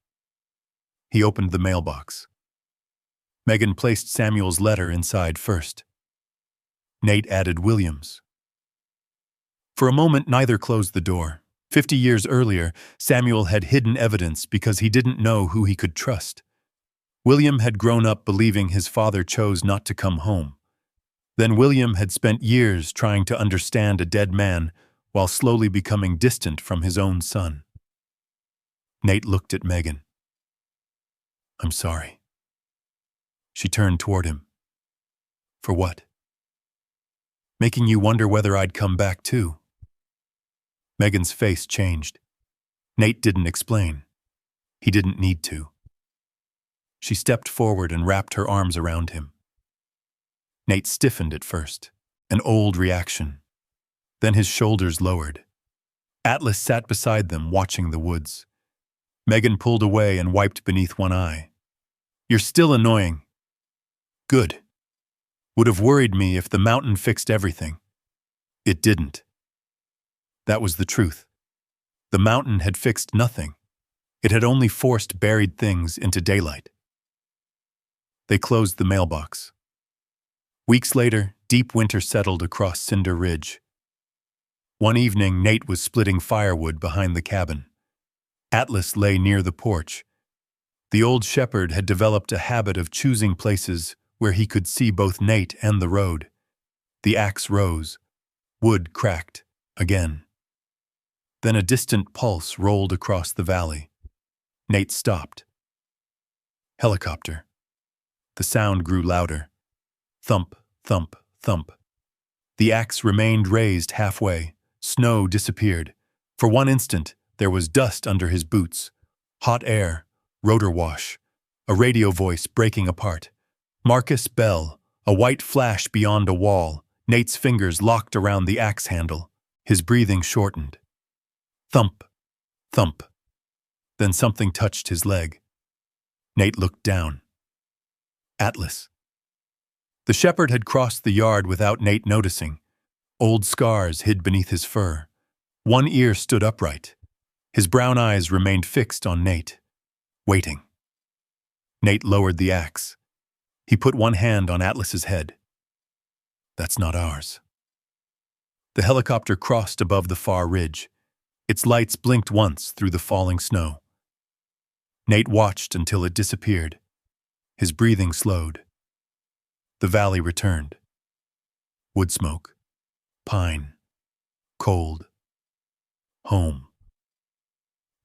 He opened the mailbox. Megan placed Samuel's letter inside first. Nate added William's. For a moment, neither closed the door. 50 years earlier, Samuel had hidden evidence because he didn't know who he could trust. William had grown up believing his father chose not to come home. Then William had spent years trying to understand a dead man while slowly becoming distant from his own son. Nate looked at Megan. "I'm sorry." She turned toward him. "For what?" "Making you wonder whether I'd come back too." Megan's face changed. Nate didn't explain. He didn't need to. She stepped forward and wrapped her arms around him. Nate stiffened at first, an old reaction. Then his shoulders lowered. Atlas sat beside them, watching the woods. Megan pulled away and wiped beneath one eye. "You're still annoying." "Good. Would have worried me if the mountain fixed everything." It didn't. That was the truth. The mountain had fixed nothing. It had only forced buried things into daylight. They closed the mailbox. Weeks later, deep winter settled across Cinder Ridge. One evening, Nate was splitting firewood behind the cabin. Atlas lay near the porch. The old shepherd had developed a habit of choosing places where he could see both Nate and the road. The axe rose. Wood cracked. Again. Then a distant pulse rolled across the valley. Nate stopped. Helicopter. The sound grew louder. Thump, thump, thump. The axe remained raised halfway. Snow disappeared. For one instant, there was dust under his boots. Hot air, rotor wash, a radio voice breaking apart. Marcus Bell, a white flash beyond a wall. Nate's fingers locked around the axe handle. His breathing shortened. Thump, thump. Then something touched his leg. Nate looked down. Atlas. The shepherd had crossed the yard without Nate noticing. Old scars hid beneath his fur. One ear stood upright. His brown eyes remained fixed on Nate, waiting. Nate lowered the axe. He put one hand on Atlas's head. That's not ours. The helicopter crossed above the far ridge. Its lights blinked once through the falling snow. Nate watched until it disappeared. His breathing slowed. The valley returned. Wood smoke. Pine. Cold. Home.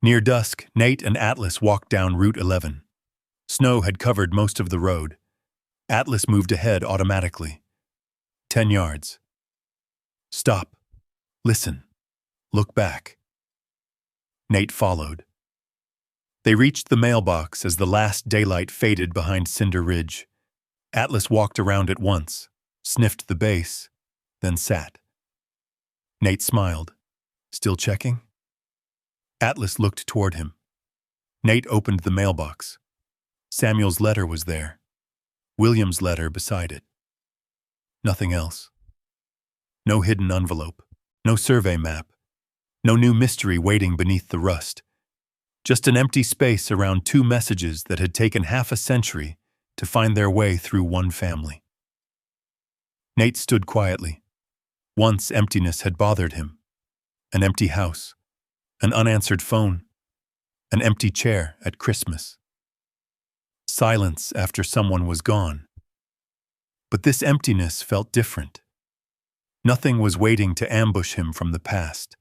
Near dusk, Nate and Atlas walked down Route 11. Snow had covered most of the road. Atlas moved ahead automatically. 10 yards. Stop. Listen. Look back. Nate followed. They reached the mailbox as the last daylight faded behind Cinder Ridge. Atlas walked around it once, sniffed the base, then sat. Nate smiled. Still checking? Atlas looked toward him. Nate opened the mailbox. Samuel's letter was there. William's letter beside it. Nothing else. No hidden envelope. No survey map. No new mystery waiting beneath the rust. Just an empty space around two messages that had taken half a century to find their way through one family. Nate stood quietly. Once emptiness had bothered him. An empty house. An unanswered phone. An empty chair at Christmas. Silence after someone was gone. But this emptiness felt different. Nothing was waiting to ambush him from the past.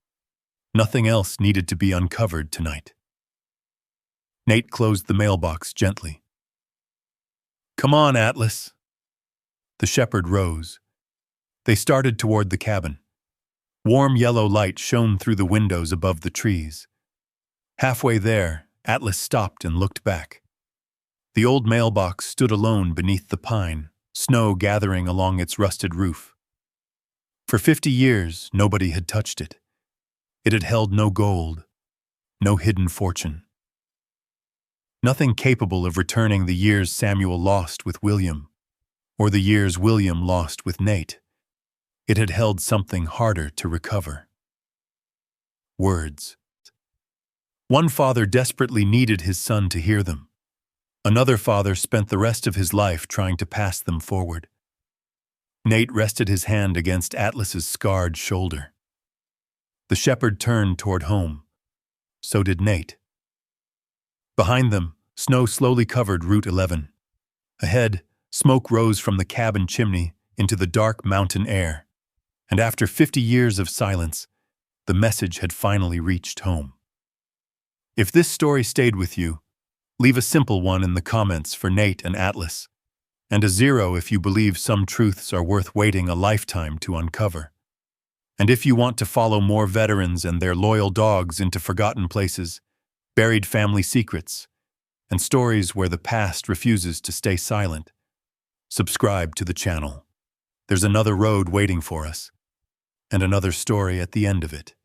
Nothing else needed to be uncovered tonight. Nate closed the mailbox gently. Come on, Atlas. The shepherd rose. They started toward the cabin. Warm yellow light shone through the windows above the trees. Halfway there, Atlas stopped and looked back. The old mailbox stood alone beneath the pine, snow gathering along its rusted roof. For 50 years, nobody had touched it. It had held no gold, no hidden fortune. Nothing capable of returning the years Samuel lost with William, or the years William lost with Nate. It had held something harder to recover. Words. One father desperately needed his son to hear them. Another father spent the rest of his life trying to pass them forward. Nate rested his hand against Atlas's scarred shoulder. The shepherd turned toward home. So did Nate. Behind them, snow slowly covered Route 11. Ahead, smoke rose from the cabin chimney into the dark mountain air. And after 50 years of silence, the message had finally reached home. If this story stayed with you, leave a simple one in the comments for Nate and Atlas, and a 0 if you believe some truths are worth waiting a lifetime to uncover. And if you want to follow more veterans and their loyal dogs into forgotten places, buried family secrets, and stories where the past refuses to stay silent, subscribe to the channel. There's another road waiting for us, and another story at the end of it.